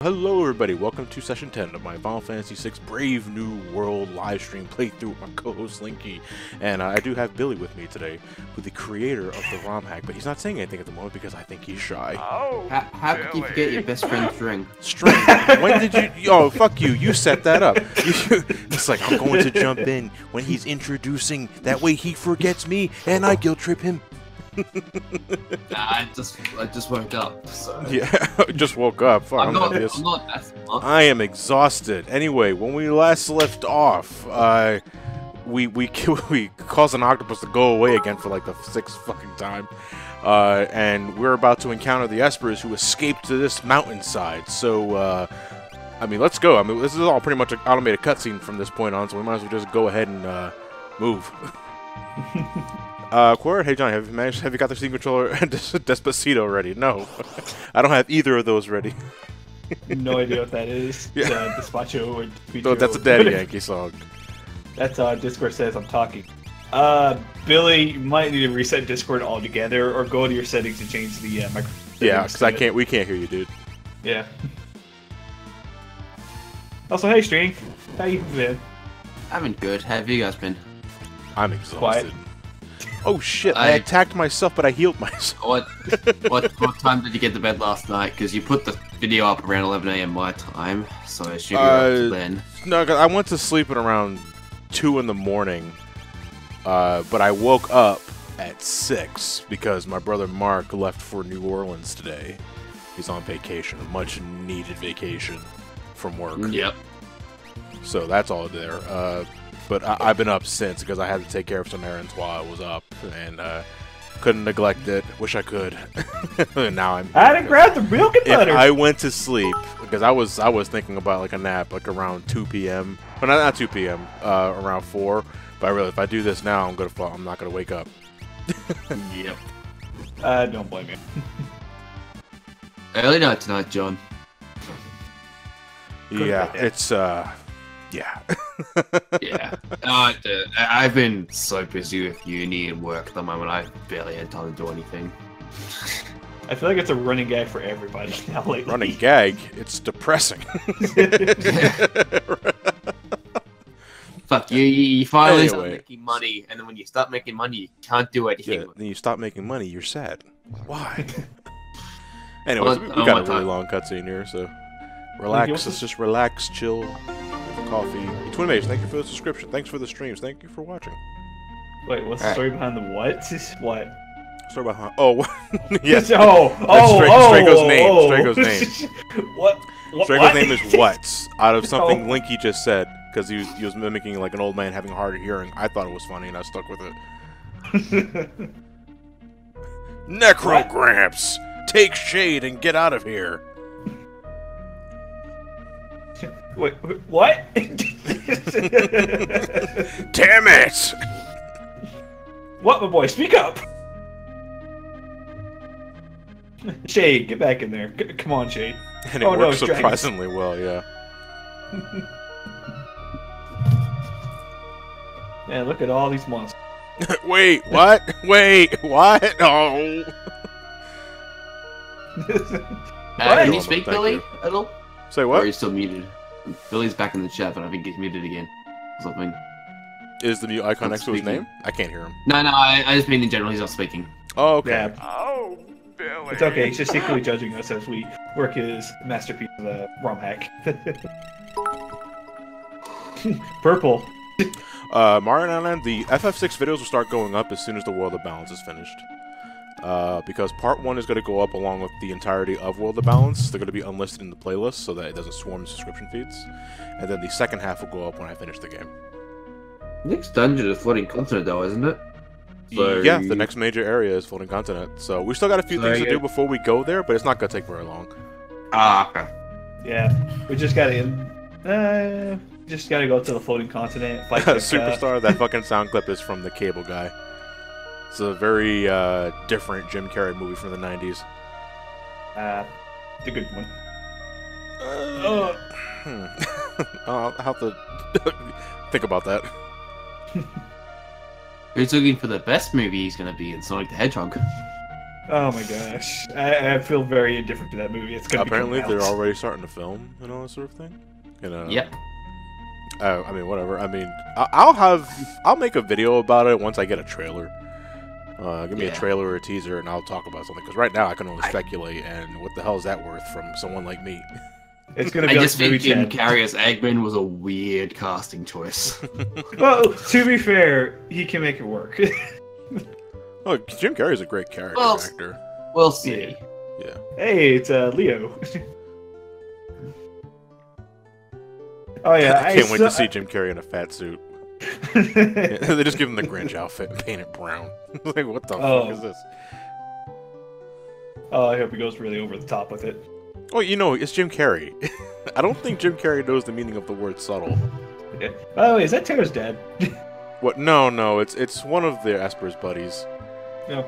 Hello everybody, welcome to session 10 of my Final Fantasy VI Brave New World livestream playthrough with my co-host Linky. And I do have Billy with me today, with the creator of the ROM hack, but he's not saying anything at the moment because I think he's shy. Oh, how could you forget your best friend String? String? When did you... Oh, fuck you, you set that up. It's like, I'm going to jump in when he's introducing, that way he forgets me and I guilt trip him. I just woke up. So. Yeah, just woke up. Fuck, I'm not that smart. I am exhausted. Anyway, when we last left off, we caused an octopus to go away again for like the 6th fucking time, and we're about to encounter the Espers who escaped to this mountainside. So, I mean, let's go. I mean, this is all pretty much an automated cutscene from this point on, so we might as well just go ahead and move. Quora, hey Johnny, have you got the Steam controller and Despacito ready? No, I don't have either of those ready. no idea what that is. Yeah. Despacho or Despacho. No, that's a Daddy Yankee song. That's Discord says I'm talking. Billy, you might need to reset Discord altogether or go to your settings and change the microphone. Yeah, because we can't hear you, dude. Yeah. Also, hey String, how you been? I've been good. How have you guys been? I'm exhausted. Quiet. Oh shit! I attacked myself, but I healed myself. What time did you get to bed last night? Because you put the video up around 11 AM my time, so I assume you were up till then. No, I went to sleep at around 2 in the morning, but I woke up at 6 because my brother Mark left for New Orleans today. He's on vacation, a much-needed vacation from work. Yep. So that's all there. But I've been up since because I had to take care of some errands while I was up, and couldn't neglect it. Wish I could. And now I'm. I had to grab the milk and butter. I went to sleep because I was thinking about like a nap like around 2 p.m. But not 2 p.m. Around 4. But I really, if I do this now, I'm not gonna wake up. Yep. Don't blame me. Early night tonight, John. Yeah, it's yeah. Yeah. I've been so busy with uni and work at the moment, I barely had time to do anything. I feel like it's a running gag for everybody now lately. Running gag? It's depressing. Fuck, you finally start making money, and then when you start making money, you can't do anything. Yeah, then you stop making money, you're sad. Why? Anyways, we got a really long cutscene here, so relax. Let's just relax, chill. Coffee. Twin Mage, thank you for the subscription. Thanks for the streams. Thank you for watching. Wait, what's the story behind the what? What? Story behind... Oh, yes. Strago's name. Strago's name. What? Strago's name is what? Out of something Linky just said, because he was mimicking like an old man having hard hearing. I thought it was funny, and I stuck with it. Necrogramps! Take shade and get out of here. Wait, what? Damn it! What, my boy? Speak up! Shade, get back in there. Come on, Shade. And it works surprisingly well, yeah. Man, look at all these monsters. Wait, what? Wait, what? Oh. Can you speak, Billy, at all? Say what? Or are you still muted? Billy's back in the chat, but I think he's muted again. Something. Is the mute icon next to his name? I can't hear him. No, I just mean in general, he's not speaking. Oh, okay. Yeah. Oh, Billy. It's okay, he's just secretly judging us as we work his masterpiece of the ROM hack. Purple. Mario Island, the FF6 videos will start going up as soon as the World of Balance is finished. Because part 1 is going to go up along with the entirety of World of Balance. They're going to be unlisted in the playlist so that it doesn't swarm subscription feeds. And then the second half will go up when I finish the game. Next dungeon is Floating Continent, though, isn't it? So... Yeah, the next major area is Floating Continent. So we still got a few things to do before we go there, but it's not going to take very long. Ah, okay. Yeah, we just gotta go to the Floating Continent, fight Superstar, that fucking sound clip is from The Cable Guy. It's a very different Jim Carrey movie from the 90s. It's a good one. I'll have to think about that. Who's looking for the best movie he's going to be in Sonic the Hedgehog? Oh my gosh, I feel very indifferent to that movie. It's gonna Apparently, be coming they're out. already starting to film and all that sort of thing. You know. Yep. I mean, whatever. I mean, I'll make a video about it once I get a trailer. Give me a trailer or a teaser, and I'll talk about something. Because right now, I can only speculate, and what the hell is that worth from someone like me? It's gonna I be like just think movie Jim 10. Carrey as Eggman was a weird casting choice. Well, to be fair, he can make it work. Oh, Jim Carrey's a great character actor. We'll see. Yeah. Hey, it's Leo. Oh yeah, I can't wait to see Jim Carrey in a fat suit. They just give him the Grinch outfit and paint it brown. Like, what the fuck is this? Oh, I hope he goes really over the top with it. Oh, you know, it's Jim Carrey. I don't think Jim Carrey knows the meaning of the word subtle. Yeah. By the way, is that Tara's dad? What? No, it's one of the Asper's buddies. No.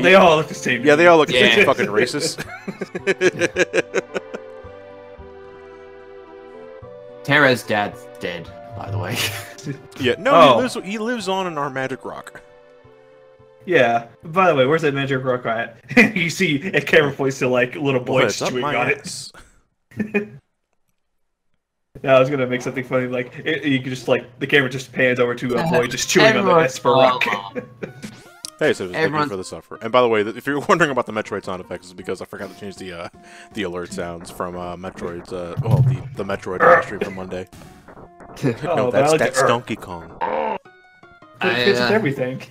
They all look the same. Yeah, they all look the Yeah. same. Fucking racist. Tara's dad's dead, by the way. Yeah, no, Oh. he lives on in our Magic Rock. Yeah. By the way, where's that magic rock at? You see a camera points to like a little boy Well, it's up chewing my on it. ass. Yeah, I was gonna make something funny, like you could just like the camera just pans over to a boy just chewing on the Everyone- Esper rock. Hey, so thank you Everyone- for the suffer. And by the way, if you're wondering about the Metroid sound effects, it's because I forgot to change the alert sounds from Metroid's the Metroid live stream from Monday. No, but I like that's the Donkey Kong. It fits with everything.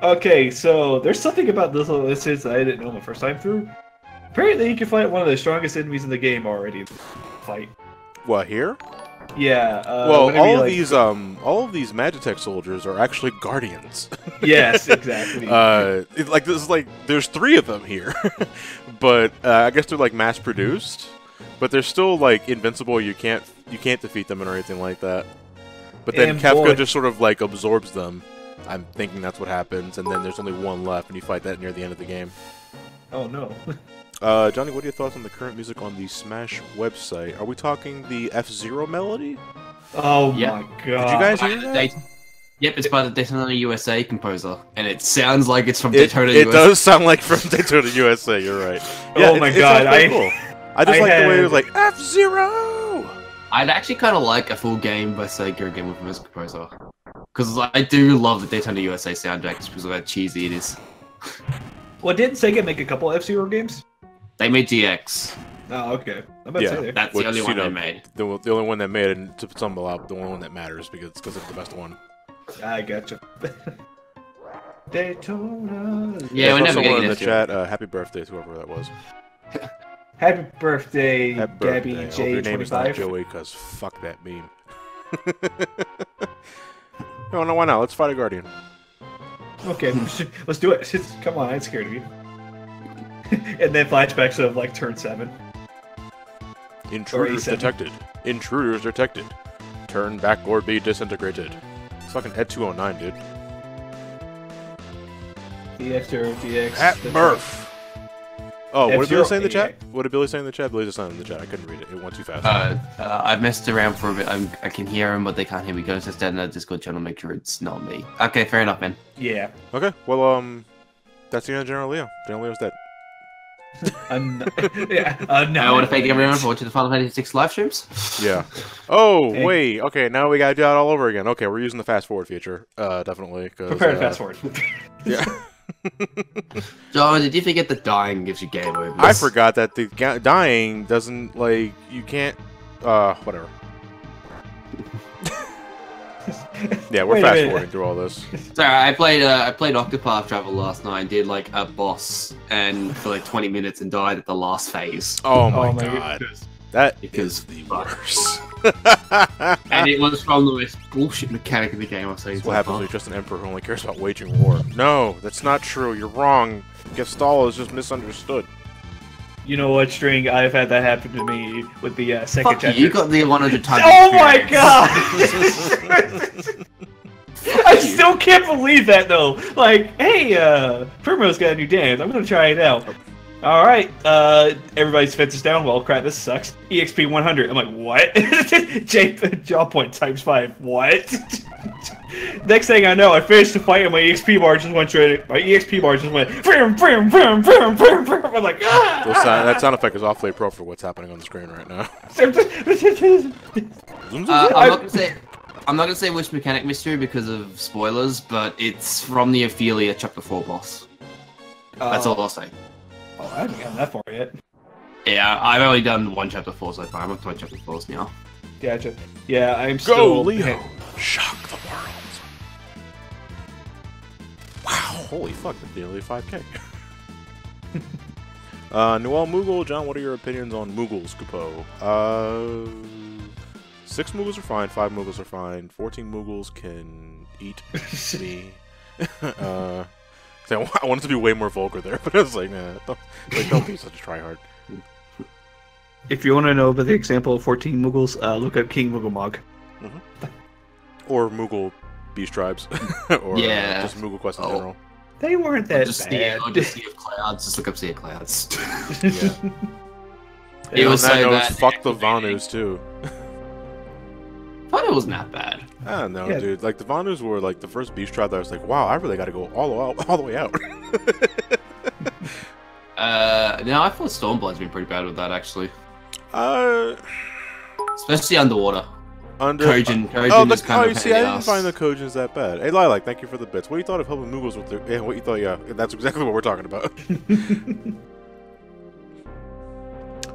Okay, so there's something about this little instance that I didn't know the first time through. Apparently, you can fight one of the strongest enemies in the game already. In the fight. What, here? Yeah. Well, whenever you, all of these Magitech soldiers are actually guardians. Yes, exactly. There's 3 of them here, but I guess they're like mass produced, but they're still like invincible. You can't defeat them or anything like that. But then And Kefka boy- just sort of like absorbs them. I'm thinking that's what happens, and then there's only one left, and you fight that near the end of the game. Oh no. Johnny, what are your thoughts on the current music on the Smash website? Are we talking the F-Zero melody? Oh Yep. my god. Did you guys hear that? Yep, it's by the Daytona USA composer, and it sounds like it's from It Daytona USA. does sound like from Daytona USA, you're right. Oh my it god, sounds pretty cool. I just like the way it was had- like, F-Zero! I'd actually kind of like a full game by Sega again with his composer. Because I do love the Daytona USA soundtrack just because of how cheesy it is. Well, didn't Sega make a couple F-Zero games? They made GX. Oh, okay. I'm about Yeah. to say there. That's Which, the only you one know, they made. The only one that made it, and to sum it up, the only one that matters because it's the best one. I gotcha. Daytona. Yeah, we're so never someone getting in the this yet. chat, happy birthday to whoever that was. Happy birthday, Happy Gabby birthday. I hope your name is not J25. Joey, because fuck that meme. No, why not? Let's fight a Guardian. Okay, let's do it. Come on, I'm scared of you. And then flashbacks of like turn 7. Intruders A7. detected. Intruders detected. Turn back or be disintegrated. It's fucking Ed 209, dude. DX or DX. At Murph. Oh, what did Billy F-Zero say in the chat? AI. What did Billy say in the chat? Billy just signed in the chat. I couldn't read it. It went too fast. I messed around for a bit. I can hear him, but they can't hear me. Go to the Discord channel, make sure it's not me. Okay, fair enough, man. Yeah. Okay, well, that's the end of General Leo. General Leo's dead. Yeah. No. I want to thank everyone for watching the Final Fantasy 6 live streams. Yeah. Oh, Hey. wait. Okay, now we gotta do that all over again. Okay, we're using the fast forward feature. Definitely. 'Cause, Prepare to fast forward. Yeah. John, did you forget that dying gives you game overs? I forgot that the dying doesn't, like, you can't, whatever. Yeah, we're Wait a fast minute. forwarding through all this. Sorry, I played Octopath Travel last night. Did like a boss and for like 20 minutes and died at the last phase. Oh my Oh my god. goodness. That Because is the fuck. worst. And it was from the most bullshit mechanic in the game. I'll say. That's what happens when you're just an emperor who only cares about waging war. No, that's not true. You're wrong. Gestalt is just misunderstood. You know what, String? I've had that happen to me with the second Fuck you, chapter. you got the 100 times. Oh my experience. god! I still can't believe that though. Like, hey, Primrose got a new dance. I'm gonna try it out. All right, everybody's fence is down. Well, crap, this sucks. EXP 100. I'm like, what? Jaw point times 5. What? Next thing I know, I finished the fight and my EXP bar just went straight. My EXP bar just went. I'm like, ah! That sound effect is awfully appropriate for what's happening on the screen right now. I'm not gonna say which mechanic mystery because of spoilers, but it's from the Ophelia Chapter 4 boss. That's all I'll say. Oh, I haven't gotten that far yet. Yeah, I've only done 1 Chapter 4 so far. I'm up to my Chapter 4s now. Gotcha. Yeah, I'm Go, still... Leo! Shock the world! Wow, holy fuck, that's nearly 5K. Noel Moogle, John, what are your opinions on Moogles, Kupo? 6 Moogles are fine, 5 Moogles are fine, 14 Moogles can eat me. I wanted to be way more vulgar there, but I was like, nah, don't be such a tryhard. If you want to know about the example of 14 Moogles, look up King Moogle Mog. Or Moogle Beast Tribes. Or just Moogle Quest in general. They weren't that bad. Or just Sea of Clouds. Just look up Sea of Clouds. Yeah. It was so bad. Fuck the Vanus, too. Thought it wasn't that bad. I don't know, dude. Like, the Vanus were, like, the first beast tribe that I was like, wow, I really gotta go all the way out. No, I thought Stormblood's been pretty bad with that, actually. Especially underwater. Kojin is kind of you see, I didn't find the Kojins that bad. Hey, Lilac, thank you for the bits. What do you thought of helping Moogles with the... Yeah, what you thought, yeah, that's exactly what we're talking about.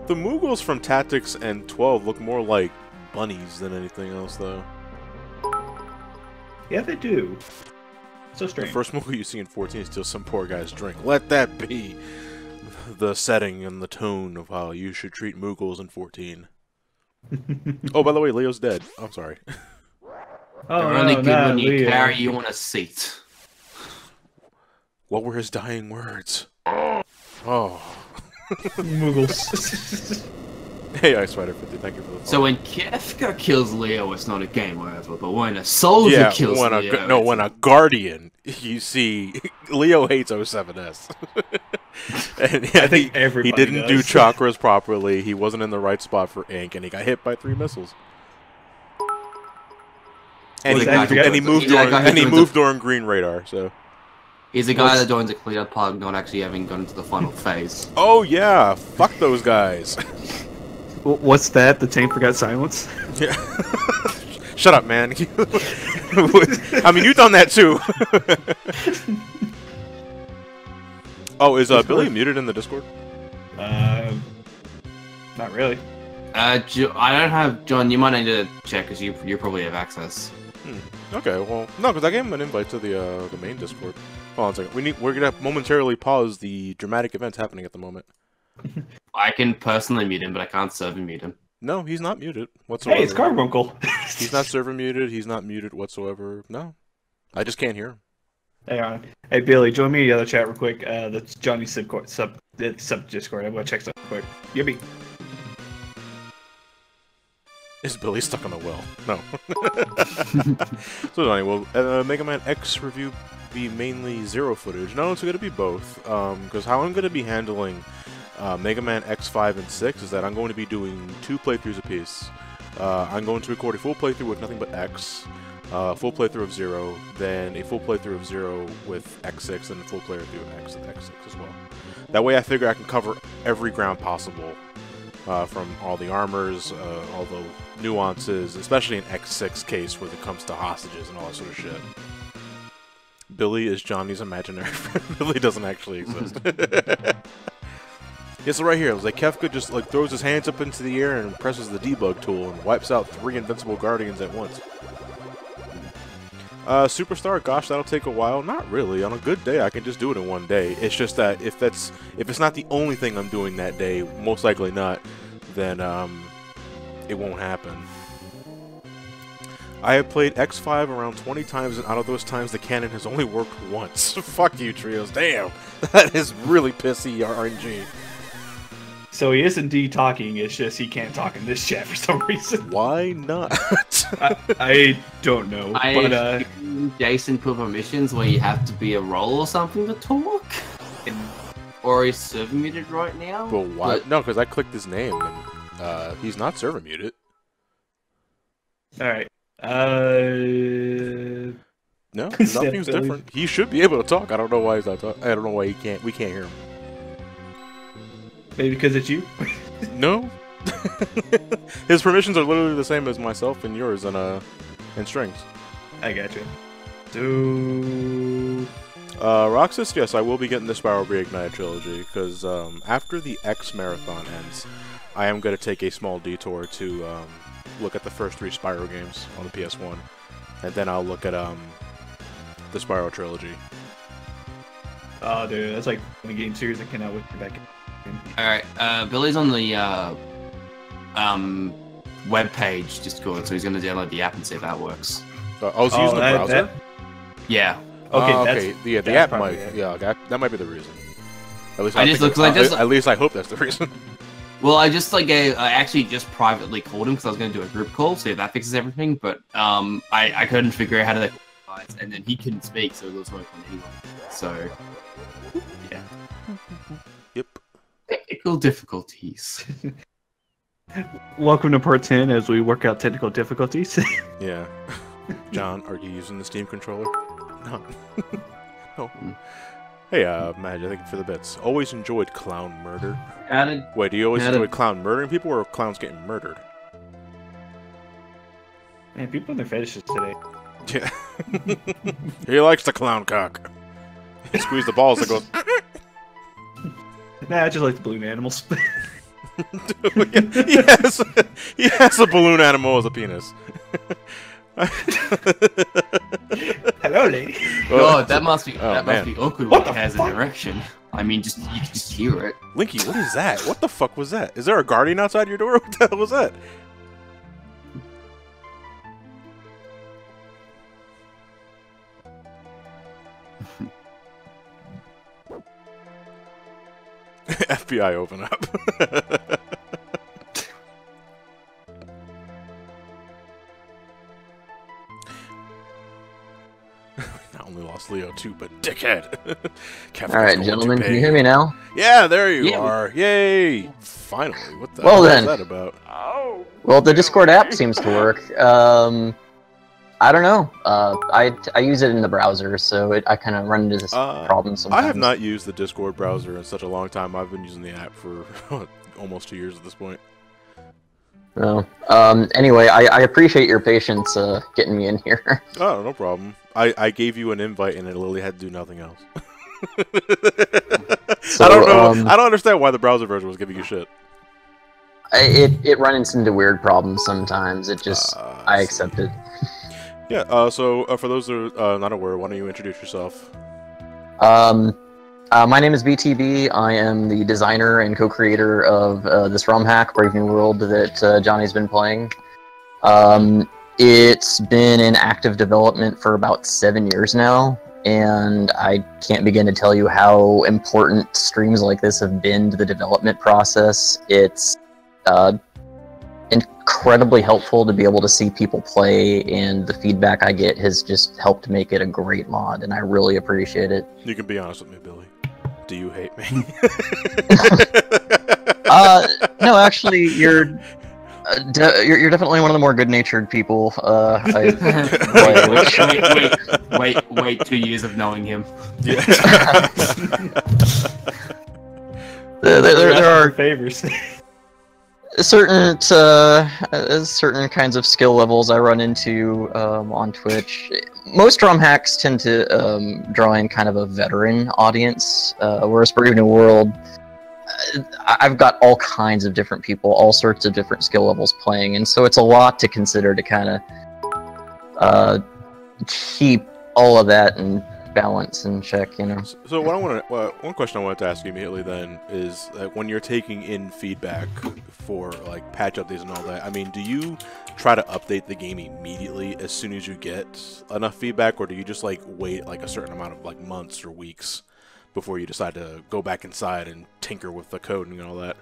The Moogles from Tactics and 12 look more like bunnies than anything else, though. Yeah, they do. So strange. The first Moogle you see in 14 is still some poor guy's drink. Let that be the setting and the tone of how you should treat Moogles in 14. Oh, by the way, Leo's dead. I'm sorry. They're only good when you carry you on a seat. What were his dying words? Oh. Moogles. Hey, Ice Rider 50, thank you for the follow. So when Kefka kills Leo, it's not a game over, but when a soldier kills Leo... when a Guardian, you see, Leo hates 07S. And yeah, I think everybody he didn't does. do chakras properly, he wasn't in the right spot for ink, and he got hit by 3 missiles. And he moved during green radar, so... He's the guy that joins a clear pod, not actually having gone into the final phase. Oh yeah, fuck those guys. What's that? The tank forgot silence? Yeah. Shut up, man. I mean, you've done that too. Oh, is Billy muted in the Discord? Not really. I don't have... John, you might need to check, because you probably have access. Okay, well, no, because I gave him an invite to the main Discord. Hold on a second. We're gonna momentarily pause the dramatic events happening at the moment. I can personally mute him, but I can't server mute him. No, he's not muted whatsoever. Hey, it's Carbuncle. He's not server muted. He's not muted whatsoever. No, I just can't hear him. Hang on. Hey, Billy, join me in the other chat real quick. That's Johnny's sub Discord. I'm gonna check something quick. Yippee. Is Billy stuck on the well? No. So Johnny, will Mega Man X review be mainly zero footage? No, it's going to be both. Because how I'm going to be handling Mega Man X5 and 6 is that I'm going to be doing 2 playthroughs apiece. I'm going to record a full playthrough with nothing but X, full playthrough of 0, then a full playthrough of 0 with X6, and a full playthrough of X and X6 as well. That way I figure I can cover every ground possible. From all the armors, all the nuances, especially in X6 case when it comes to hostages and all that sort of shit. Billy is Johnny's imaginary friend. Billy doesn't actually exist. Yeah, so right here, it was like Kefka just like throws his hands up into the air and presses the debug tool and wipes out 3 invincible guardians at once. Superstar, gosh, that'll take a while. Not really. On a good day, I can just do it in one day. It's just that if it's not the only thing I'm doing that day, most likely not, then it won't happen. I have played X5 around 20 times, and out of those times, the cannon has only worked once. Fuck you, Trios. Damn, that is really pissy RNG. So he is indeed talking, it's just he can't talk in this chat for some reason. Why not? I don't know, but Jason put on missions where you have to be a role or something to talk? or he's server muted right now. But why? No, because I clicked his name and he's not server muted. All right. No, nothing's different. He should be able to talk. I don't know why he's not talking. I don't know why he can't. We can't hear him. Maybe because it's you. No. His permissions are literally the same as myself and yours in strings. I got you. So, Roxas, yes, I will be getting the Spiral Reignited trilogy because after the X marathon ends, I am going to take a small detour to look at the first 3 Spyro games on the PS1, and then I'll look at the Spyro trilogy. Oh, dude, that's like the game series I cannot wait to get back in. Alright, Billy's on the web page Discord, so he's gonna download the app and see if that works. I was using the browser? Yeah. Okay, okay. The app might, that might be the reason. At least at least I hope that's the reason. Well, I actually just privately called him because I was going to do a group call, see if that fixes everything, but I couldn't figure out how to, and then he couldn't speak, so it was no fun anyway. So, yeah. Yep. Technical difficulties. Welcome to part 10 as we work out technical difficulties. Yeah. John, are you using the Steam controller? No. No. Hey, Madge, thank you for the bits. Always enjoyed clown murder. Wait, do you always enjoy clown murdering people or clowns getting murdered? Man, people and their fetishes today. Yeah. He likes the clown cock. He squeezes the balls and goes... Nah, I just like the balloon animals. he has a balloon animal as a penis. Hello, lady. God, that must be awkward when it has an erection. I mean, you can just hear it. Linky, what is that? What the fuck was that? Is there a guardian outside your door? What the hell was that? FBI, open up. Not only lost Leo too, but dickhead. Alright, gentlemen, can you hear me now? Yeah, there you are. Yay! Finally, what the hell is that about? Oh. Well, the Discord app seems to work. I don't know. I use it in the browser, so I kind of run into this problem sometimes. I have not used the Discord browser in such a long time. I've been using the app for almost 2 years at this point. Oh. Anyway, I appreciate your patience getting me in here. Oh, no problem. I gave you an invite and it literally had to do nothing else. So, I don't know. I don't understand why the browser version was giving you shit. It runs into weird problems sometimes. It just I accept it. Yeah. So for those that are not aware, why don't you introduce yourself? My name is BTB. I am the designer and co-creator of this ROM hack, Brave New World, that Johnny's been playing. It's been in active development for about 7 years now, and I can't begin to tell you how important streams like this have been to the development process. It's incredibly helpful to be able to see people play, and the feedback I get has just helped make it a great mod, and I really appreciate it. You can be honest with me, Billy. Do you hate me? No, actually, you're definitely one of the more good-natured people Wait 2 years of knowing him. Yeah. there are favors. certain kinds of skill levels I run into on Twitch. Most ROM hacks tend to draw in kind of a veteran audience, whereas Brave New World, I've got all kinds of different people, all sorts of different skill levels playing, and so it's a lot to consider to kind of keep all of that in balance and check, you know. So one question I wanted to ask you immediately then is when you're taking in feedback for like patch updates and all that, I mean, do you try to update the game immediately as soon as you get enough feedback, or do you just like wait like a certain amount of like months or weeks before you decide to go back inside and tinker with the code and all that?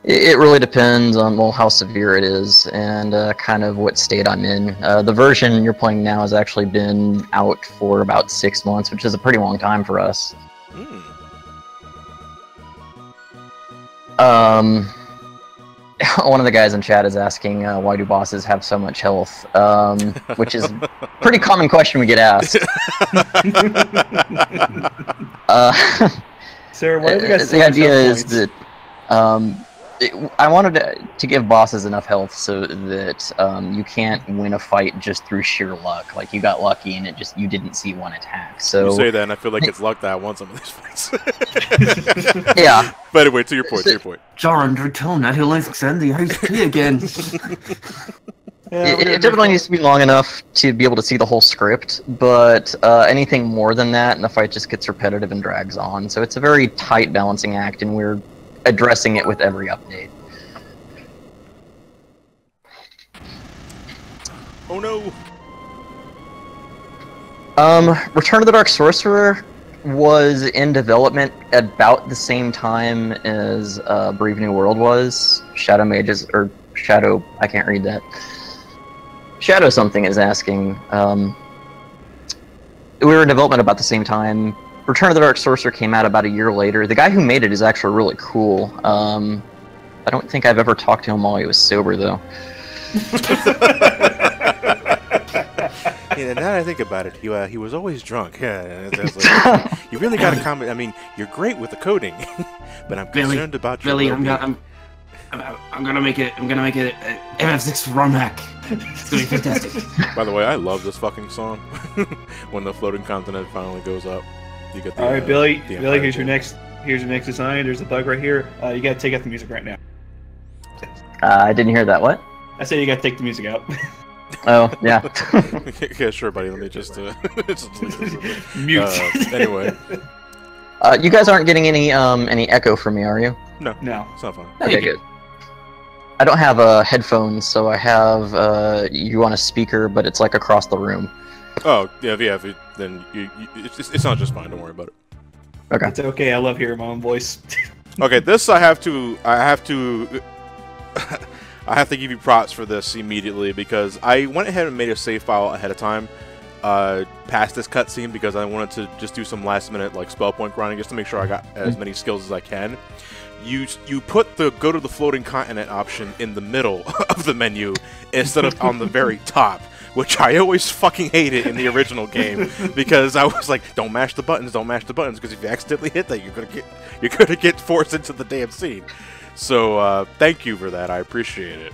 It really depends on, well, how severe it is and kind of what state I'm in. The version you're playing now has actually been out for about 6 months, which is a pretty long time for us. One of the guys in chat is asking why do bosses have so much health, which is a pretty common question we get asked. Sir, why do we got so The much idea health is points? that I wanted to give bosses enough health so that you can't win a fight just through sheer luck. Like you got lucky and you didn't see one attack. So You say that, and I feel like it's luck that I won some of these fights. yeah. But anyway, to your point. John, return that he'll extend the HP again. It definitely needs to be long enough to be able to see the whole script, but anything more than that, and the fight just gets repetitive and drags on. So it's a very tight balancing act, and we're addressing it with every update. Oh no! Return of the Dark Sorcerer was in development at about the same time as Brave New World was. Shadow Mages, or Shadow, I can't read that. Shadow something is asking. We were in development about the same time. Return of the Dark Sorcerer came out about a year later. The guy who made it is actually really cool. I don't think I've ever talked to him while he was sober, though. Yeah, now that I think about it, he was always drunk. Yeah, like, you really got to comment. I mean, you're great with the coding, but I'm concerned about your Billy, I'm gonna make it. I'm gonna make it an MF6 ROM hack. It's gonna be fantastic. By the way, I love this fucking song. When the floating continent finally goes up, you get the. All right, Billy. the Billy, here's your Empire next. Here's your next design. There's a bug right here. You gotta take out the music right now. I didn't hear that. What? I said you gotta take the music out. Oh, yeah. Yeah, sure, buddy. Let me just Mute. Anyway. You guys aren't getting any echo from me, are you? No, No. it's not fun. Okay, good. I don't have headphones, so I have you on a speaker, but it's like across the room. Oh, yeah, then it's not just fine. Don't worry about it. Okay. It's okay. I love hearing my own voice. Okay, this I have to I have to give you props for this immediately because I went ahead and made a save file ahead of time past this cutscene because I wanted to just do some last minute like spell point grinding just to make sure I got as many skills as I can. You put the go to the floating continent option in the middle of the menu instead of on the very top, which I always fucking hated in the original game because I was like, don't mash the buttons, because if you accidentally hit that, you're gonna get forced into the damn scene. So thank you for that. I appreciate it.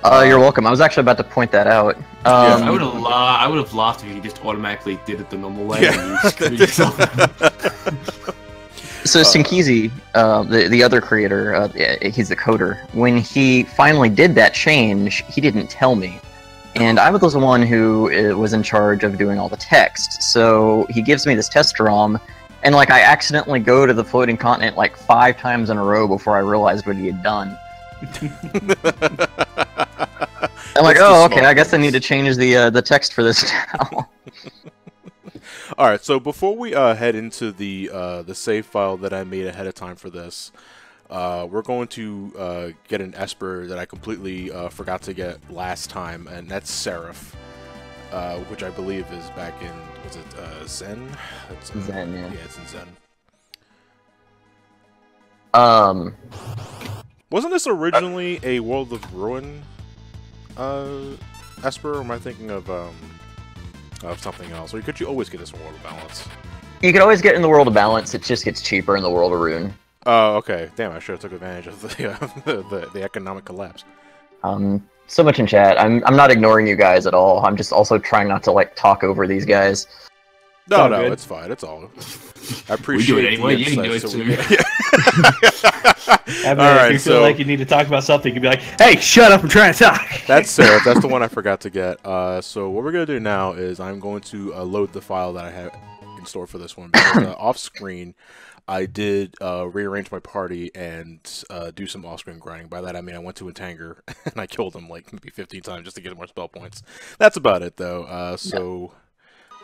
You're welcome. I was actually about to point that out. I would have laughed if you just automatically did it the normal way. Yeah. And you So Sinkizi, the other creator, he's the coder. When he finally did that change, he didn't tell me. And I was the one who was in charge of doing all the text. So he gives me this test ROM, and like I accidentally go to the floating continent like 5 times in a row before I realized what he had done. I'm like, oh, okay, I guess I need to change the text for this now. All right, so before we head into the save file that I made ahead of time for this, we're going to get an Esper that I completely forgot to get last time, and that's Seraph, which I believe is back in, was it Zen? It's, Zen, yeah. Yeah, it's in Zen. Wasn't this originally a World of Ruin Esper, or am I thinking of something else? Or could you always get this in World of Balance? You can always get in the World of Balance, it just gets cheaper in the World of Ruin. Oh, okay. Damn, I should have took advantage of the economic collapse. So much in chat. I'm not ignoring you guys at all. I'm just also trying not to like talk over these guys. No, all no, good. it's fine. It's all. I appreciate it anyway. the You can do insight, it so If right, you feel so- like you need to talk about something, you can be like, "Hey, shut up! I'm trying to talk." That's Seraph. That's the one I forgot to get. So what we're gonna do now is I'm going to load the file that I have in store for this one. Because, off screen, I did rearrange my party and do some off-screen grinding. By that I mean I went to a Tanger and I killed him like maybe 15 times just to get more spell points. That's about it though.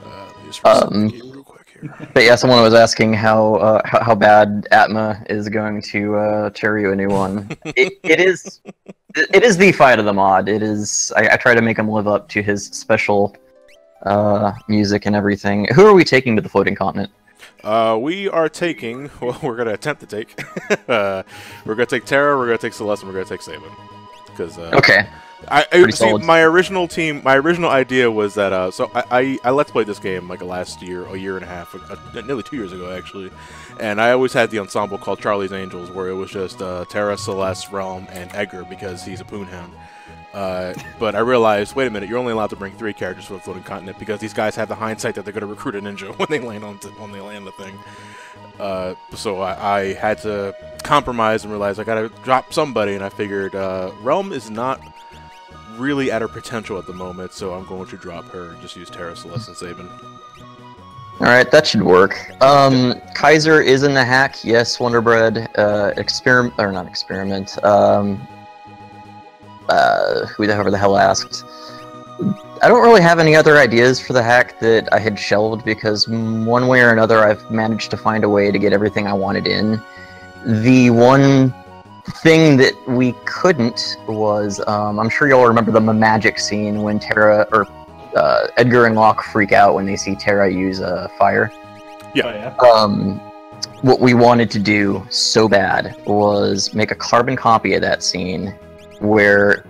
Let me just reset the game real quick here. But yeah, someone was asking how bad Atma is going to tear you a new one. It is the fight of the mod. It is. I try to make him live up to his special music and everything. Who are we taking to the floating continent? We are taking. Well, we're gonna attempt to take. We're gonna take Terra. We're gonna take Celeste. And we're gonna take Saban. Because Okay. I Pretty see. solid. My original idea was that. So I let's played this game like last year, a year and a half, nearly 2 years ago actually. And I always had the ensemble called Charlie's Angels, where it was just Terra, Celeste, Realm, and Edgar because he's a Poonhound. But I realized, wait a minute, you're only allowed to bring 3 characters for the floating continent because these guys have the hindsight that they're going to recruit a ninja when they land the thing. So I had to compromise and realize I got to drop somebody, and I figured Realm is not really at her potential at the moment, so I'm going to drop her and just use Terra, Celeste, and Saban. Alright, that should work. Kaiser is in the hack, yes, Wonderbread, experiment, or not experiment, whoever the hell asked. I don't really have any other ideas for the hack that I had shelved because one way or another I've managed to find a way to get everything I wanted in. The one thing that we couldn't was, I'm sure you'll remember the magic scene when Terra, or Edgar and Locke freak out when they see Terra use fire. Yeah. Oh, yeah. What we wanted to do so bad was make a carbon copy of that scene where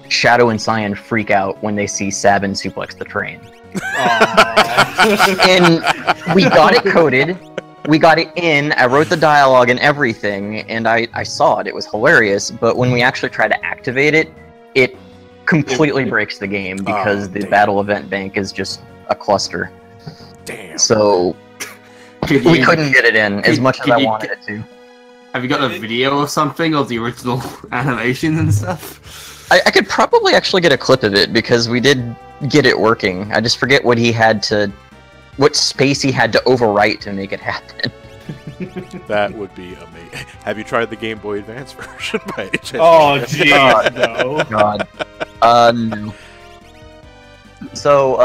Shadow and Cyan freak out when they see Sabin suplex the train. And we got it coded, we got it in, I wrote the dialogue and everything, and I saw it, it was hilarious, but when we actually try to activate it, it completely breaks the game because the battle event bank is just a cluster. Damn. So we couldn't get it in as much as I wanted it to. Have you got a video or something of the original animation and stuff? I could probably actually get a clip of it because we did get it working. I just forget what space he had to overwrite to make it happen. That would be amazing. Have you tried the Game Boy Advance version by any chance? Oh, jeez, no. God. No. So,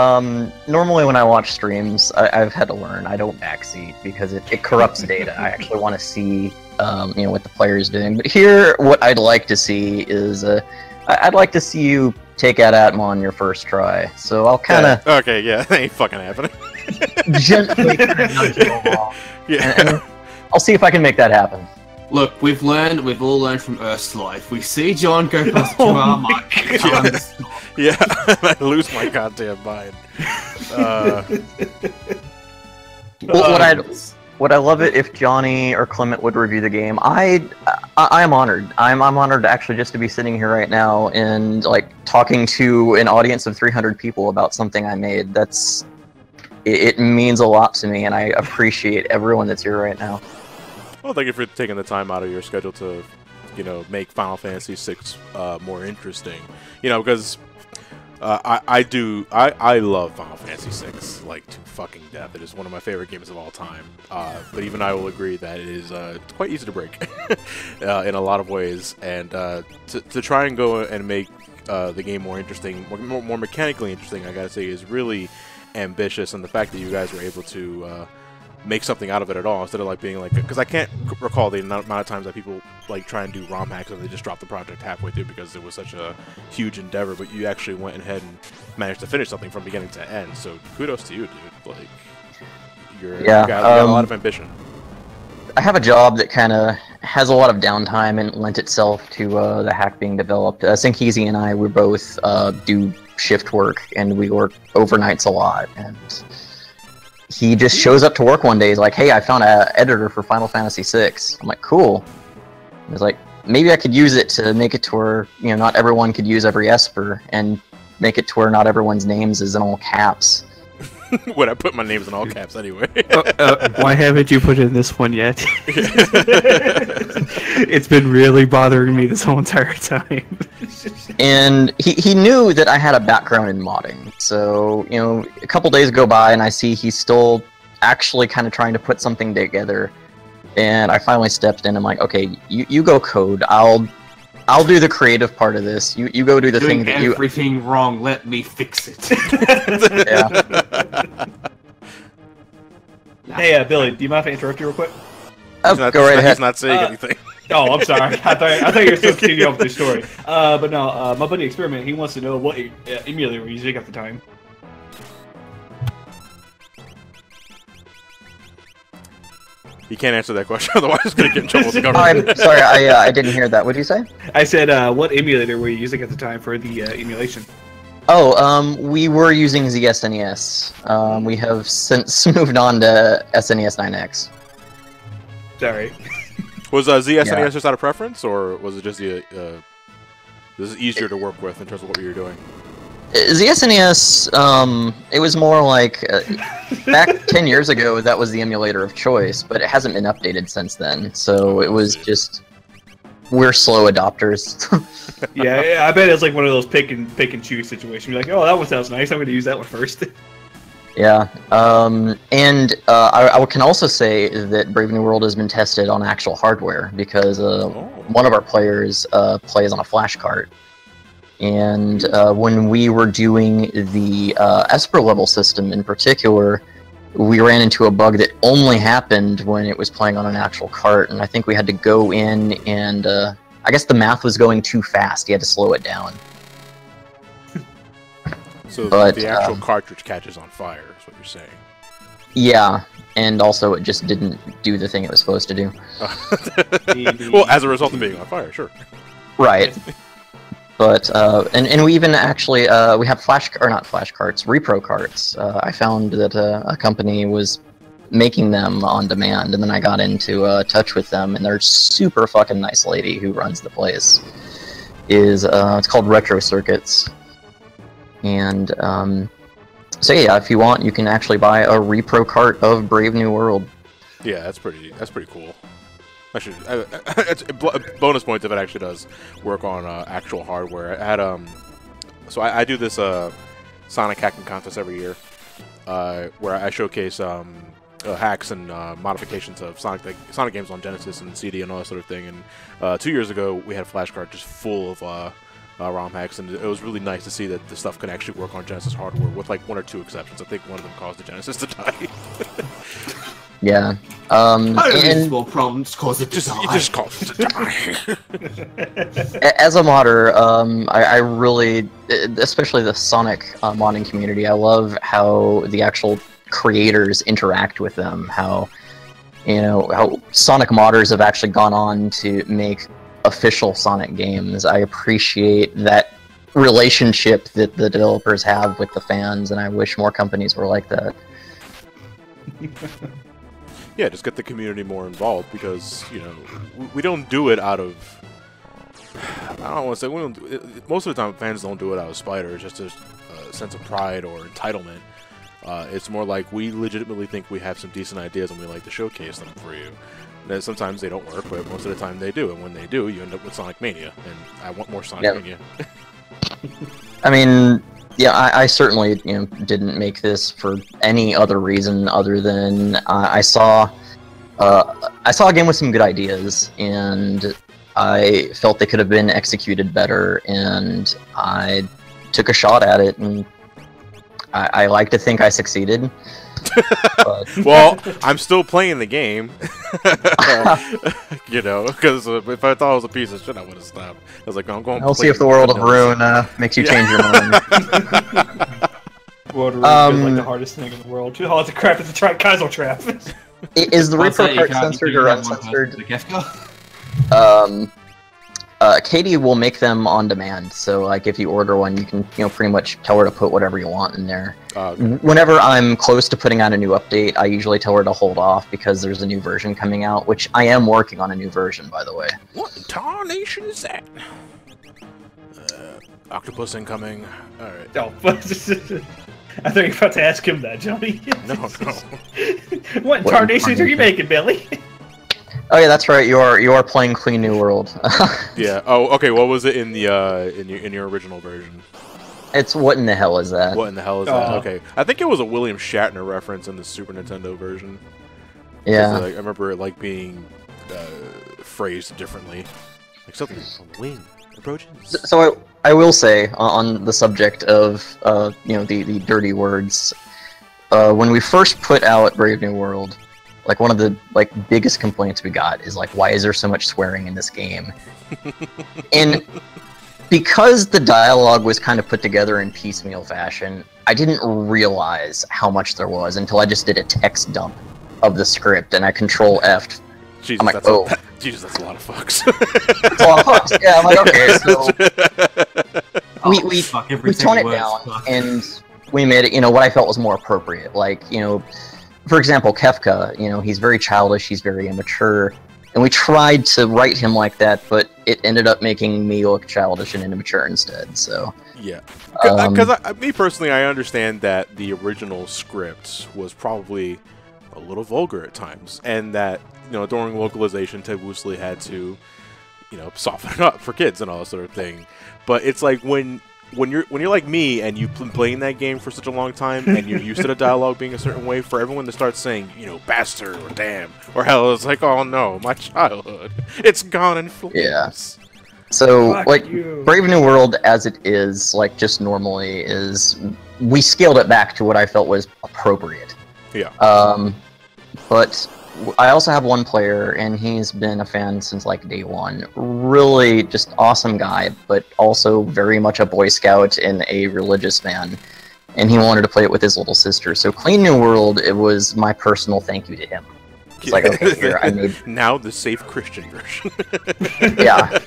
normally when I watch streams, I've had to learn, I don't backseat because it corrupts data. I actually want to see, what the player's doing. But here, what I'd like to see is, I'd like to see you take out Atma on your first try. So I'll kind of... Okay, yeah, that ain't fucking happening. gently nudge you along. Yeah. And I'll see if I can make that happen. Look, we've all learned from Earth's life. We see John go past the 2-hour mark. Time to stop. Yeah, I lose my goddamn mind. Would I love it if Johnny or Clement would review the game? I am honored. I'm honored actually just to be sitting here right now and like talking to an audience of 300 people about something I made. It means a lot to me, and I appreciate everyone that's here right now. Well, thank you for taking the time out of your schedule to, make Final Fantasy VI more interesting. Because I love Final Fantasy VI like to fucking death. It is one of my favorite games of all time. But even I will agree that it is it's quite easy to break in a lot of ways. And to try and go and make the game more interesting, more mechanically interesting, I gotta say, is really ambitious. And the fact that you guys were able to make something out of it at all instead of like being like, because I can't recall the amount of times that people like try and do ROM hacks and they just drop the project halfway through because it was such a huge endeavor, but you actually went ahead and managed to finish something from beginning to end. So kudos to you, dude. Like you got a lot of ambition. I have a job that kind of has a lot of downtime and lent itself to the hack being developed. Sinkeezy and I, we both do shift work and we work overnights a lot, and he just shows up to work one day. He's like, "Hey, I found an editor for Final Fantasy VI." I'm like, "Cool." He's like, "Maybe I could use it to make it to where not everyone could use every Esper, and make it to where not everyone's names is in all caps." When I put my names in all caps anyway. Why haven't you put in this one yet? It's been really bothering me this whole entire time. And he knew that I had a background in modding. So, a couple days go by and I see he's still actually kind of trying to put something together. And I finally stepped in. I'm like, okay, you go code. I'll do the creative part of this. You go do the thing that you... everything wrong, let me fix it. Yeah. Hey, Billy, do you mind if I interrupt you real quick? Go right ahead. He's not saying anything. Oh, I'm sorry. I thought you were supposed to continue on with the story. But no, my buddy Experiment, he wants to know what emulator we're using at the time. You can't answer that question, otherwise it's gonna get in trouble with the government. I'm sorry, I didn't hear that. What did you say? I said, what emulator were you using at the time for the emulation? Oh, we were using ZSNES. We have since moved on to SNES 9X. Sorry. Was ZSNES just out of preference, or was it just this is easier to work with in terms of what you were doing? ZSNES, it was more like, back 10 years ago, that was the emulator of choice, but it hasn't been updated since then, so it was just, we're slow adopters. Yeah, I bet it's like one of those pick and choose situations. You're like, oh, that one sounds nice, I'm going to use that one first. Yeah, and I can also say that Brave New World has been tested on actual hardware, because one of our players plays on a flash cart. And when we were doing the Esper level system in particular, we ran into a bug that only happened when it was playing on an actual cart, and I think we had to go in and, I guess the math was going too fast, you had to slow it down. So the actual cartridge catches on fire, is what you're saying. Yeah, and also it just didn't do the thing it was supposed to do. Well, as a result of being on fire, sure. Right. But, and we even actually, we have not flash carts, repro carts. I found that a company was making them on demand, and then I got into touch with them, and they're super fucking nice lady who runs the place. It's called Retro Circuits. And, so yeah, if you want, you can actually buy a repro cart of Brave New World. Yeah, that's pretty cool. Actually, it's a bonus point if it actually does work on actual hardware. I had so I do this Sonic hacking contest every year, where I showcase hacks and modifications of Sonic games on Genesis and CD and all that sort of thing. And 2 years ago, we had a flash card just full of ROM hacks, and it was really nice to see that the stuff could actually work on Genesis hardware, with like 1 or 2 exceptions. I think one of them caused the Genesis to die. Yeah. Small problems cause it to die. It just caused it to die. As a modder, I really, especially the Sonic modding community, I love how the actual creators interact with them. How Sonic modders have actually gone on to make official Sonic games. I appreciate that relationship that the developers have with the fans, and I wish more companies were like that. Yeah, just get the community more involved, because we don't do it out of, I don't want to say we don't. Most of the time, fans don't do it out of spite or just a sense of pride or entitlement. It's more like we legitimately think we have some decent ideas and we like to showcase them for you. And sometimes they don't work, but most of the time they do. And when they do, you end up with Sonic Mania, and I want more Sonic Mania. I mean, yeah, I certainly didn't make this for any other reason other than I saw a game with some good ideas, and I felt they could have been executed better, and I took a shot at it, and I like to think I succeeded. Well, I'm still playing the game, because if I thought it was a piece of shit, I would have stopped. I was like, I'm going. I'll see if the World of Ruin makes you change your mind. World of Ruin feels like the hardest thing in the world. Oh, it's a crap! It's a Kaizo trap. Is the repro cart censored or uncensored? Katie will make them on demand, so like if you order one, you can pretty much tell her to put whatever you want in there. Okay. Whenever I'm close to putting out a new update, I usually tell her to hold off because there's a new version coming out, which I am working on a new version, by the way. What in tarnation is that? Octopus incoming. All right. Oh, I thought you were about to ask him that, Johnny. No. What tarnations are you making, Billy? Oh yeah, that's right. You are playing Clean New World. Yeah. Oh, okay. What was it in the in your original version? It's what in the hell is that? What in the hell is that? Okay, I think it was a William Shatner reference in the Super Nintendo version. Yeah. I remember it being phrased differently, like something from Wing approaches. So I will say on the subject of the dirty words, when we first put out Brave New World, like one of the biggest complaints we got is why is there so much swearing in this game? And because the dialogue was kind of put together in piecemeal fashion, I didn't realize how much there was until I just did a text dump. of the script, and I Control F. Jesus, I'm like, oh. Jesus, that's a lot of fucks. It's a lot of fucks. Yeah, I'm like, okay, so we tone it down, and we made it, what I felt was more appropriate. Like, for example, Kefka, he's very childish, he's very immature, and we tried to write him like that, but it ended up making me look childish and immature instead. So yeah, because me personally, I understand that the original script was probably a little vulgar at times, and that during localization, Ted Woosley had to soften it up for kids and all that sort of thing. But it's like when you're like me and you've been playing that game for such a long time and you're used to the dialogue being a certain way, for everyone to start saying bastard or damn or hell, it's like, oh no, my childhood, it's gone in flames. Yeah. So Brave New World as it is, like just normally is, we scaled it back to what I felt was appropriate. Yeah. But I also have one player, and he's been a fan since like day one. Really just awesome guy, but also very much a Boy Scout and a religious man. And he wanted to play it with his little sister. So Clean New World, it was my personal thank you to him. It's like, okay, here, I made... Now the safe Christian version. Yeah.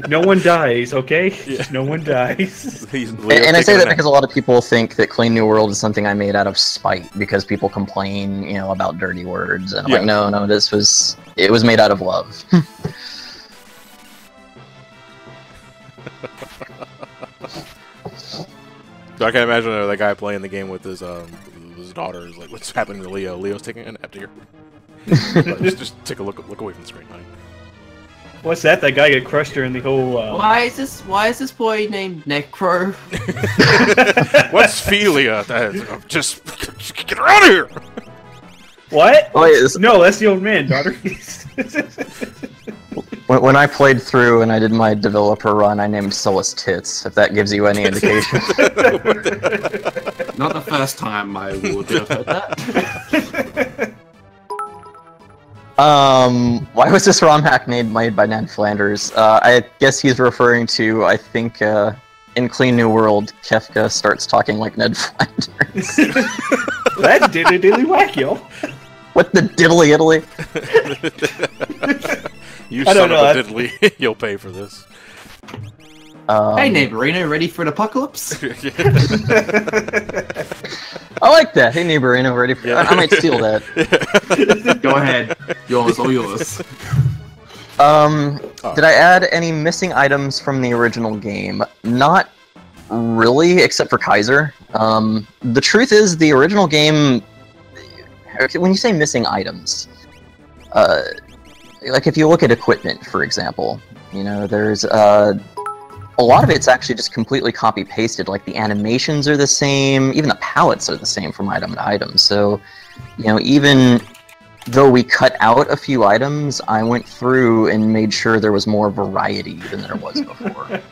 No one dies, okay? Yeah. No one dies. And I say that because a lot of people think that Clean New World is something I made out of spite, because people complain, about dirty words. And I'm like, no, it was made out of love. So I can imagine the guy playing the game with his daughter is like, what's happening to Leo? Leo's taking a nap here. just take a look away from the screen, honey. What's that? That guy got crushed during the whole. Why is this boy named Necro? What's Philia? Just get her out of here. What? Oh, no, that's the old man, daughter. When I played through and I did my developer run, I named Solus Tits, if that gives you any indication. Not the first time I would have heard that. Why was this ROM hack made by Ned Flanders? I guess he's referring to, I think, in Clean New World, Kefka starts talking like Ned Flanders. That's diddly whack, yo. What the diddly Italy? You son of a diddly, you'll pay for this. Hey, Neighborino, ready for an apocalypse? I like that. Hey, Neighborino, ready for... I might steal that. Go ahead. Yours, all yours. Did I add any missing items from the original game? Not really, except for Kaiser. The truth is, the original game... When you say missing items, like if you look at equipment, for example, there's... a lot of it's actually just completely copy-pasted. Like, the animations are the same, even the palettes are the same from item to item. So, even though we cut out a few items, I went through and made sure there was more variety than there was before.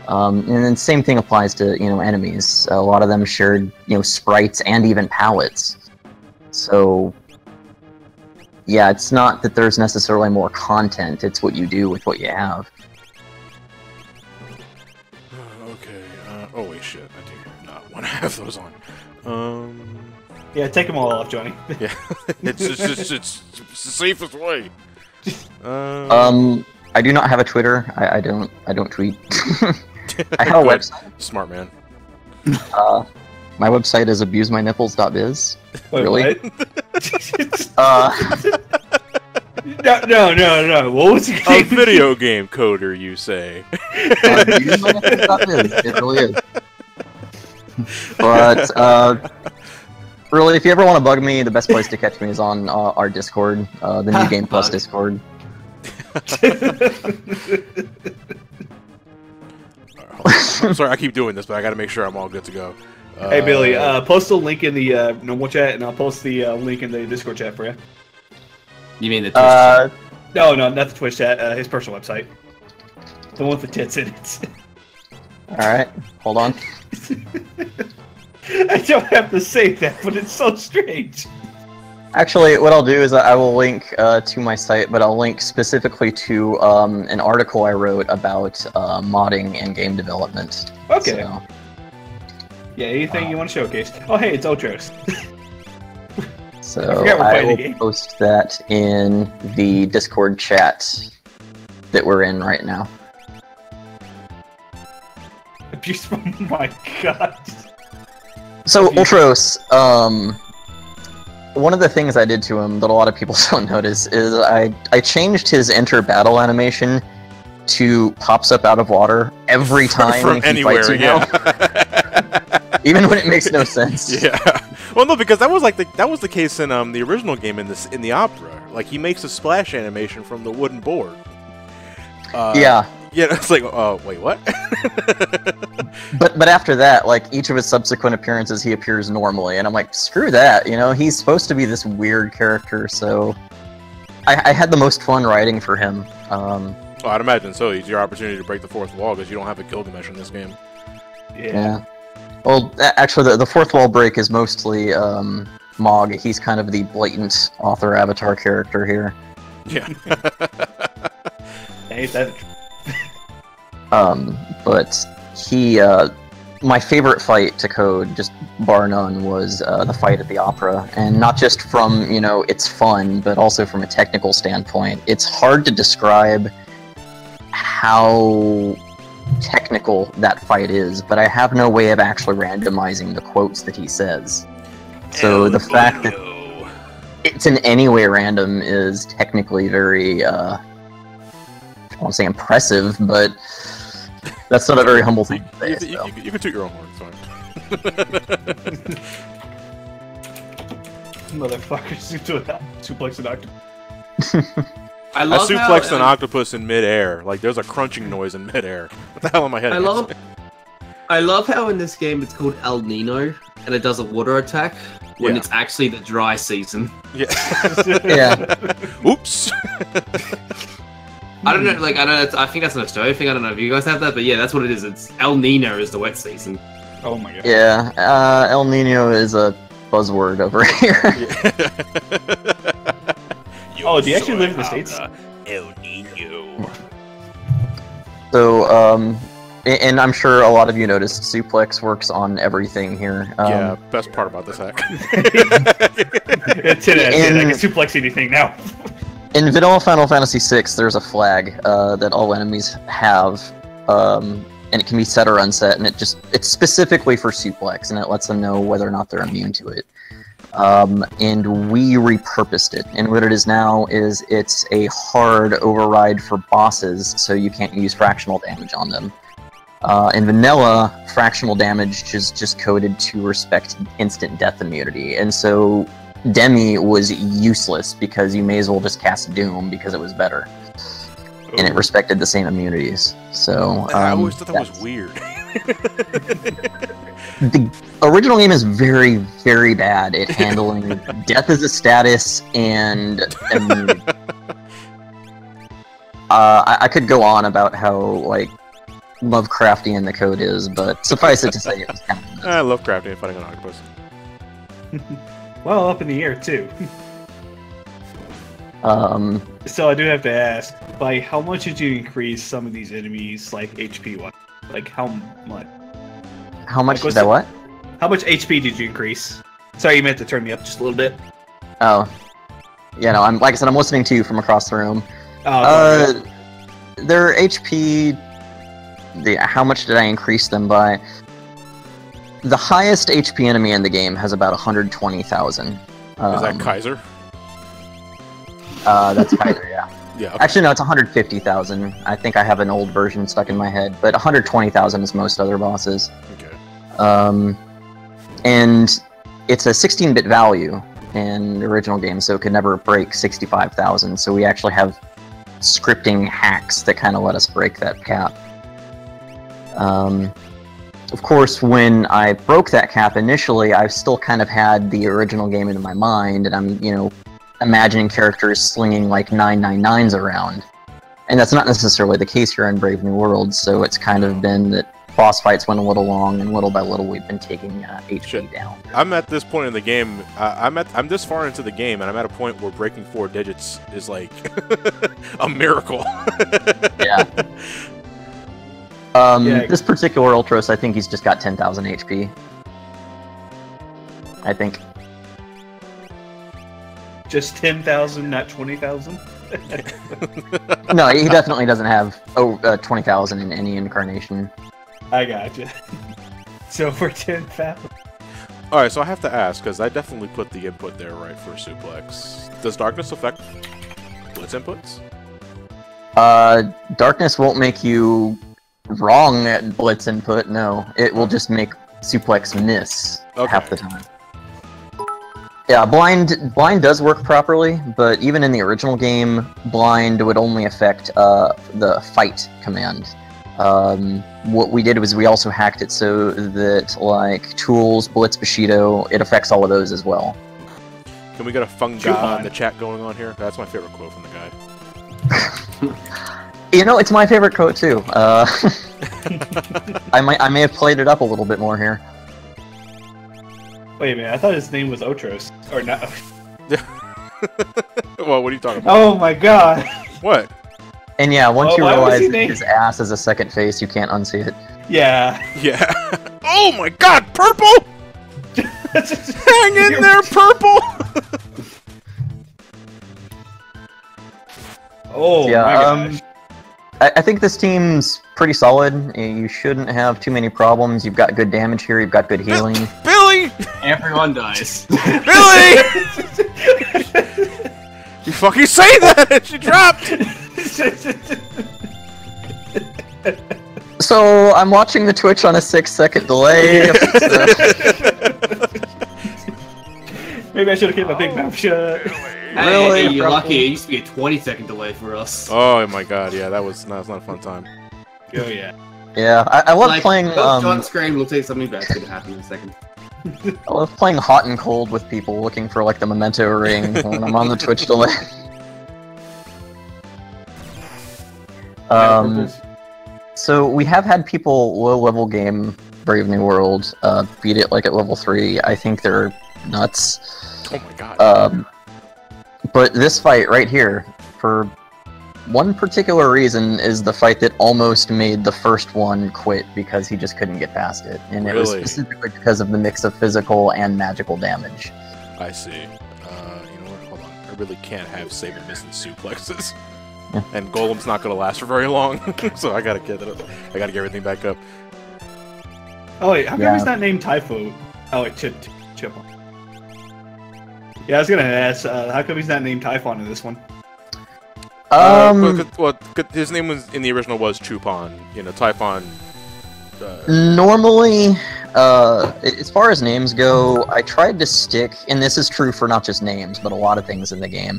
And then same thing applies to, enemies. A lot of them shared, sprites and even palettes. So, yeah, it's not that there's necessarily more content, it's what you do with what you have. Oh wait, shit! I do not want to have those on. Yeah, take them all off, Johnny. Yeah, it's the safest way. I do not have a Twitter. I don't tweet. I have a website. Smart man. My website is abusemynipples.biz. Wait, really? What? No. What was it? A video game coder, you say? It really is. But really, if you ever want to bug me, the best place to catch me is on our Discord, the New Game Plus Discord. I'm sorry, I keep doing this, but I got to make sure I'm all good to go. Hey Billy, post a link in the normal chat, and I'll post the link in the Discord chat for you. You mean the Twitch chat? No, not the Twitch chat. His personal website. The one with the tits in it. Alright, hold on. I don't have to say that, but it's so strange. Actually, what I'll do is I will link to my site, but I'll link specifically to an article I wrote about modding and game development. Okay. So, yeah, anything you want to showcase. Oh, hey, it's Otros. So forget we're I playing the will game. post that in the Discord chat that we're in right now. Abuse. Oh my god. So Abuse. Ultros, one of the things I did to him that a lot of people don't notice is I changed his enter battle animation to pops up out of water every time From he anywhere, fights you yeah. now, even when it makes no sense. Yeah. Well, no, because that was the case in the original game in the opera. Like he makes a splash animation from the wooden board. Yeah. Yeah, it's like, oh, wait, what? But after that, like each of his subsequent appearances, he appears normally, and I'm like, screw that. You know, he's supposed to be this weird character, so I had the most fun writing for him. Well, I'd imagine so. It's your opportunity to break the fourth wall because you don't have a Gilgamesh in this game. Yeah. Well, actually, the fourth wall break is mostly Mog. He's kind of the blatant author avatar character here. Yeah. Ain't that But he, my favorite fight to code, just bar none, was the fight at the opera, and not just from it's fun, but also from a technical standpoint. It's hard to describe how technical that fight is, but I have no way of actually randomizing the quotes that he says. So the fact that it's in any way random is technically very, I don't want to say impressive, but that's not a very humble thing to say. So. You can toot your own horn, it's fine. motherfuckers suplex an octopus. I I love suplexed how, an octopus in midair. Like, there's a crunching noise in midair. What the hell am I head against? I love how in this game it's called El Nino, and it does a water attack when Yeah. it's actually the dry season. Yeah. Yeah. Oops. I don't know, I think that's an Australian thing. I don't know if you guys have that, but yeah, that's what it is. It's El Nino is the wet season. Oh my god. Yeah, El Nino is a buzzword over here. Oh, do you actually live in the States? El Nino. So, and I'm sure a lot of you noticed Suplex works on everything here. Yeah, best part about this hack. It's it. I can suplex anything now. In vanilla Final Fantasy VI, there's a flag that all enemies have, and it can be set or unset, and it's specifically for suplex, and it lets them know whether or not they're immune to it. And we repurposed it, and what it is now is it's a hard override for bosses, so you can't use fractional damage on them. In vanilla, fractional damage is just coded to respect instant death immunity, and so Demi was useless because you may as well just cast Doom because it was better. And it respected the same immunities. So I always thought that was weird. The original game is very, very bad at handling death as a status and immunity. I could go on about how like Lovecraftian the code is, but suffice it to say it was kind of I love crafting and fighting an octopus. Well, up in the air too. So I do have to ask, by how much did you increase some of these enemies, like HP wise? Like how much? How much Like, did I what? How much HP did you increase? Sorry, you meant to turn me up just a little bit. Oh. Yeah, no, like I said, I'm listening to you from across the room. Oh, Their HP, how much did I increase them by? The highest HP enemy in the game has about 120,000. Is that Kaiser? That's Kaiser, yeah. Yeah. Actually, no, it's 150,000. I think I have an old version stuck in my head, but 120,000 is most other bosses. Okay. And it's a 16-bit value in the original game, so it could never break 65,000. So we actually have scripting hacks that kind of let us break that cap. Of course, when I broke that cap initially, I still kind of had the original game in my mind, and I'm, imagining characters slinging like 999s around. And that's not necessarily the case here in Brave New World, so it's kind of been that boss fights went a little long, and little by little we've been taking HP down. I'm at this point in the game. I'm this far into the game, and I'm at a point where breaking 4 digits is like a miracle. Yeah. Yeah. This particular Ultros, I think he's just got 10,000 HP. I think. Just 10,000, not 20,000. No, he definitely doesn't have 20,000 in any incarnation. I gotcha. So for 10,000. Alright, so I have to ask, because I definitely put the input there right for Suplex. Does Darkness affect Blitz inputs? Darkness won't make you wrong at Blitz input, no. It will just make Suplex miss half the time. Yeah, blind does work properly, but even in the original game, blind would only affect the fight command. What we did was we also hacked it so that, like, Tools, Blitz, Bushido, it affects all of those as well. Can we get a fungi in the chat going on here? That's my favorite quote from the guy. You know, it's my favorite quote too. I may have played it up a little bit more here. Wait a minute, I thought his name was Otros. Or not. Well, what are you talking about? Oh my god! What? And yeah, once you why was realize he that named- his ass is a second face, you can't unsee it. Yeah. Yeah. Oh my god, Purple! Hang in there, Purple! Oh Yeah, my gosh. I think this team's pretty solid. You shouldn't have too many problems. You've got good damage here, you've got good healing. Billy! Everyone dies. Billy! You fucking say that! She dropped! So, I'm watching the Twitch on a 6-second delay. Maybe I should have kept my big mouth shut. Hey, you're lucky. It used to be a 20-second delay for us. Oh my god, yeah, that's not a fun time. Oh yeah. Yeah, I love playing. John Scream will tell you something bad's gonna happen in a second. I love playing hot and cold with people, looking for like the memento ring when I'm on the Twitch delay. So we have had people low-level game Brave New World beat it like at level 3. I think they're nuts. Oh my god. But this fight right here, for one particular reason, is the fight that almost made the first one quit because he just couldn't get past it. And it was specifically because of the mix of physical and magical damage. I see. You know what? Hold on. I really can't have Saber missing suplexes. Yeah. And Golem's not gonna last for very long, so I gotta get everything back up. Oh wait, how come he's not named Typho? Oh wait, Chip. Yeah, I was gonna ask, how come he's not named Typhon in this one? His name was in the original was Chupon. You know, Typhon. Normally, as far as names go, I tried to stick, and this is true for not just names, but a lot of things in the game.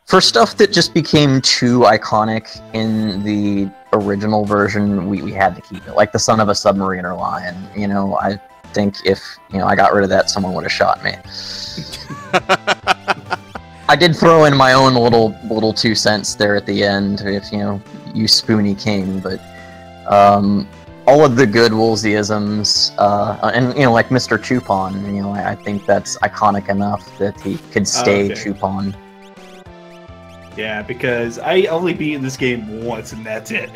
For stuff that just became too iconic in the original version, we had to keep it. Like the son of a submarine or lion. You know, I think if I got rid of that, someone would have shot me. I did throw in my own little 2 cents there at the end, if you spoony king, but all of the good Woolseyisms, and like Mr. Chupon, I think that's iconic enough that he could stay Chupon. Yeah, because I only beat this game once, and that's it.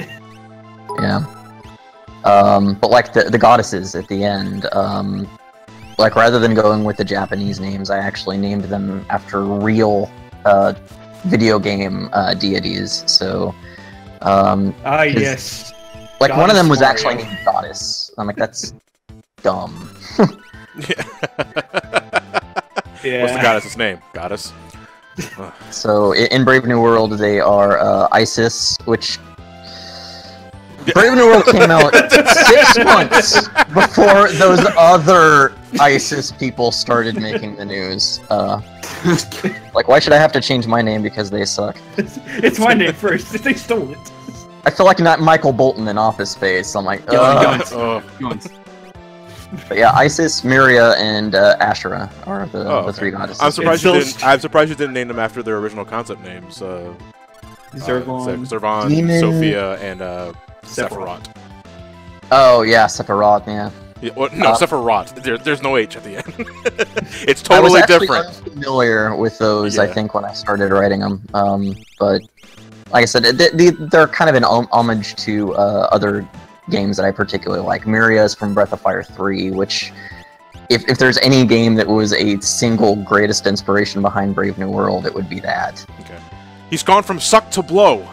Yeah. But like the goddesses at the end, like rather than going with the Japanese names, I actually named them after real video game deities. So, yes. Like Goddess one of them was Mario. actually named Goddess. I'm like, that's dumb. Yeah. What's the goddess's name? Goddess. So in Brave New World, they are Isis, which Brave New World came out 6 months before those other ISIS people started making the news. Like, why should I have to change my name because they suck? It's my name first. They stole it. I feel like not Michael Bolton in Office Space. I'm like, But yeah, Isis, Miria, and Ashera are the 3 goddesses. I'm surprised you didn't name them after their original concept names. Zervan, Demon. Sophia, and Sephiroth. Oh yeah, Sephiroth. Yeah. No, Sephiroth. There's no H at the end. It's I was totally actually different. unfamiliar with those. Yeah. I think when I started writing them, but like I said, they're kind of an homage to other games that I particularly like. Miria is from Breath of Fire 3, which if there's any game that was a single greatest inspiration behind Brave New World, it would be that. Okay. He's gone from suck to blow.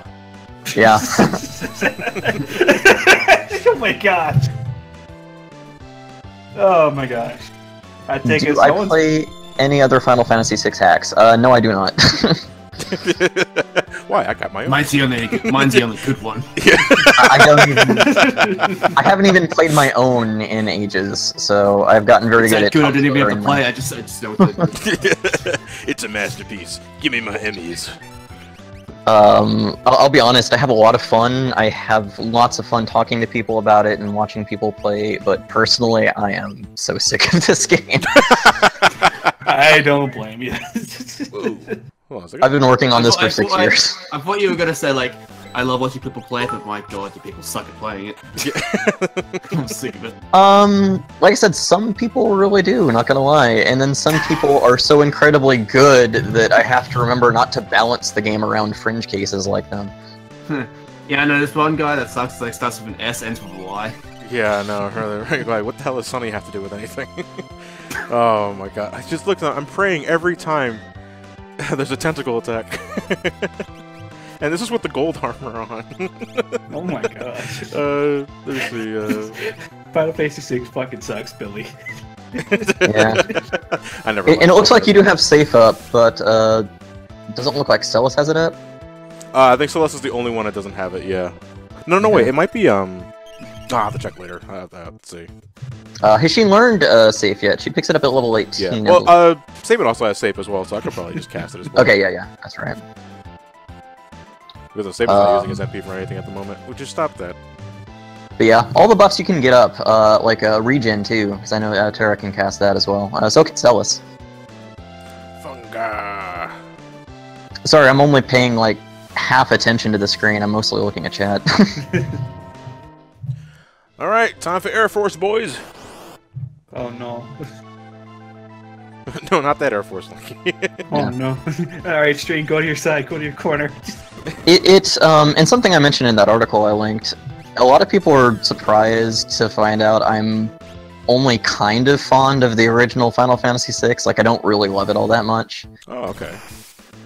Yeah. Oh my gosh. Oh my gosh. I think Do I play any other Final Fantasy VI hacks? No, I do not. Why? I got my own. Mine's the only good one. I haven't even played my own in ages, so I've gotten very good at. Good. I didn't even have to play. I just know it. It's a masterpiece. Give me my Emmys. I'll be honest, I have a lot of fun. I have lots of fun talking to people about it and watching people play, but personally, I am so sick of this game. I don't blame you. I've been working on this for 6 years. I thought you were gonna say, like, I love watching people play it, but my god, do people suck at playing it. I'm sick of it. Like I said, some people really do, not gonna lie, and then some people are so incredibly good that I have to remember not to balance the game around fringe cases like them. Yeah, I know this one guy that sucks, like, starts with an S, ends with a Y. Yeah, no, really, like, what the hell does Sunny have to do with anything? Oh my god, I just looked I'm praying every time there's a tentacle attack. And this is with the gold armor on. Oh my gosh. Let's see, Final Fantasy 6 fucking sucks, Billy. Yeah. I never. And it looks like you do have safe up, but doesn't look like Celis has it up. I think Celeste is the only one that doesn't have it. Yeah. No, wait. It might be I'll have to check later. Let's see. Has she learned safe yet? She picks it up at level 18. Yeah. Well, Saban also has safe as well, so I could probably just cast it as well. Okay, yeah, that's right. Because Saban's not using his MP for anything at the moment. We'll just stop that. But yeah, all the buffs you can get up, like regen too, because I know Terra can cast that as well. So can Celis. Funga. Sorry, I'm only paying like half attention to the screen. I'm mostly looking at chat. All right, time for Air Force, boys. Oh no. No, not that Air Force. Oh no. Alright, Strain, go to your side, go to your corner. It's and something I mentioned in that article I linked, a lot of people are surprised to find out I'm only kind of fond of the original Final Fantasy VI. Like, I don't really love it all that much. Oh, okay.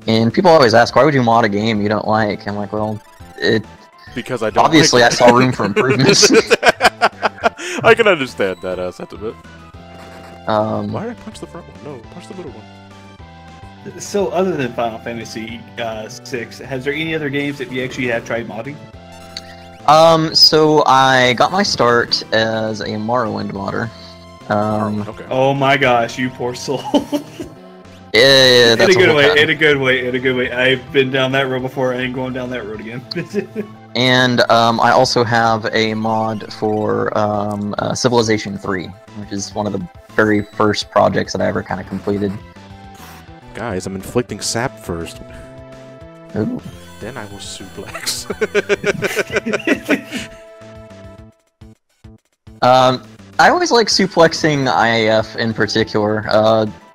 And people always ask, why would you mod a game you don't like? I'm like, well, because I don't obviously like I saw room for improvements. I can understand that sentiment. Why did I punch the front one? No, punch the middle one. So, other than Final Fantasy 6, has there any other games that you actually have tried modding? So I got my start as a Morrowind modder. Okay. Oh my gosh, you poor soul. Yeah, that's in a good way. I've been down that road before. I ain't going down that road again. And I also have a mod for Civilization 3, which is one of the very first projects that I ever kind of completed. Guys, I'm inflicting sap first. Ooh. Then I will suplex. I always like suplexing IAF in particular.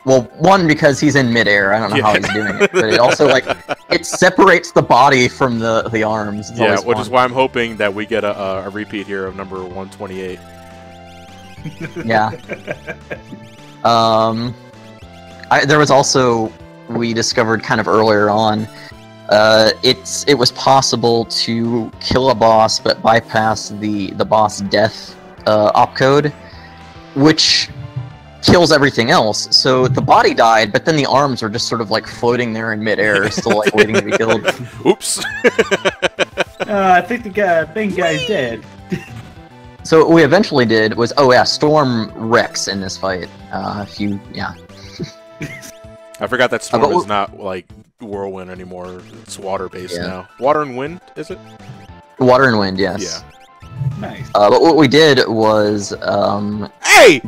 Well, one, because he's in midair. I don't know how he's doing it, but it also it separates the body from the arms. It's yeah, which is why I'm hoping that we get a repeat here of number 128. Yeah. There was also, we discovered kind of earlier on, it was possible to kill a boss but bypass the boss death opcode, which kills everything else. So the body died, but then the arms were just sort of like floating there in midair, still like waiting to be killed. Oops. I think the main guy's dead. So what we eventually did was, Storm wrecks in this fight. I forgot that Storm is not like Whirlwind anymore. It's water based now. Water and Wind, is it? Water and Wind, yes. Yeah. Nice. But what we did was, Hey!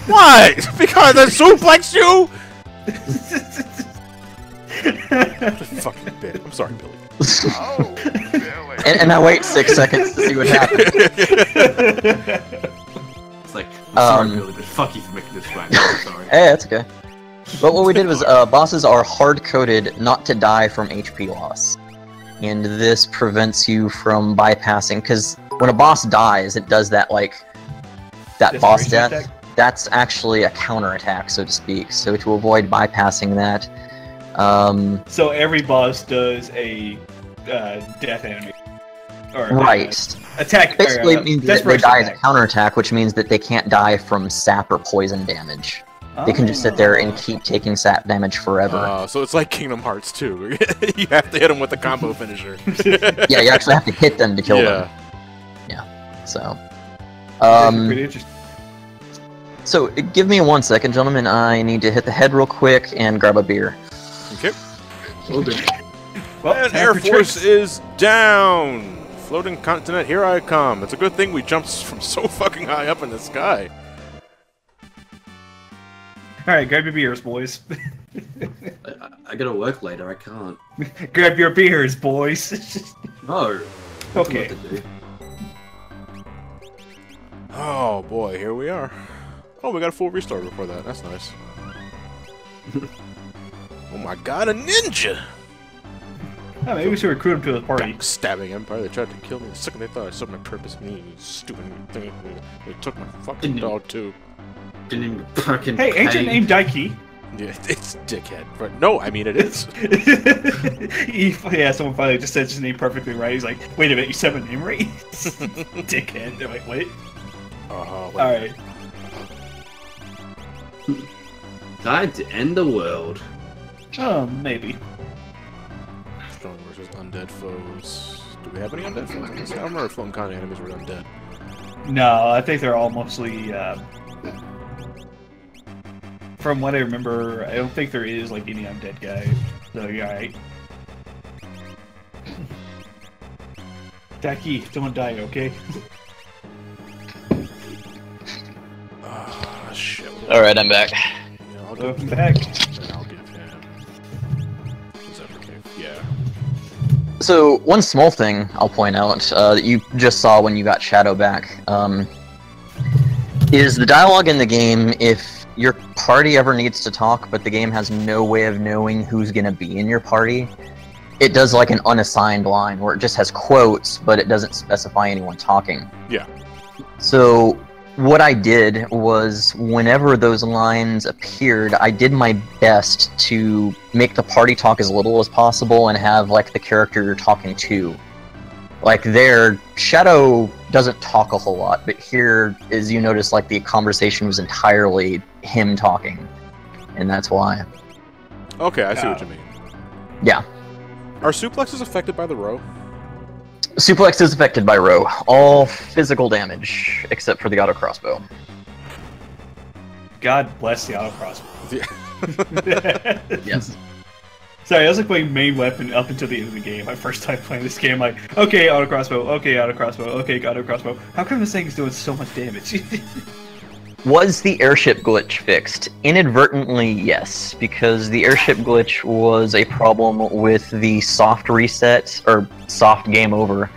What? Because I suplex you? Fucking bit. I'm sorry, Billy. Oh, Billy. and I wait 6 seconds to see what happens. It's like, I'm sorry, Billy, but fuck you for making this fun. I'm sorry. Hey, that's okay. But what we did was, bosses are hard-coded not to die from HP loss. And this prevents you from bypassing, because when a boss dies, it does that, like, that boss Desperation death, attack? that's actually a counterattack, so to speak. So to avoid bypassing that, So every boss does a death enemy. Or, right. attack. Basically, or, it means that they desperation die as a attack. counterattack, which means that they can't die from sap or poison damage. They can just sit there and keep taking sap damage forever. So it's like Kingdom Hearts 2. You have to hit them with a combo finisher. Yeah, you actually have to hit them to kill them. Yeah. So, Pretty interesting. so give me 1 second, gentlemen. I need to hit the head real quick and grab a beer. Okay. Okay. Well, And time Air for Force drinks. is down. Floating continent, here I come. It's a good thing we jumped from so fucking high up in the sky. Alright, grab your beers, boys. I gotta work later. I can't. Grab your beers, boys. No. Okay. What to do. Oh boy, here we are. Oh, we got a full restart before that. That's nice. Oh my god, a ninja! Oh, maybe we should recruit him to the party. Backstabbing Empire. They tried to kill me the second they thought I served my purpose. Me, stupid thing. They took my fucking dog too. Didn't even fucking. Hey, ain't your pay. name Daiki? Yeah, it's dickhead. But no, I mean it is. Yeah, someone finally just said his name perfectly right. He's like, wait a minute, you said my name right? Dickhead. They're like, wait. Wait. Alright. Died to end the world. Maybe. Strong versus undead foes. Do we have any undead foes? I don't remember if floating continent enemies were undead. No, I think they're all mostly, from what I remember, I don't think there is, like, any undead guys. So, yeah, alright. Daiki, don't die, okay? Ah, shit. Alright, I'm back. Yeah, I'll give Welcome back. and I'll give him. Is that okay? Yeah. So, one small thing I'll point out that you just saw when you got Shadow back is the dialogue in the game. If your party ever needs to talk, but the game has no way of knowing who's going to be in your party, it does like an unassigned line where it just has quotes, but it doesn't specify anyone talking. Yeah. So what I did was whenever those lines appeared, I did my best to make the party talk as little as possible and have like the character you're talking to. Like there, Shadow doesn't talk a whole lot, but here, as you notice, like the conversation was entirely him talking. And that's why. Okay, I see what you mean. Yeah. Are suplexes affected by the row? Suplex is affected by row. All physical damage, except for the auto crossbow. God bless the auto crossbow. Yeah. Yes. Sorry, that was like my main weapon up until the end of the game. My first time playing this game, like, okay, auto crossbow, okay, auto crossbow, okay, auto crossbow. How come this thing is doing so much damage? Was the airship glitch fixed? Inadvertently, yes, because the airship glitch was a problem with the soft reset, or soft game over,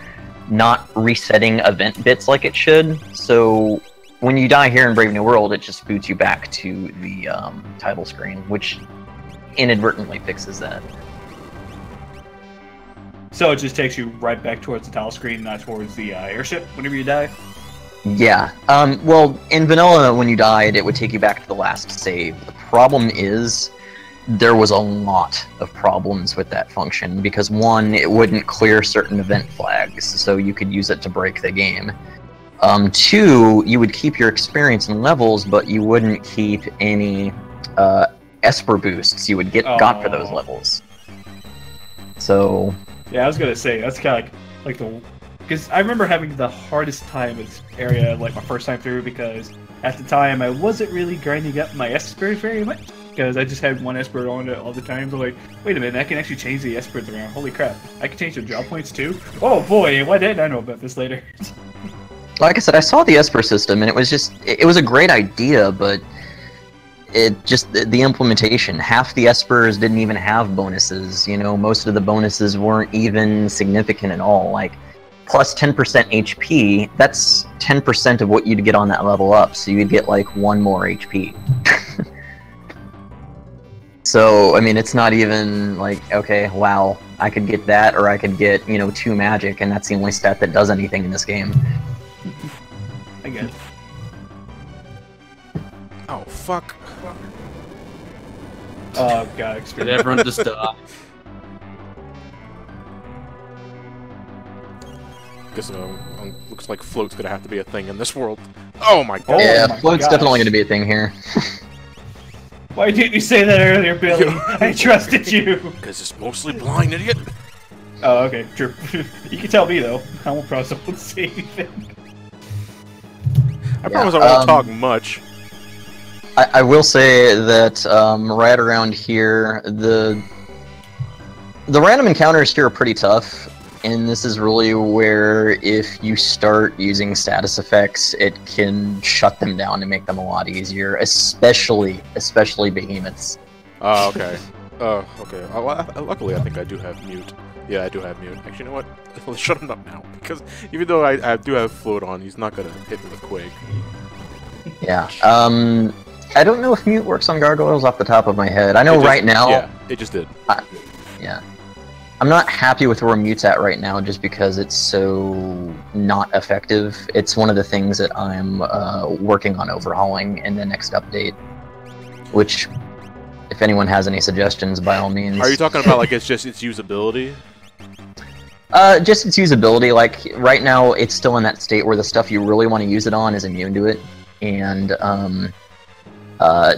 not resetting event bits like it should. So when you die here in Brave New World, it just boots you back to the title screen, which inadvertently fixes that. So it just takes you right back towards the title screen, not towards the airship whenever you die? Yeah. Well, in vanilla, when you died, it would take you back to the last save. The problem is, there was a lot of problems with that function, because one, it wouldn't clear certain event flags, so you could use it to break the game. Two, you would keep your experience and levels, but you wouldn't keep any Esper boosts you would got for those levels. So... Yeah, I was gonna say, that's kind of like the... Because I remember having the hardest time with this area, like my first time through, because at the time I wasn't really grinding up my Esper very much, because I just had one Esper on it all the time. So like, wait a minute, I can actually change the Espers around. Holy crap, I can change the job points too? Oh boy, why didn't I know about this later? Like I said, I saw the Esper system, and it was just... It was a great idea, but... It just, the implementation, half the Espers didn't even have bonuses, you know, most of the bonuses weren't even significant at all, like, plus 10% HP, that's 10% of what you'd get on that level up, so you'd get, like, 1 more HP. So, I mean, it's not even, like, okay, wow, I could get that, or I could get, you know, 2 magic, and that's the only stat that does anything in this game. I guess. fuck? Oh god, Did experience. everyone just die? Guess looks like float's gonna have to be a thing in this world. Oh my god. Yeah, my float's gosh. definitely going to be a thing here. Why didn't you say that earlier, Billy? I trusted you. Because it's mostly blind, idiot. Oh, okay, true. You can tell me though. I won't promise I won't say anything. I promise I won't talk much. I will say that right around here, the random encounters here are pretty tough, and this is really where if you start using status effects, it can shut them down and make them a lot easier, especially behemoths. Oh, okay. Okay. Luckily, I think I do have mute. Yeah, I do have mute. Actually, you know what? Let's shut him up now, because even though I do have float on, he's not gonna hit me with Quake. Yeah. I don't know if mute works on gargoyles off the top of my head. I know right now. Yeah, it just did. Yeah. I'm not happy with where mute's at right now just because it's so not effective. It's one of the things that I'm working on overhauling in the next update. Which, if anyone has any suggestions, by all means. Are you talking about like it's just its usability? Just its usability. Like right now, it's still in that state where the stuff you really want to use it on is immune to it, and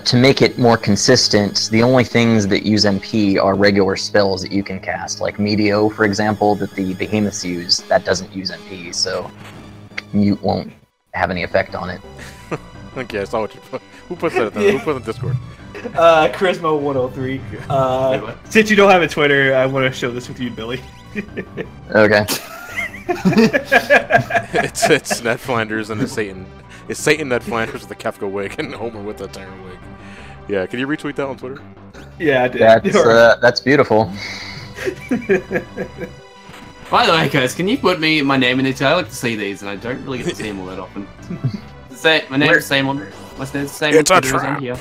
to make it more consistent, the only things that use MP are regular spells that you can cast, like Meteo, for example, that the behemoths use. That doesn't use MP, so mute won't have any effect on it. Okay, I saw what you put. Who put that? Who put it in Discord? Charisma 103. Since you don't have a Twitter, I want to show this with you, Billy. Okay. It's Ned Flanders and it's Satan. It's Satan, Ned Flanders with the Kefka wig and Homer with the Terror wig. Yeah, can you retweet that on Twitter? Yeah, I did. That's beautiful. By the way, guys, can you put my name in it? I like to see these, and I don't really get to see them all that often. My name's the same one. My name's the same It's a on Twitter as trap. on here.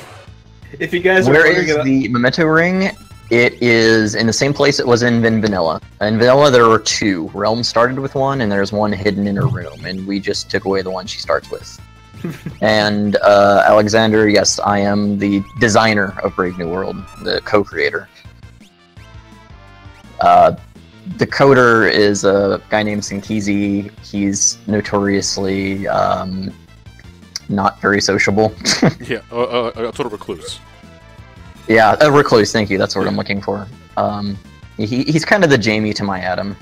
If you guys are Where wondering is about... the memento ring? It is in the same place it was in Vanilla. In Vanilla, there were two. Realm started with one, and there's one hidden in her room, and we just took away the one she starts with. And Alexander, yes, I am the designer of Brave New World, the co-creator. The coder is a guy named Sinkizi. He's notoriously not very sociable. Yeah, a total recluse. Yeah, a recluse, thank you, that's what I'm looking for. He's kind of the Jamie to my Adam.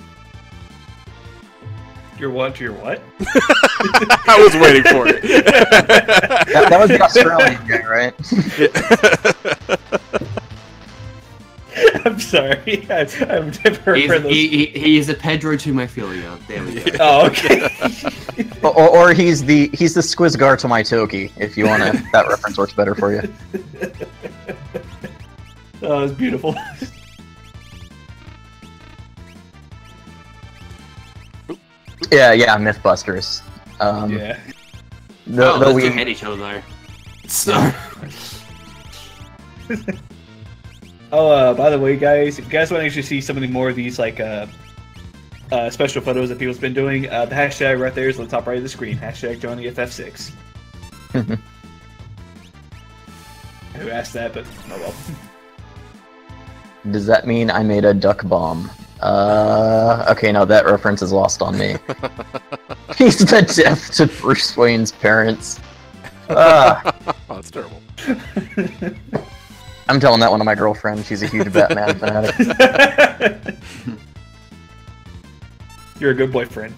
Your what to your what? I was waiting for it. That was the Australian guy, right? I'm sorry. I've never heard those. He is a Pedro to my Philia. There we go. Oh, okay. or he's the Squizgar to my Toki, if you wanna. That reference works better for you. Oh, it's beautiful. Yeah, Mythbusters. Yeah. Let's hit each other though. So. Oh, by the way, guys, if you guys want to actually see some of the more of these like special photos that people's been doing, the hashtag right there is on the top right of the screen. Hashtag JohnnyFF6. Who asked that? But oh well. Does that mean I made a duck bomb? Okay, no, that reference is lost on me. He's the death to Bruce Wayne's parents. Oh, that's terrible. I'm telling that one to my girlfriend. She's a huge Batman fanatic. You're a good boyfriend.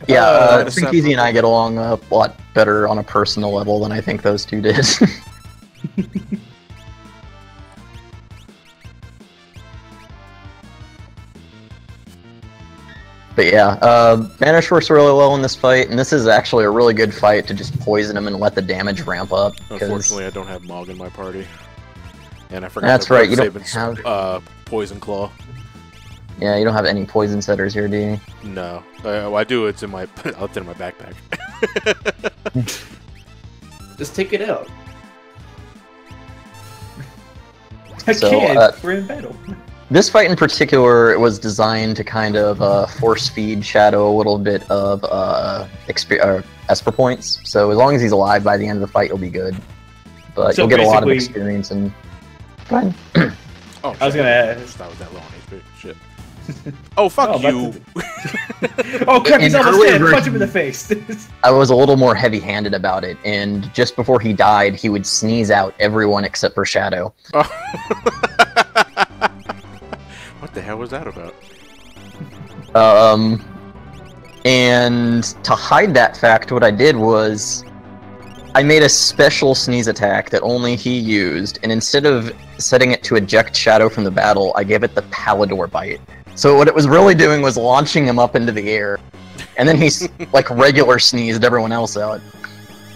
Yeah, Sinkizi and I get along a lot better on a personal level than I think those two did. But yeah, Vanish works really well in this fight, and this is actually a really good fight to just poison him and let the damage ramp up. Unfortunately, I don't have Mog in my party. And I forgot That's right, you don't have... Poison Claw. Yeah, you don't have any poison setters here, do you? No. Well, I do, it's in my... it's in my backpack. Just take it out. I So, can't. We're in battle. This fight in particular was designed to kind of force feed Shadow a little bit of Esper points. So as long as he's alive by the end of the fight, you'll be good. But So you'll get a lot of basically- experience and. Go ahead. Oh, I was gonna ask. That was that long. Shit. Oh, fuck Oh, you. Oh crap! He's In almost earlier dead. Punch him in the versions- face. I was a little more heavy-handed about it, and just before he died, he would sneeze out everyone except for Shadow. What the hell was that about? And to hide that fact, what I did was I made a special sneeze attack that only he used, and instead of setting it to eject Shadow from the battle, I gave it the Palador bite. So what it was really doing was launching him up into the air, and then he's like regular sneezed everyone else out,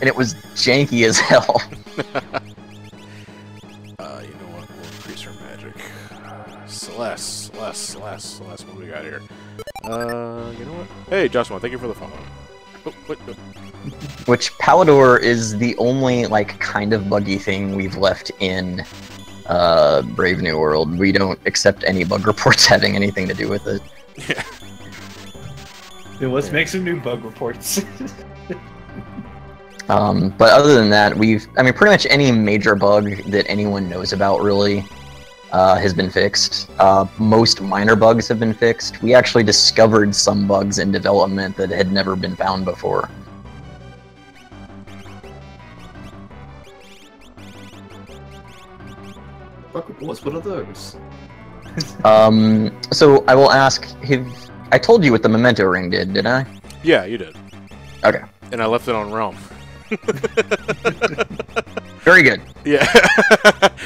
and it was janky as hell. You know what? We'll increase her magic. Celeste, what do we got here? You know what? Hey, Joshua, thank you for the follow. Oh, what? Which Palador is the only like kind of buggy thing we've left in Brave New World. We don't accept any bug reports having anything to do with it. Yeah. Then let's make some new bug reports. But other than that, pretty much any major bug that anyone knows about really has been fixed. Most minor bugs have been fixed. We actually discovered some bugs in development that had never been found before. What are those? So I will ask, I told you what the memento ring did I? Yeah, you did. Okay. And I left it on Realm. Very good. Yeah.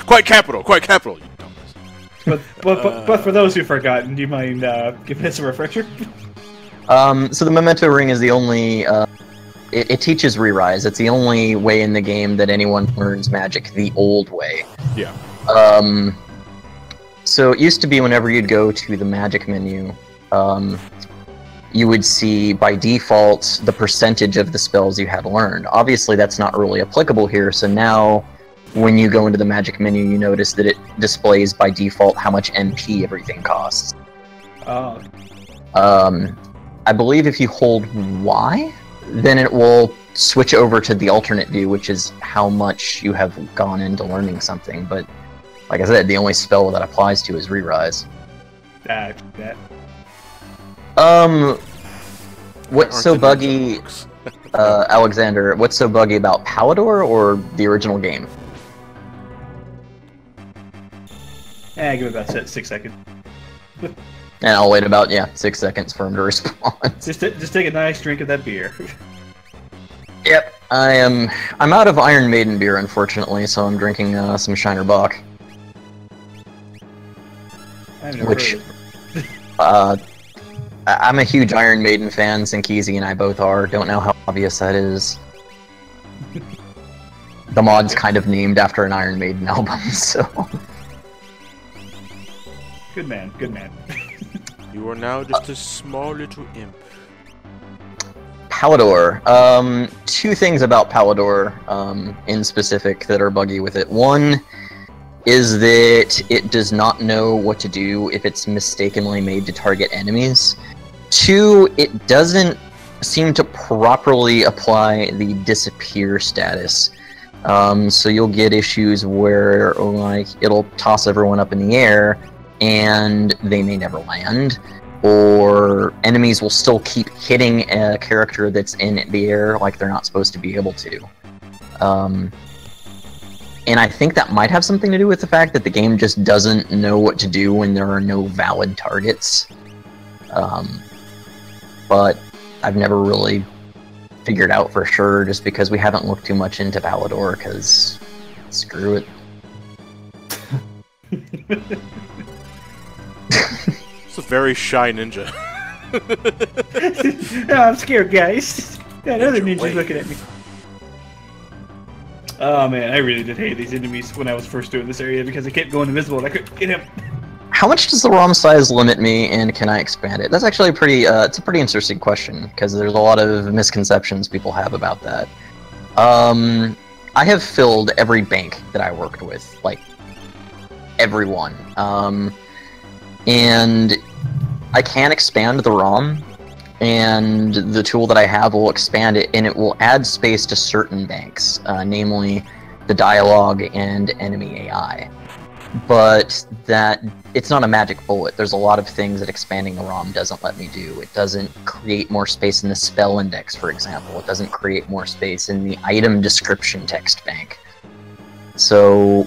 Quite capital, you dumbass. But for those who've forgotten, do you mind giving us a refresher? So the memento ring is the only, it teaches re-rise. It's the only way in the game that anyone learns magic the old way. Yeah. So it used to be whenever you'd go to the magic menu, you would see by default the percentage of the spells you had learned. Obviously that's not really applicable here, so now when you go into the magic menu you notice that it displays by default how much MP everything costs. Oh. I believe if you hold Y, then it will switch over to the alternate view, which is how much you have gone into learning something, but like I said, the only spell that applies to is re-rise. That. What's so buggy, Alexander, what's so buggy about Palador or the original game? Give it about 6 seconds. And I'll wait about, 6 seconds for him to respond. Just take a nice drink of that beer. Yep, I'm out of Iron Maiden beer, unfortunately, so I'm drinking some Shiner Bock. Which, I'm a huge Iron Maiden fan, Sinkeezy and I both are. Don't know how obvious that is. The mod's kind of named after an Iron Maiden album, so... Good man. You are now just a small little imp. Palador. Two things about Palador in specific that are buggy with it. One is that it does not know what to do if it's mistakenly made to target enemies. Two, it doesn't seem to properly apply the disappear status. So you'll get issues where like it'll toss everyone up in the air and they may never land, or enemies will still keep hitting a character that's in the air like they're not supposed to be able to. And I think that might have something to do with the fact that the game just doesn't know what to do when there are no valid targets. But I've never really figured out for sure, just because we haven't looked too much into Palador, because screw it. It's a very shy ninja. No, I'm scared, guys. That other ninja's looking at me. Oh man, I really did hate these enemies when I was first doing this area because they kept going invisible and I couldn't get him. How much does the ROM size limit me, and can I expand it? That's actually it's a pretty interesting question, because there's a lot of misconceptions people have about that. I have filled every bank that I worked with, like, everyone. and I can expand the ROM, and the tool that I have will expand it, and it will add space to certain banks, namely the dialogue and enemy AI. But that it's not a magic bullet. There's a lot of things that expanding the ROM doesn't let me do. It doesn't create more space in the spell index, for example. It doesn't create more space in the item description text bank. So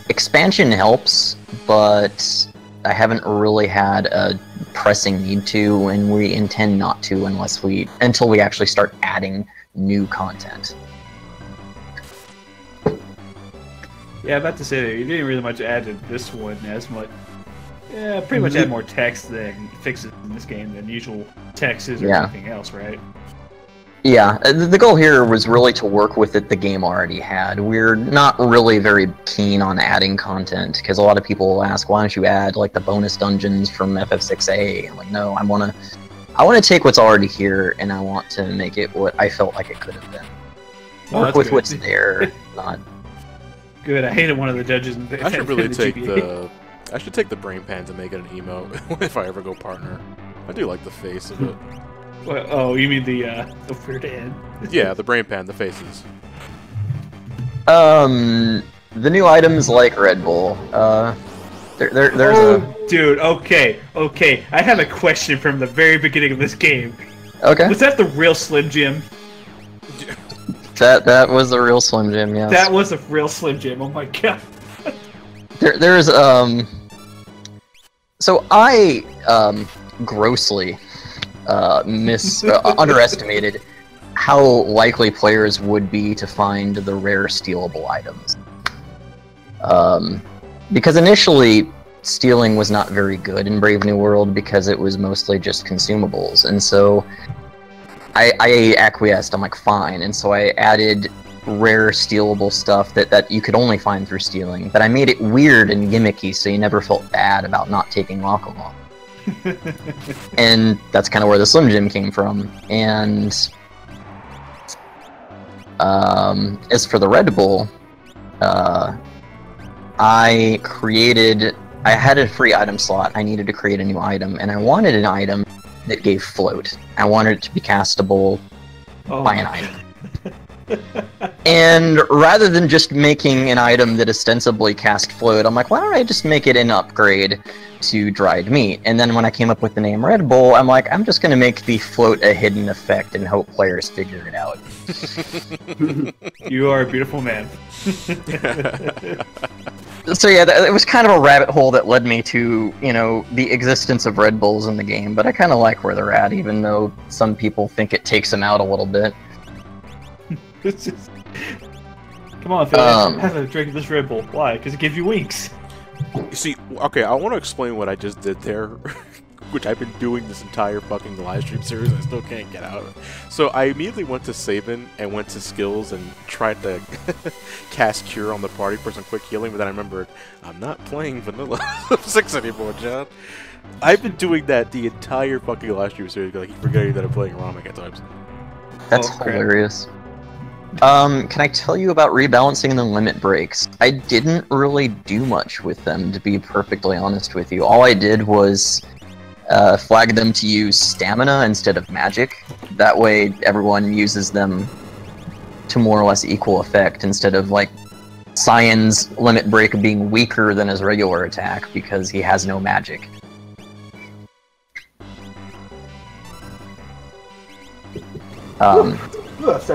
expansion helps, but I haven't really had a pressing need to, and we intend not to until we actually start adding new content. Yeah, about to say that you didn't really much add to this one as much. Yeah, pretty much add more text than fixes in this game than usual texts or anything else, right? Yeah, the goal here was really to work with it the game already had. We're not really very keen on adding content, because a lot of people will ask, why don't you add like the bonus dungeons from FF6A? I'm like, no, I want to take what's already here, and I want to make it what I felt like it could have been. Work with what's there, not... Good, I hated one of the judges. I should really take I should take the brain pans and make it an emote if I ever go partner. I do like the face of it. Well, oh, you mean the weird hand? Yeah, the brain pan, the faces. The new items like Red Bull. There's dude, okay. I have a question from the very beginning of this game. Okay. Was that the real Slim Jim? That was the real Slim Jim, yes. That was a real Slim Jim, oh my god. There's so I grossly underestimated how likely players would be to find the rare stealable items. Because initially stealing was not very good in Brave New World because it was mostly just consumables, and so I acquiesced. I'm like, fine, and so I added rare stealable stuff that you could only find through stealing, but I made it weird and gimmicky so you never felt bad about not taking alcohol. And that's kind of where the Slim Jim came from. And as for the Red Bull, I had a free item slot. I needed to create a new item, and I wanted an item that gave float. I wanted it to be castable by an item. And rather than just making an item that ostensibly cast float, I'm like, why don't I just make it an upgrade to dried meat? And then when I came up with the name Red Bull, I'm like, I'm just going to make the float a hidden effect and hope players figure it out. You are a beautiful man. So yeah, it was kind of a rabbit hole that led me to, the existence of Red Bulls in the game, but I kind of like where they're at, even though some people think it takes them out a little bit. Come on, Phil, have a drink of this Red Bull. Why? Because it gives you winks. You see, okay, I want to explain what I just did there, which I've been doing this entire fucking live stream series. I still can't get out of it. So I immediately went to Sabin and went to skills and tried to cast Cure on the party for some quick healing, but then I remembered I'm not playing Vanilla 6 anymore, John. I've been doing that the entire fucking live stream series because I keep forgetting that I'm playing Ramek at times. That's hilarious. Can I tell you about rebalancing the limit breaks? I didn't really do much with them, to be perfectly honest with you. All I did was flag them to use stamina instead of magic. That way everyone uses them to more or less equal effect, instead of like Cyan's limit break being weaker than his regular attack because he has no magic.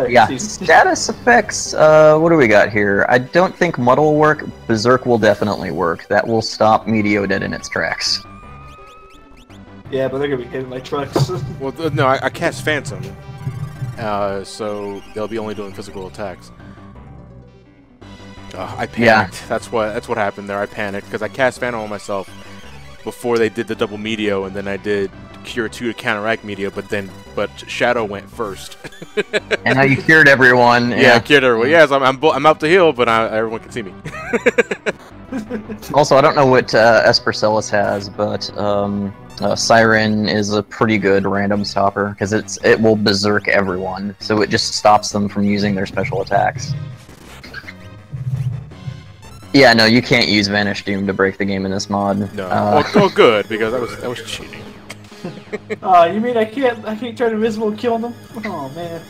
Yeah, status effects, what do we got here? I don't think Muddle will work. Berserk will definitely work. That will stop Meteor dead in its tracks. Yeah, but they're gonna be hitting my trucks. Well, no, I cast Phantom, so they'll be only doing physical attacks. I panicked. Yeah. That's what happened there. I panicked because I cast Phantom on myself before they did the double Meteo, and then I did Cure 2 to counteract Meteo, but Shadow went first. And now you cured everyone. Yeah, I cured everyone. Yes, I'm out to heal, but everyone can see me. Also, I don't know what Espercellus has, but Siren is a pretty good random stopper because it will berserk everyone, so it just stops them from using their special attacks. Yeah, no, you can't use Vanish Doom to break the game in this mod. No. Oh, good, because that was cheating. You mean I can't turn invisible and kill them? Oh man.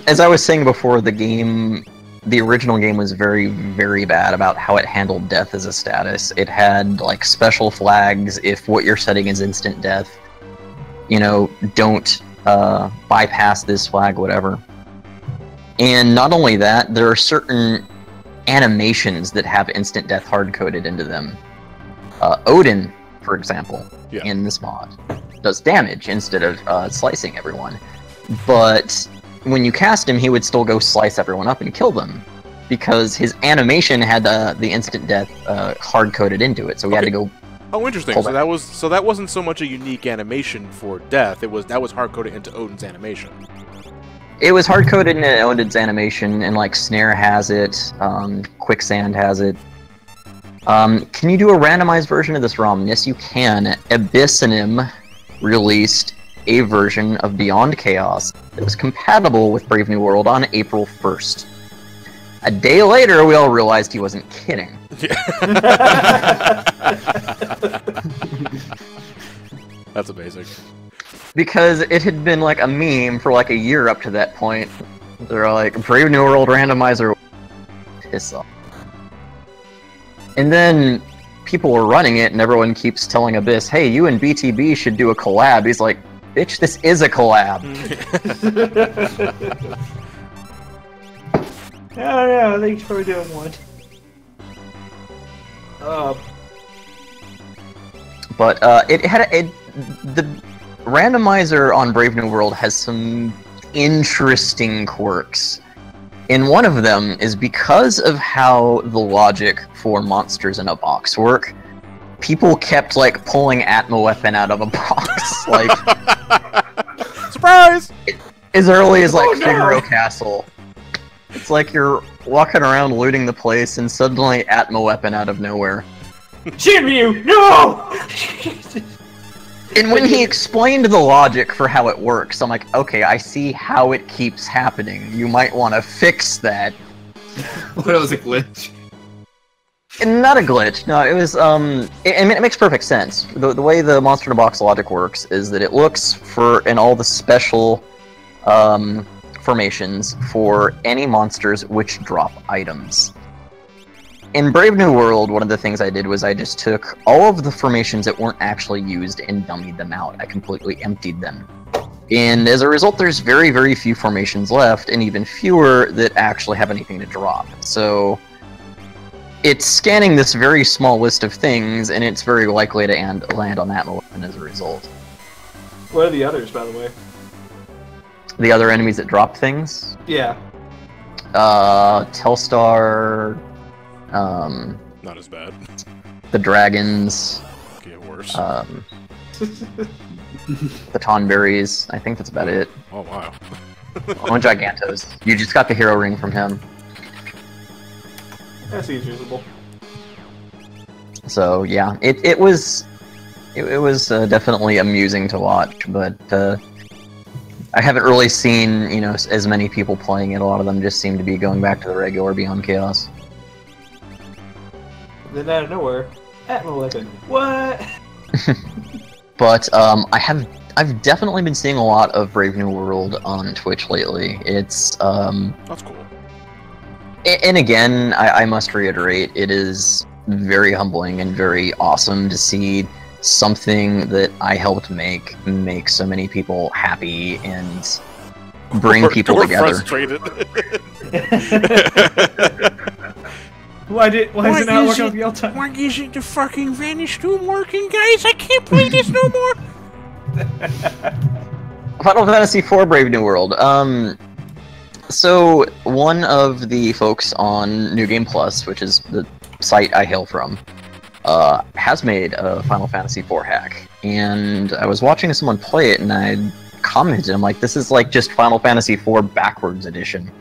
As I was saying before, the original game was very, very bad about how it handled death as a status. It had, like, special flags if what you're setting is instant death. You know, don't bypass this flag, whatever. And not only that, there are certain animations that have instant death hard-coded into them. Odin, for example, in this mod, does damage instead of slicing everyone. But when you cast him, he would still go slice everyone up and kill them, because his animation had the instant death hard-coded into it, so we had to go... Oh, interesting. So that wasn't so much a unique animation for death, that was hard-coded into Odin's animation. It was hard-coded into Odin's animation, and, like, Snare has it, Quicksand has it. Can you do a randomized version of this ROM? Yes, you can. Abyssanim released a version of Beyond Chaos that was compatible with Brave New World on April 1st. A day later, we all realized he wasn't kidding. That's amazing. Because it had been like a meme for like a year up to that point. They're like, Brave New World randomizer. Piss off. And then people were running it, and everyone keeps telling Abyss, hey, you and BTB should do a collab. He's like, bitch, this is a collab. Oh, thanks for doing one. But the randomizer on Brave New World has some interesting quirks. And one of them is because of how the logic for monsters in a box work, people kept, like, pulling Atma Weapon out of a box, like... Surprise! As early as, like, Figaro Castle. It's like you're walking around looting the place, and suddenly Atma Weapon out of nowhere. Shinryu, no! And when he explained the logic for how it works, I'm like, okay, I see how it keeps happening. You might want to fix that. What, it was a glitch? And not a glitch. No, it was, it makes perfect sense. The way the Monster in a Box logic works is that it looks in all the special, formations for any monsters which drop items. In Brave New World, one of the things I did was I just took all of the formations that weren't actually used and dummied them out. I completely emptied them. And as a result, there's very, very few formations left, and even fewer that actually have anything to drop. So it's scanning this very small list of things, and it's very likely to land on that weapon as a result. What are the others, by the way? The other enemies that drop things? Yeah. Telstar... Not as bad. The dragons. Get worse. The Tonberries. I think that's about it. Oh, wow. Oh, and Gigantos. You just got the hero ring from him. That seems usable. So, yeah. It was definitely amusing to watch, but I haven't really seen, you know, as many people playing it. A lot of them just seem to be going back to the regular Beyond Chaos. Then out of nowhere, Atma Weapon. What? But I've definitely been seeing a lot of Brave New World on Twitch lately. It's That's cool. And again, I must reiterate, it is very humbling and very awesome to see something that I helped make so many people happy and bring people together. Frustrated. Why is it not working with Yelta? Why isn't the fucking Vanish Doom working, guys? I can't play this no more! Final Fantasy IV Brave New World. So, one of the folks on New Game Plus, which is the site I hail from, has made a Final Fantasy IV hack. And I was watching someone play it, and I commented, I'm like, this is like just Final Fantasy IV backwards edition.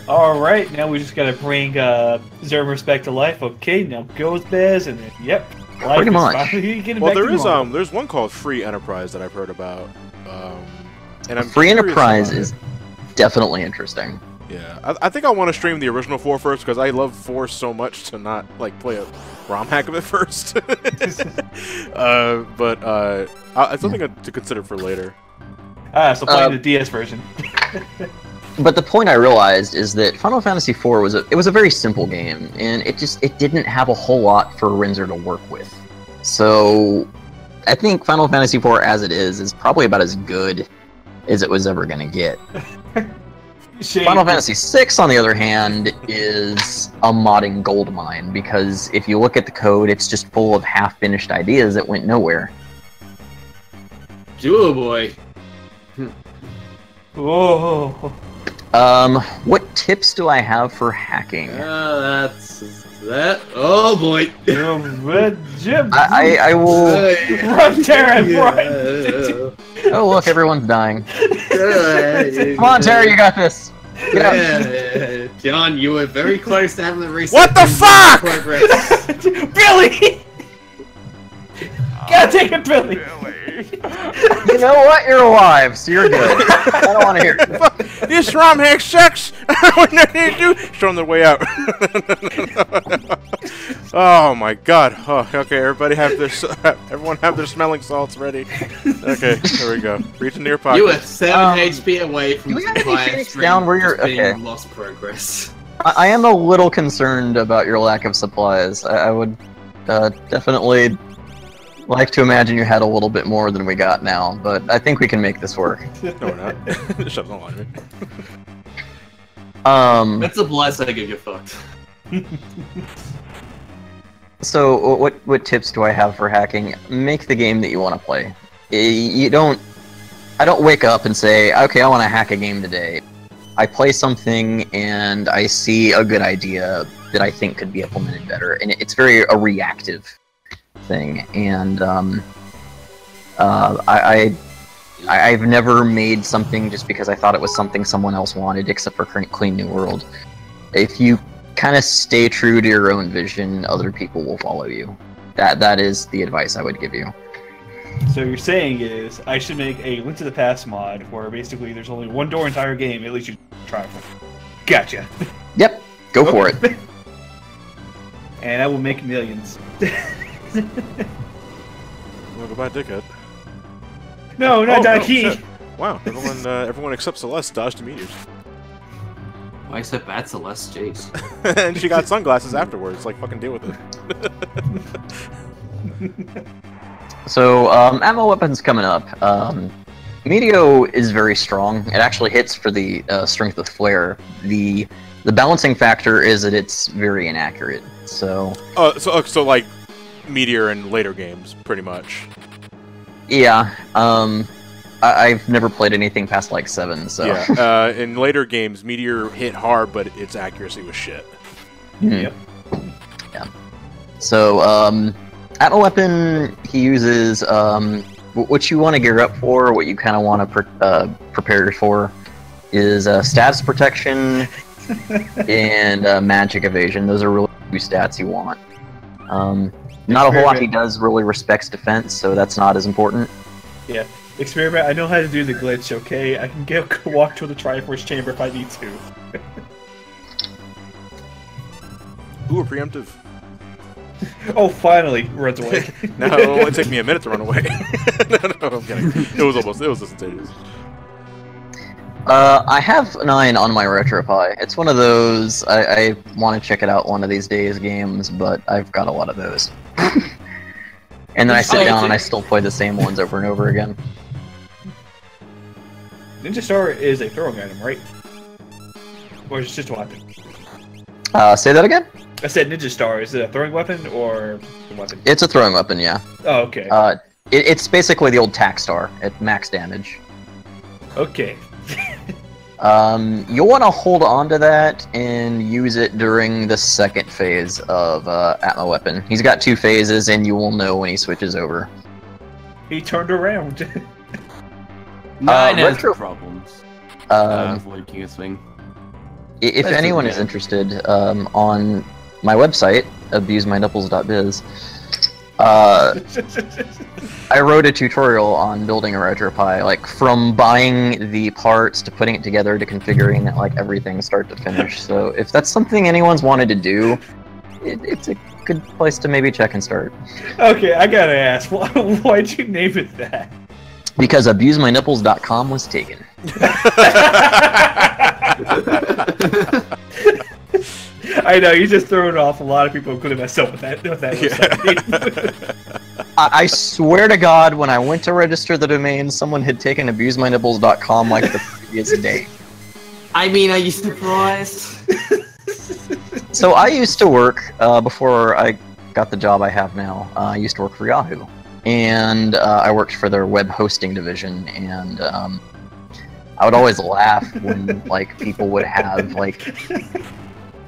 Alright, now we just gotta bring Zermer's back to life. Okay, now goes Bez, and then, yep. Pretty much. Well, there's one called Free Enterprise that I've heard about. And Free Enterprise is definitely interesting. Yeah, I think I want to stream the original 4 first because I love 4 so much to not like play a ROM hack of it first. It's something to consider for later. So playing the DS version. But the point I realized is that Final Fantasy IV was a very simple game, and it didn't have a whole lot for Rinzer to work with. So I think Final Fantasy IV as it is probably about as good as it was ever going to get. Final Fantasy VI, on the other hand, is a modding goldmine, because if you look at the code, it's just full of half-finished ideas that went nowhere. Jewel boy. Whoa. What tips do I have for hacking? That's that. Oh boy. I will. Run, Darren, run! Oh look, everyone's dying. Come on, Terry, you got this. Get out. John, you were very close to having the reset. What the fuck? Billy! God dang it, Billy! You know what? You're alive, so you're good. I don't want to hear it. This ROM hack sucks. What do they do? Show them the way out. Oh my god. Oh, okay, everybody everyone have their smelling salts ready. Okay, here we go. Reach into your pocket. You were 7 HP away from do we have any supply Phoenix stream down where you're being okay? lost progress. I am a little concerned about your lack of supplies. I would definitely like to imagine you had a little bit more than we got now, but I think we can make this work. No, we're not. Shut the line. That's a blessing if you're fucked. So, what tips do I have for hacking? Make the game that you want to play. I don't wake up and say, okay, I want to hack a game today. I play something and I see a good idea that I think could be implemented better, and it's very a reactive thing. And I've never made something just because I thought it was something someone else wanted, except for Clean New World. If you kind of stay true to your own vision, other people will follow you. That is the advice I would give you. So you're saying is I should make a Link to the Past mod where basically there's only one door entire game, at least you try it. Gotcha. Yep, go for it. And I will make millions. Well, goodbye, dickhead. No, not Daki. Shit. Wow, everyone except Celeste dodged meteors. Why except bad Celeste, jeez. And she got sunglasses afterwards. Like, fucking deal with it. So, ammo weapons coming up. Meteo is very strong. It actually hits for the strength of flare. The balancing factor is that it's very inaccurate. So. So like, Meteor in later games, pretty much. Yeah. I've never played anything past like 7. So. Yeah. In later games, Meteor hit hard, but its accuracy was shit. Yep. Yeah. So, ammo weapon, he uses what you want to gear up for, what you kind of want to prepare for, is status protection and magic evasion. Those are really 2 stats you want. Not a whole lot he does really respects defense, so that's not as important. Yeah. Experiment, I know how to do the glitch, okay? I can walk to the Triforce chamber if I need to. Ooh, a preemptive. Oh, finally! Runs away. No, it'll only take me a minute to run away. No, I'm kidding. It was instantaneous. I have 9 on my RetroPie. It's one of those, I want to check it out one of these days games, but I've got a lot of those. And then I sit down and I still play the same ones over and over again. Ninja Star is a throwing item, right? Or is it just a weapon? Say that again? I said Ninja Star. Is it a throwing weapon or a weapon? It's a throwing weapon, yeah. Oh, okay. It's basically the old Tac Star at max damage. Okay. You'll want to hold on to that and use it during the second phase of Atma Weapon. He's got 2 phases, and you will know when he switches over. He turned around. 9 has problems. Avoiding a swing. If anyone is interested, on my website, abusemynipples.biz, I wrote a tutorial on building a RetroPie, like from buying the parts to putting it together to configuring it, like everything start to finish. So if that's something anyone's wanted to do, it's a good place to maybe check and start. Okay, I gotta ask, why'd you name it that? Because abusemynipples.com was taken. I know, you're just throwing off a lot of people, including myself, with that website. I swear to God, when I went to register the domain, someone had taken abusemynipples.com like the previous day. I mean, are you surprised? So I used to work, before I got the job I have now, I used to work for Yahoo. And I worked for their web hosting division, and I would always laugh when like people would have like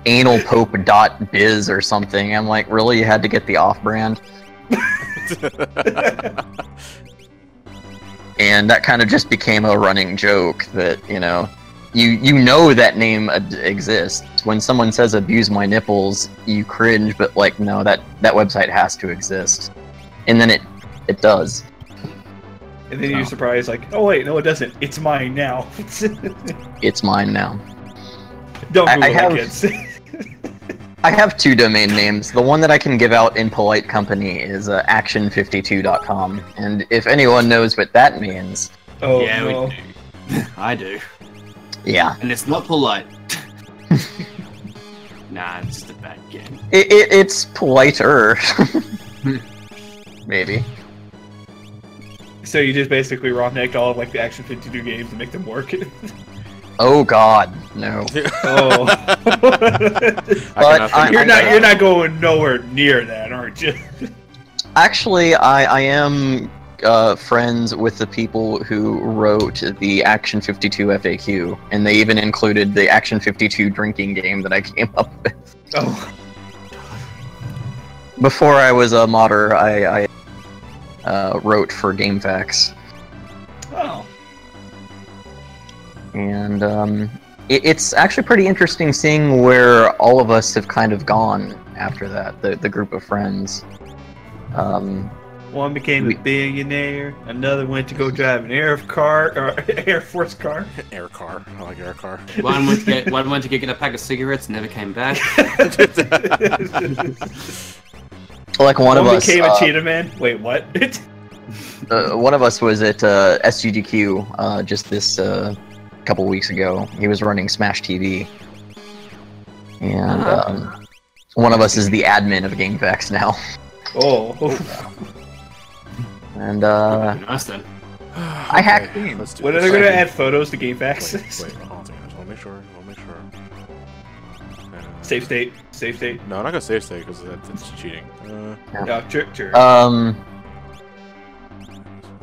analpope.biz or something. I'm like, really? You had to get the off-brand? And that kind of just became a running joke that, you know that name exists. When someone says abuse my nipples, you cringe, but like, no, that website has to exist. And then it does. And then you're surprised, like, oh wait, no it doesn't. It's mine now. It's mine now. Don't Google I have, kids. I have 2 domain names. The one that I can give out in polite company is action52.com. And if anyone knows what that means... Oh, yeah, no. we do. I do. Yeah. And it's not polite. Nah, it's just a bad game. It's politer. Maybe. So you just basically ROM-hacked all of like the Action 52 games to make them work? Oh God, no. Oh. But you're not going nowhere near that, aren't you? Actually, I am friends with the people who wrote the Action 52 FAQ, and they even included the Action 52 drinking game that I came up with. Oh. Before I was a modder, I wrote for GameFAQs. Oh. And it's actually pretty interesting seeing where all of us have kind of gone after that, the group of friends. One became a billionaire, another went to go drive an Air Force car. Air car. I like air car. One went to get a pack of cigarettes, never came back. Like one of us became a cheetah man. Wait, what? one of us was at SGDQ just this couple weeks ago. He was running Smash TV, and one of us is the admin of GameFAQs now. Oh. And Nice then. I hacked games. When are they going to add photos to GameFAQs? Wait, hold on a second. I just want to make sure. Save state. Save state. No, I'm not gonna save state because that's cheating. No, sure.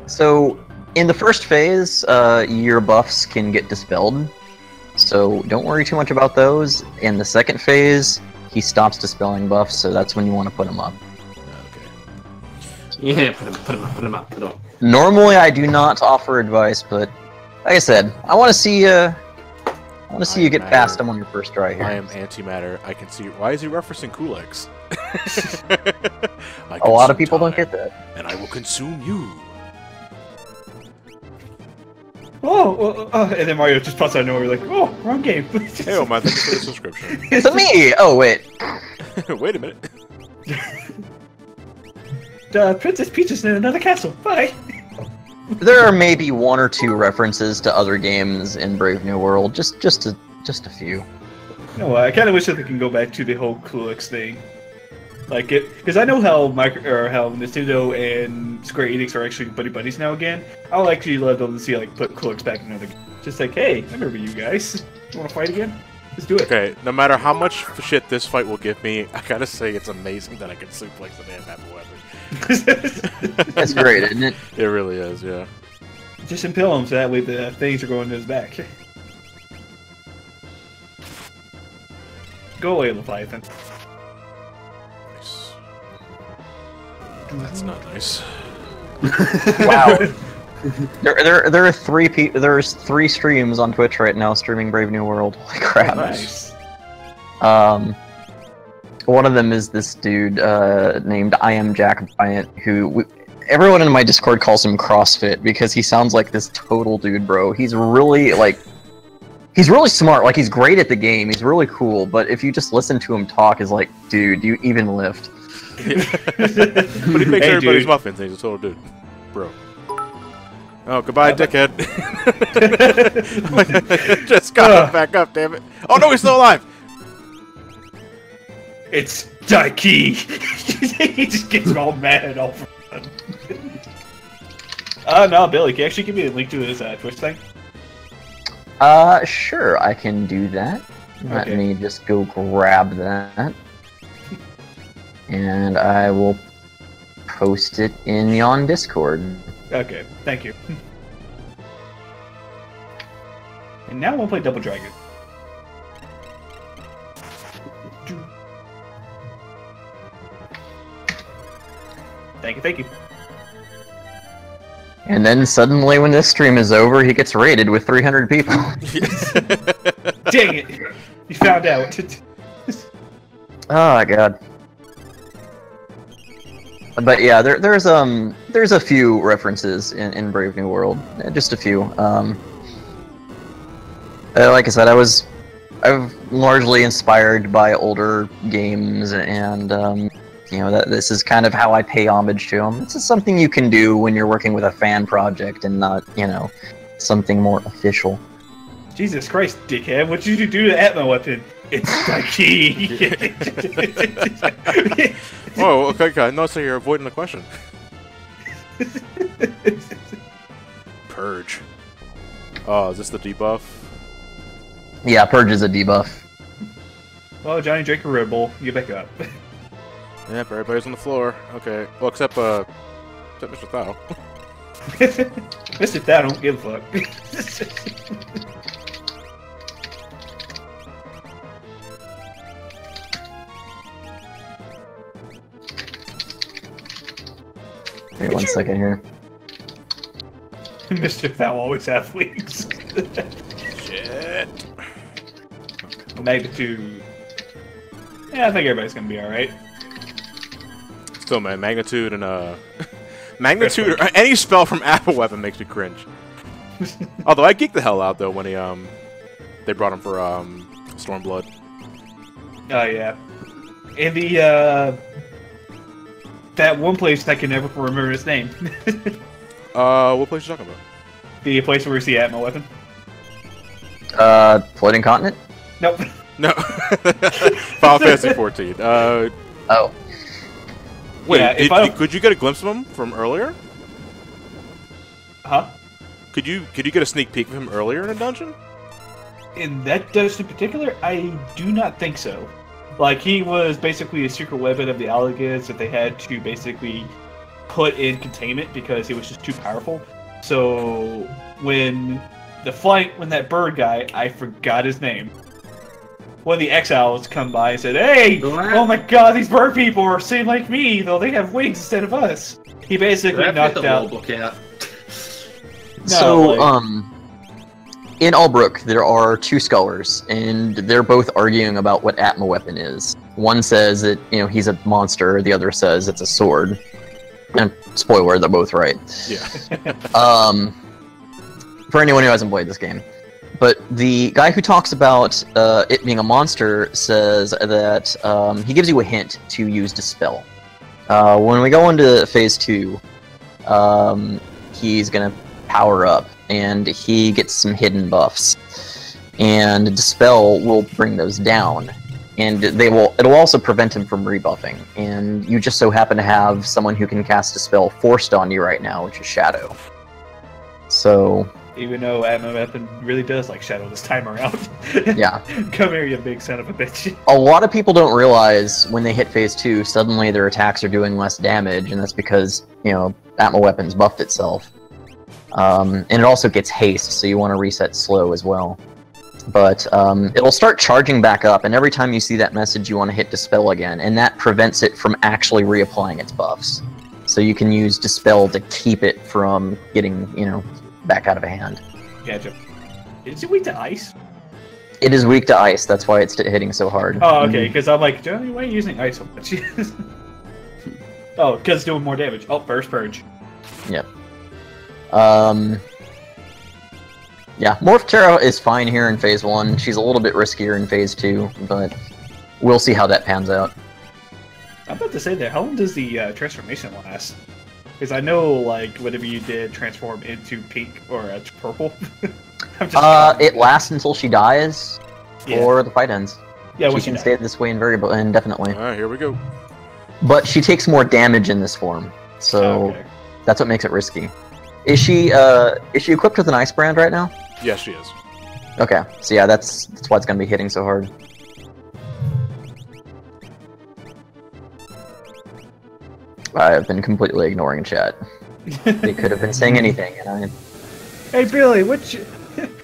So in the first phase, your buffs can get dispelled. So don't worry too much about those. In the second phase, he stops dispelling buffs, so that's when you want to put him up. Yeah, put him up. Normally, I do not offer advice, but like I said, I want to see you get past him on your first try here. I am antimatter. I can see. Why is he referencing Kulex? A lot of people don't get that. And I will consume you. And then Mario just pops out of nowhere like, oh, wrong game. Hey, oh man, thank you for the subscription. It's me! Oh, wait. Wait a minute. Princess Peach is in another castle. Bye. There are maybe 1 or 2 references to other games in Brave New World, just a few. No, I kind of wish that they can go back to the whole Kulix thing, like it, because I know how how Nintendo and Square Enix are actually buddies now again. I would actually love them to see put Kulix back in another game. Just like, hey, I remember you guys. You want to fight again? Let's do it. Okay, no matter how much shit this fight will give me, I gotta say it's amazing that I can suplex the damn apple weapon. That's great, isn't it? It really is, yeah. Just impale him so that way the things are going to his back. Go away, Leviathan. Nice. That's not nice. Wow. There are 3 people. There's 3 streams on Twitch right now streaming Brave New World. Holy crap! Nice. One of them is this dude named I Am Jack Bryant, who everyone in my Discord calls him CrossFit because he sounds like this total dude, bro. He's really he's really smart. Like, he's great at the game. He's really cool. But if you just listen to him talk, is like, dude, you even lift. But he makes everybody's muffins. He's a total dude, bro. Oh, goodbye, dickhead. Just got him back up, damn it. Oh no, he's still alive. It's Daiki. He just gets all mad and all fun. No, Billy, can you actually give me a link to his Twitch thing? Sure, I can do that. Let Okay. me just go grab that. And I will post it in yon Discord. Okay, thank you. And now we'll play Double Dragon. Thank you. And then suddenly when this stream is over, he gets raided with 300 people. Dang it! You found out. Oh god. But yeah, there's a few references in Brave New World, just a few. Like I said, I'm largely inspired by older games, and you know, this is kind of how I pay homage to them. This is something you can do when you're working with a fan project and not, you know, something more official. Jesus Christ, dickhead! What did you do to Atma Weapon? It's the key. Whoa, okay. No, so you're avoiding the question. Purge. Oh, is this the debuff? Yeah, Purge is a debuff. Well, Johnny, drink a Red Bull. You back up. Yep, everybody's on the floor. Okay. Well, except Mr. Thao. Mr. Thad don't give a fuck. Wait 1 second here. Mr. Thou always have wings. Shit. Magnitude. Yeah, I think everybody's gonna be alright. Still, man, magnitude and magnitude or any spell from Apple Weapon makes me cringe. Although I geeked the hell out though when they brought him for Stormblood. Oh yeah. And the that one place I can never remember its name. What place are you talking about? The place where we see Atma Weapon. Floating Continent? Nope. No. Final Fantasy 14. Oh. Wait, Yeah, could you get a glimpse of him from earlier? Huh? Could you get a sneak peek of him earlier in a dungeon? In that dungeon in particular, I do not think so. Like, he was basically a secret weapon of the Alligans that they had to basically put in containment because he was just too powerful. So when that bird guy, I forgot his name. One of the exiles come by and said, "Hey, oh my God, these bird people are same like me, though they have wings instead of us." He basically knocked out. So, like- in Albrook, there are two scholars, and they're both arguing about what Atma Weapon is. One says that, you know, he's a monster, the other says it's a sword. And spoiler, they're both right. Yeah. For anyone who hasn't played this game. But the guy who talks about it being a monster says that he gives you a hint to use Dispel. When we go into Phase 2, he's going to power up, and he gets some hidden buffs. And Dispel will bring those down. And it'll also prevent him from rebuffing. And you just so happen to have someone who can cast Dispel forced on you right now, which is Shadow. So... Even though Atma Weapon really does like Shadow this time around. Yeah. Come here, you big son of a bitch. A lot of people don't realize when they hit Phase 2, suddenly their attacks are doing less damage, and that's because, you know, Atma Weapon's buffed itself. And it also gets haste, so you want to reset slow as well. But it'll start charging back up, and every time you see that message, you want to hit Dispel again, and that prevents it from actually reapplying its buffs. So you can use Dispel to keep it from getting, you know, back out of hand. Gotcha. Is it weak to ice? It is weak to ice. That's why it's hitting so hard. Oh, okay. Because I'm like, Johnny, why are you using ice so much? Oh, because it's doing more damage. Oh, first purge. Yep. Yeah, Morph Terra is fine here in Phase 1. She's a little bit riskier in Phase 2, but we'll see how that pans out. I'm about to say that. How long does the transformation last? Because I know, like, whenever you did transform into pink or purple, it lasts until she dies, or the fight ends. Yeah, she can stay this way indefinitely. All right, here we go. But she takes more damage in this form, so that's what makes it risky. Is she equipped with an Ice Brand right now? Yes, she is. Okay, so yeah, that's why it's gonna be hitting so hard. I've been completely ignoring chat. They could have been saying anything, and I... Hey Billy,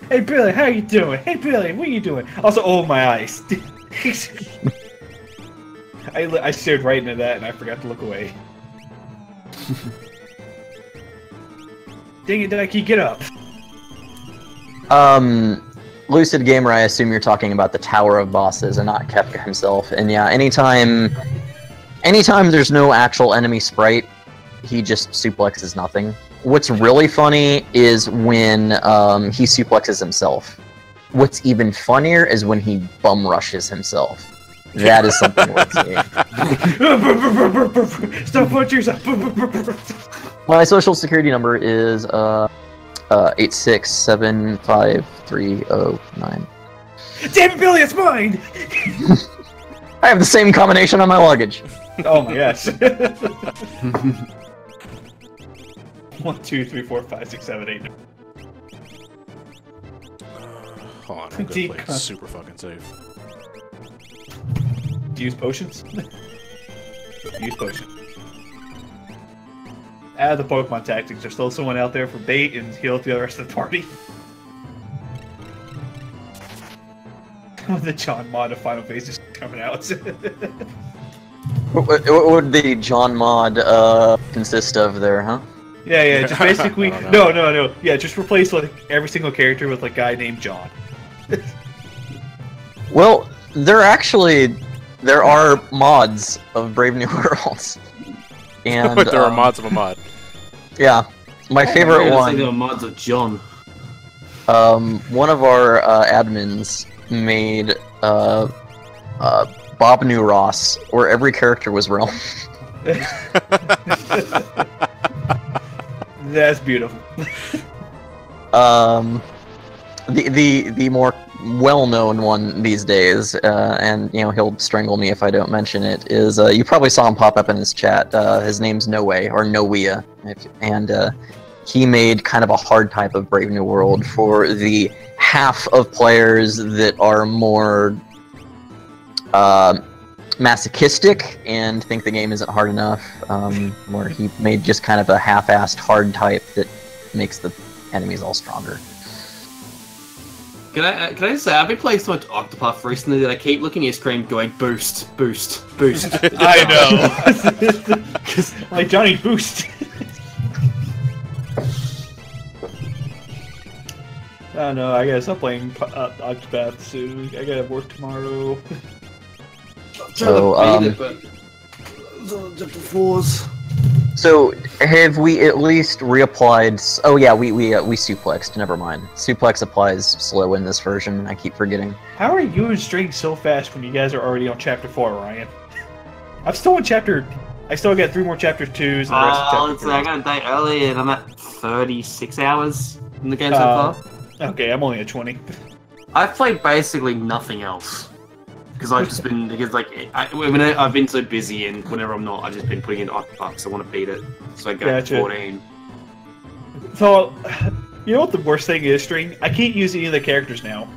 Hey Billy, how you doing? Hey Billy, what are you doing? Also, oh my eyes. I stared right into that and I forgot to look away. Dang it, Dikey, get up! Lucid Gamer, I assume you're talking about the Tower of Bosses and not Kefka himself. And yeah, anytime there's no actual enemy sprite, he just suplexes nothing. What's really funny is when he suplexes himself. What's even funnier is when he bum rushes himself. That is something worth seeing. Stop punching yourself! My social security number is 8675309. Damn it, Billy, it's mine! I have the same combination on my luggage. Oh my gosh. 1, 2, 3, 4, 5, 6, 7, 8. Hold on, I'm gonna play it super fucking safe. Use potions? Use potion. Add the Pokemon tactics. There's still someone out there for bait and heal the rest of the party. The John mod of Final Phase is coming out. What would the John mod consist of there, huh? Yeah, just basically... No. Yeah, just replace like every single character with like a guy named John. Well, there are mods of Brave New Worlds. And there are mods of a mod. Yeah. My favorite one... There are mods of John. One of our admins made Bob New Ross, where every character was Realm. That's beautiful. The more well-known one these days, and you know he'll strangle me if I don't mention it, is you probably saw him pop up in his chat. His name's No Way or Noea, and he made kind of a hard type of Brave New World for the half of players that are more masochistic and think the game isn't hard enough, where he made just kind of a half-assed hard type that makes the enemies all stronger. Can I just say, I've been playing so much Octopath recently that I keep looking at your screen going, boost, boost, boost. I know! Like, Johnny, boost! I don't know, I gotta stop playing Octopath soon. I gotta work tomorrow. So, So, have we at least reapplied... Oh yeah, we suplexed, never mind. Suplex applies slow in this version, I keep forgetting. How are you and String so fast when you guys are already on Chapter 4, Ryan? I'm still on Chapter... I still got 3 more Chapter 2s and the rest of Chapter 3. I got a day early and I'm at 36 hours in the game so far. Okay, I'm only at 20. I've played basically nothing else. Because I've just been, I've been so busy, and whenever I'm not, I've just been putting in Octopath because I want to beat it. So I go to 14. So, you know what the worst thing is, String? I can't use any of the characters now.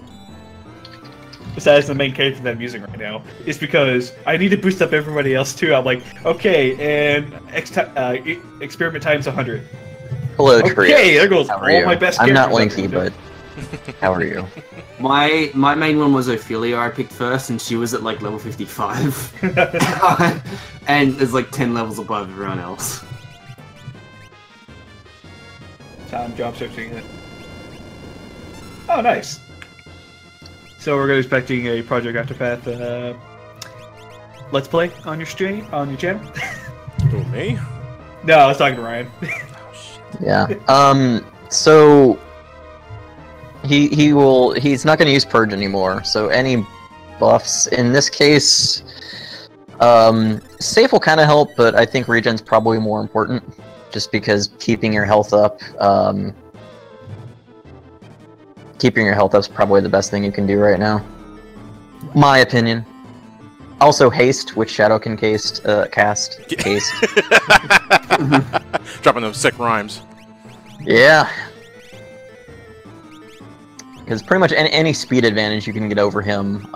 Besides the main character that I'm using right now. It's because I need to boost up everybody else too. I'm like, okay, and experiment times 100. Hello, Trio. Okay, there goes all my best characters. I'm not Linky, but how are you? My main one was Ophelia I picked first, and she was at like level 55. And there's like 10 levels above everyone else. Time job searching it. Oh, nice. So we're expecting a Project Octopath Let's Play on your stream, on your channel? Who, me? No, I was talking to Ryan. Oh, shit. Yeah. So he's not going to use Purge anymore. So any buffs in this case, Safe will kind of help, but I think regen's probably more important, just because keeping your health up. Keeping your health up is probably the best thing you can do right now. My opinion. Also haste, which Shadow can cast. Haste. Dropping those sick rhymes. Yeah. Because pretty much any speed advantage you can get over him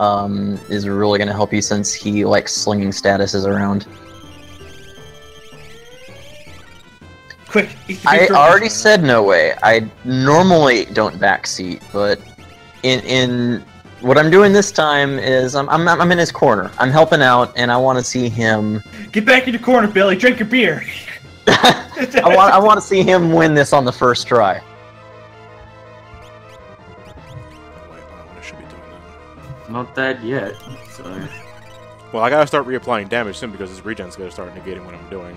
is really going to help you, since he likes slinging statuses around. Quick, I already said no way. I normally don't backseat, but in what I'm doing this time is I'm in his corner. I'm helping out, and I want to see him. Get back in your corner, Billy. Drink your beer. I want to see him win this on the first try. Wait, I should be doing that. Not dead yet, so... Well, I gotta start reapplying damage soon because his regen's gonna start negating what I'm doing.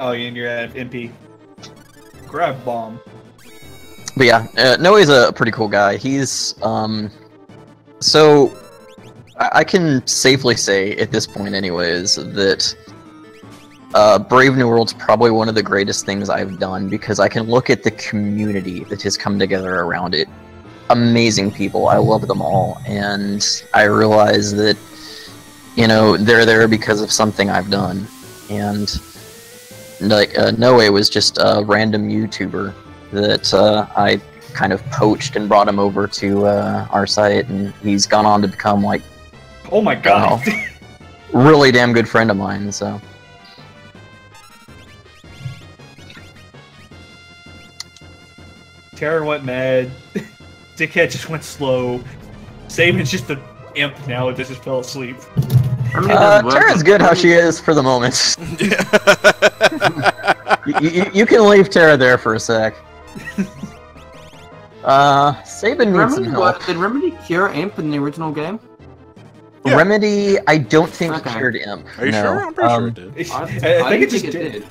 Oh, and you're at MP. Grab bomb. But yeah, Noe's a pretty cool guy. He's so I can safely say at this point, anyways, that Brave New World's probably one of the greatest things I've done, because I can look at the community that has come together around it. Amazing people. I love them all, and I realize that, you know, they're there because of something I've done. And like Noe was just a random YouTuber that I kind of poached and brought him over to our site, and he's gone on to become, like, Oh my god. really damn good friend of mine. So Terror went mad. Dickhead just went slow. Saban's just an imp now that just fell asleep. I mean, it doesn't work, Tara's but- good how she is for the moment. you can leave Tara there for a sec. Saban needs some help. Did Remedy cure Imp in the original game? Yeah. Remedy, I don't think Okay. cured Imp. Are you no. sure? I'm pretty sure it did. I I think it didn't just did.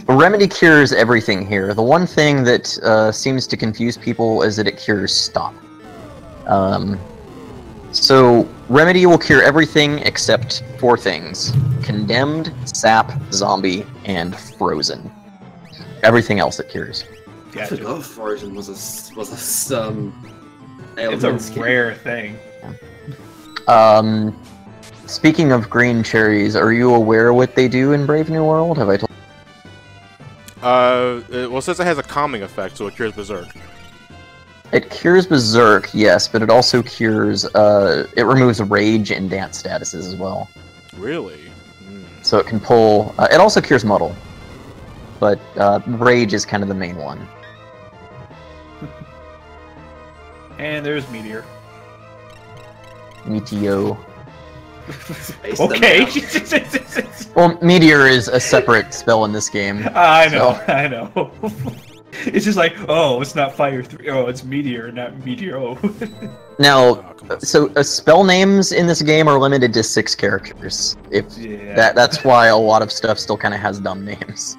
Remedy cures everything here. The one thing that seems to confuse people is that it cures stop. So Remedy will cure everything except 4 things: Condemned, Sap, Zombie, and Frozen. Everything else it cures. I Gotcha. forgot Frozen was a It's ailment a skin. rare thing. Speaking of green cherries, are you aware what they do in Brave New World? Have I told? Well, since it has a calming effect, so it cures Berserk. It cures Berserk, yes, but it also cures. It removes Rage and Dance statuses as well. Really? Hmm. So it can pull. It also cures Muddle, but Rage is kind of the main one. And there's Meteor. Meteo. Space them Okay. out. Well, Meteor is a separate spell in this game. I know, So- I know. It's just like, oh, it's not Fire 3. Oh, it's Meteor, not Meteoro. Now, Oh, come on. so spell names in this game are limited to 6 characters. If Yeah, that's why a lot of stuff still kind of has dumb names.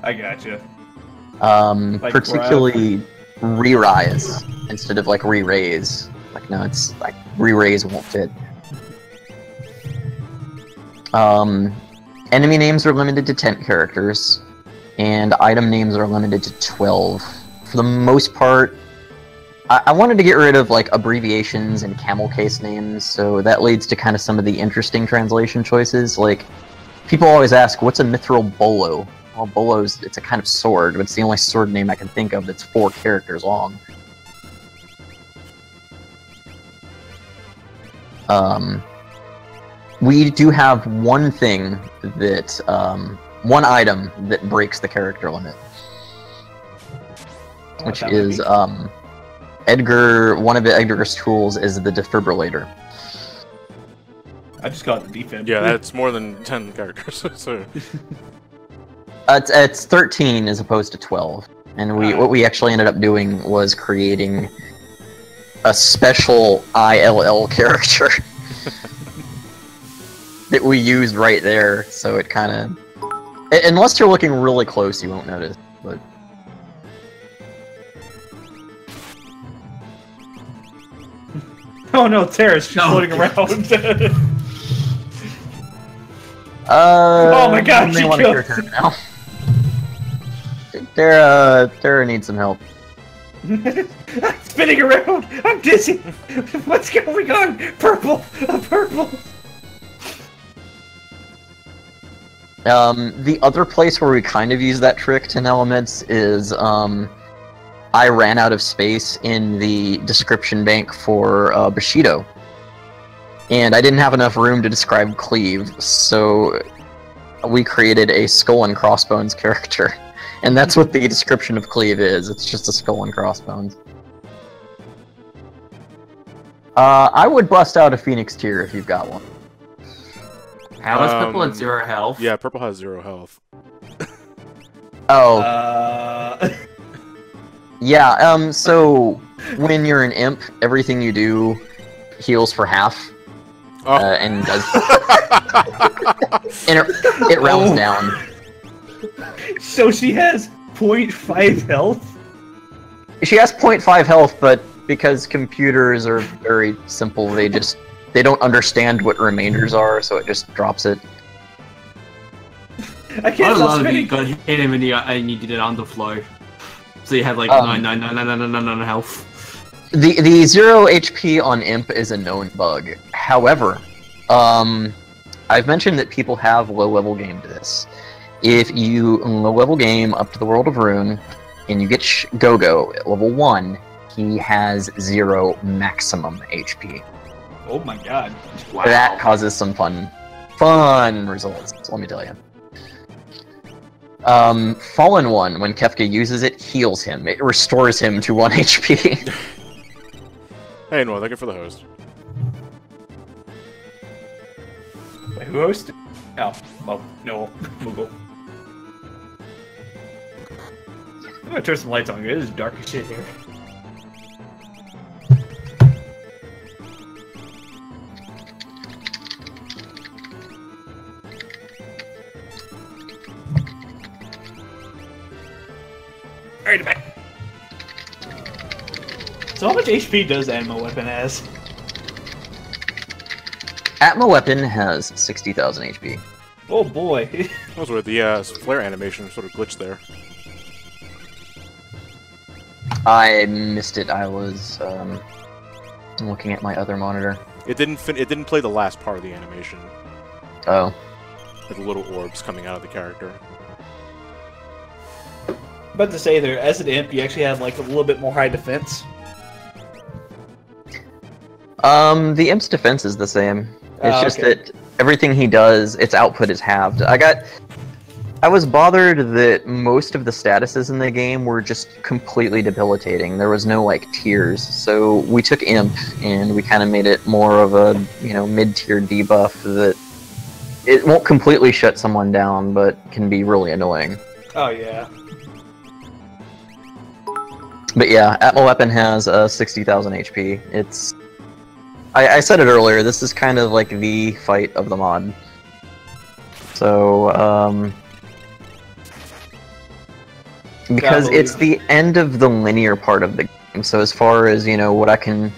I gotcha. Like Particularly re-rise instead of like re-raise. Like, no, it's like re-raise won't fit. Enemy names are limited to 10 characters, and item names are limited to 12. For the most part, I wanted to get rid of like abbreviations and camel case names, so that leads to kind of some of the interesting translation choices. Like, people always ask, what's a mithril bolo? Well, bolo's, it's a kind of sword, but it's the only sword name I can think of that's 4 characters long. We do have one thing that, one item that breaks the character limit, which That would is, be- Edgar, one of Edgar's tools is the defibrillator. I just got the defense. Yeah, that's more than 10 characters. So It's 13 as opposed to 12. And what we actually ended up doing was creating a special ILL character that we used right there, so it kind of... Unless you're looking really close, you won't notice, but... Oh no, Terra's floating around. Oh my god, she killed her now. Terra needs some help. Spinning around! I'm dizzy! What's going on? Purple! Purple! The other place where we kind of use that trick, 10 elements, is, I ran out of space in the description bank for, Bushido. And I didn't have enough room to describe Cleave, so we created a skull and crossbones character. And that's what the description of Cleave is, it's just a skull and crossbones. I would bust out a Phoenix Tear if you've got one. How is Purple at 0 health? Yeah, Purple has 0 health. Oh. Yeah, so when you're an imp, everything you do heals for half. Oh. And does... and it rounds down. So she has 0.5 health? She has 0.5 health, but because computers are very simple, they don't understand what remainders are, so it just drops it. I can't love if you got hit him and you did it underflow. So you had like 9 health. The 0 HP on Imp is a known bug. However, I've mentioned that people have low-level gamed this. If you low-level game up to the World of Rune, and you get Go-Go at level 1, he has 0 maximum HP. Oh my god. Wow. That causes some fun results, let me tell you. Fallen One, when Kefka uses it, heals him. It restores him to 1 HP. Hey, Noah, thank you for the host. Wait, who hosted? Oh, no, Google. I'm gonna turn some lights on. It is dark as shit here. Alright, back. So how much HP does Anima Weapon has? Atma Weapon has 60,000 HP. Oh boy. That was where the flare animation sort of glitched there. I missed it. I was looking at my other monitor. It didn't play the last part of the animation. Oh. Like the little orbs coming out of the character. About to say there, as an imp, you actually have like a little bit more high defense. The imp's defense is the same. It's just that everything he does, its output is halved. I was bothered that most of the statuses in the game were just completely debilitating. There was no, like, tiers. So we took Imp, and we kind of made it more of a, mid-tier debuff that it won't completely shut someone down, but can be really annoying. Oh, yeah. But yeah, Atma Weapon has 60,000 HP. It's... I said it earlier, this is kind of like the fight of the mod. So, because it's the end of the linear part of the game, so as far as, what I can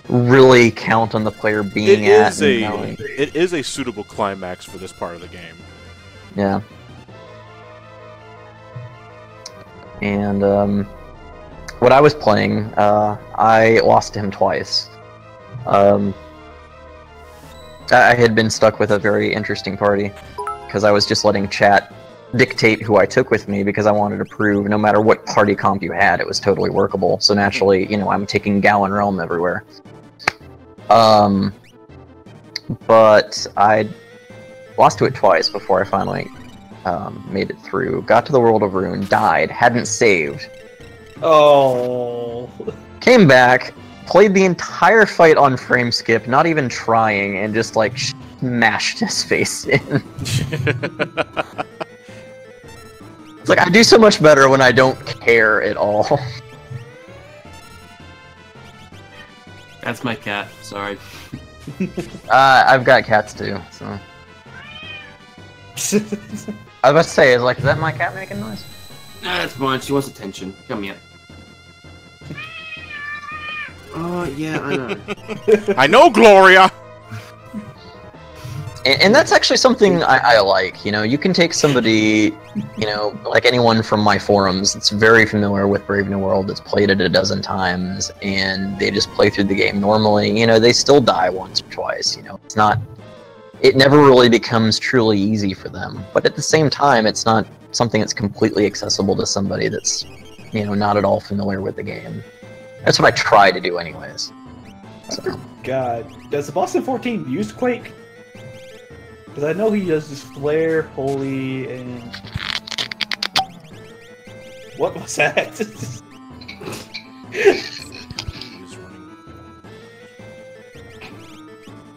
really count on the player being it is a suitable climax for this part of the game. Yeah. And, what I was playing, I lost to him twice. I had been stuck with a very interesting party, because I was just letting chat dictate who I took with me, because I wanted to prove no matter what party comp you had, it was totally workable. So naturally, I'm taking Gallon Realm everywhere. But I lost to it twice before I finally made it through. Got to the World of Rune, died, hadn't saved. Oh. Came back, played the entire fight on frame skip, not even trying, and just like smashed his face in. It's like I do so much better when I don't care at all. That's my cat. Sorry. I've got cats too, so. I was about to say, is that my cat making noise? Nah, that's fine. She wants attention. Come here. Oh, yeah, I know. I know, Gloria! And that's actually something I like, you know, you can take somebody, you know, like anyone from my forums that's very familiar with Brave New World, that's played it a dozen times, and they just play through the game normally, you know, they still die once or twice, you know, it never really becomes truly easy for them, but at the same time, it's not something that's completely accessible to somebody that's, you know, not at all familiar with the game. That's what I try to do anyways. So. God, does the Boston 14 use Quake? Because I know he does this Flare, Holy, and... What was that?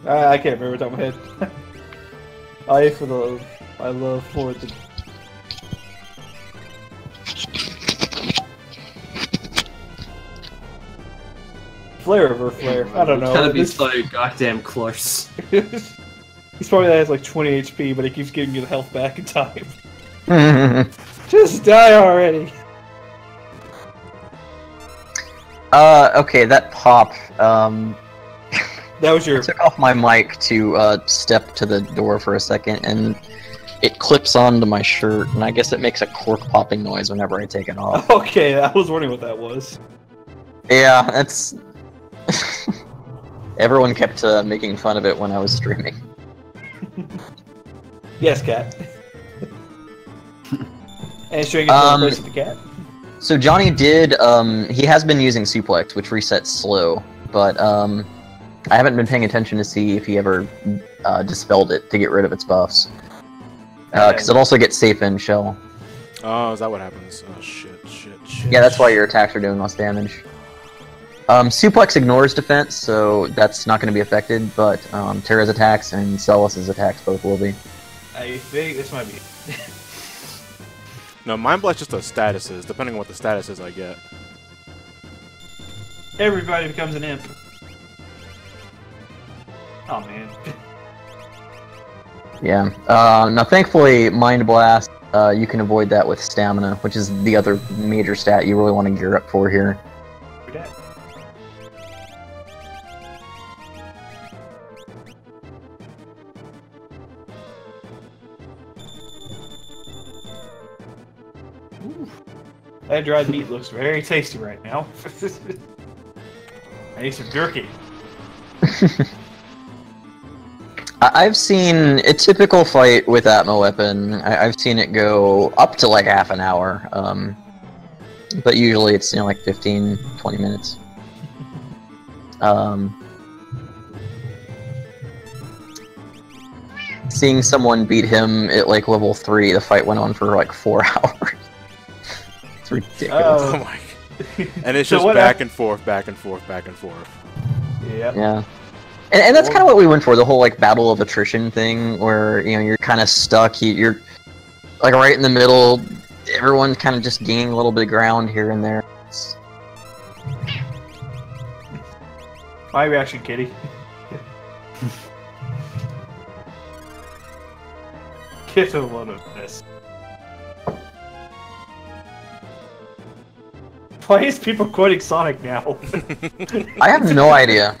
I can't remember top of my head. I love Florida. Flare over Flare. I don't know. Gotta be so goddamn close. He's probably has like 20 HP, but he keeps giving you the health back in time. Just die already. Okay, that pop. That was your. I took off my mic to step to the door for a second, and it clips onto my shirt, and I guess it makes a cork popping noise whenever I take it off. Okay, I was wondering what that was. Yeah, that's. Everyone kept making fun of it when I was streaming. Yes, cat. And showing it to replace the cat. So Johnny did. He has been using Suplex, which resets slow, but I haven't been paying attention to see if he ever dispelled it to get rid of its buffs. Because it also gets safe in shell. Oh, is that what happens? Oh, shit. Yeah, that's why your attacks are doing less damage. Suplex ignores defense, so that's not going to be affected, but Terra's attacks and Celus's attacks both will be. I think this might be. No, Mind Blast just does statuses. Depending on what the status is I get. Everybody becomes an imp. Oh man. Yeah. Now, thankfully, Mind Blast, you can avoid that with Stamina, which is the other major stat you really want to gear up for here. That dried meat looks very tasty right now. I need some jerky. I've seen a typical fight with Atmo Weapon. I've seen it go up to like half an hour, but usually it's, you know, like 15, 20 minutes. Seeing someone beat him at like level 3, the fight went on for like 4 hours. It's ridiculous. Oh my. And it's just back and forth, back and forth, back and forth. Yep. Yeah. And that's kind of what we went for, the whole like battle of attrition thing, where, you know, you're kind of stuck, you're like right in the middle, everyone's kind of just gaining a little bit of ground here and there. My reaction, Kitty. Get a load of this. Why is people quoting Sonic now? I have no idea.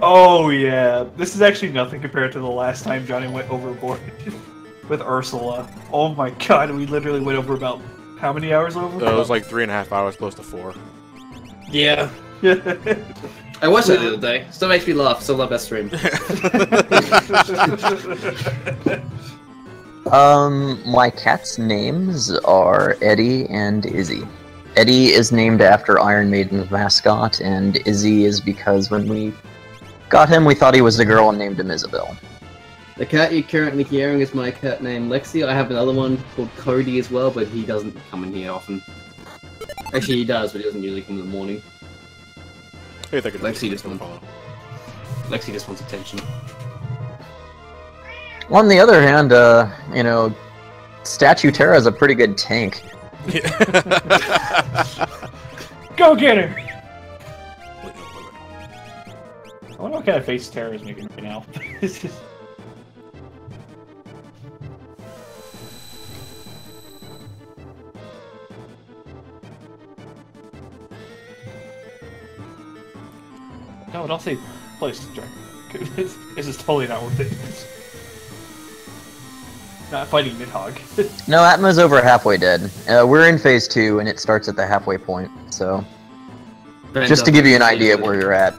Oh yeah, this is actually nothing compared to the last time Johnny went overboard with Ursula. Oh my god, we literally went over about how many hours over? It was like 3.5 hours, close to 4. Yeah. I watched that the other day. Still makes me laugh. Still love that stream. My cat's names are Eddie and Izzy. Eddie is named after Iron Maiden's mascot, and Izzy is because when we got him, we thought he was a girl and named him Isabel. The cat you're currently hearing is my cat named Lexi. I have another one called Cody as well, but he doesn't come in here often. Actually, he does, but he doesn't usually come in the morning. Hey, Lexi just wants attention. On the other hand, you know, Statue Terra is a pretty good tank. Go get her! I wonder what kind of face Terra is making right now. No, don't say place strike. This is totally not worth it. Not fighting Nidhogg. No, Atma's over halfway dead. We're in phase 2, and it starts at the halfway point, so... Just to give you an idea of where you're at.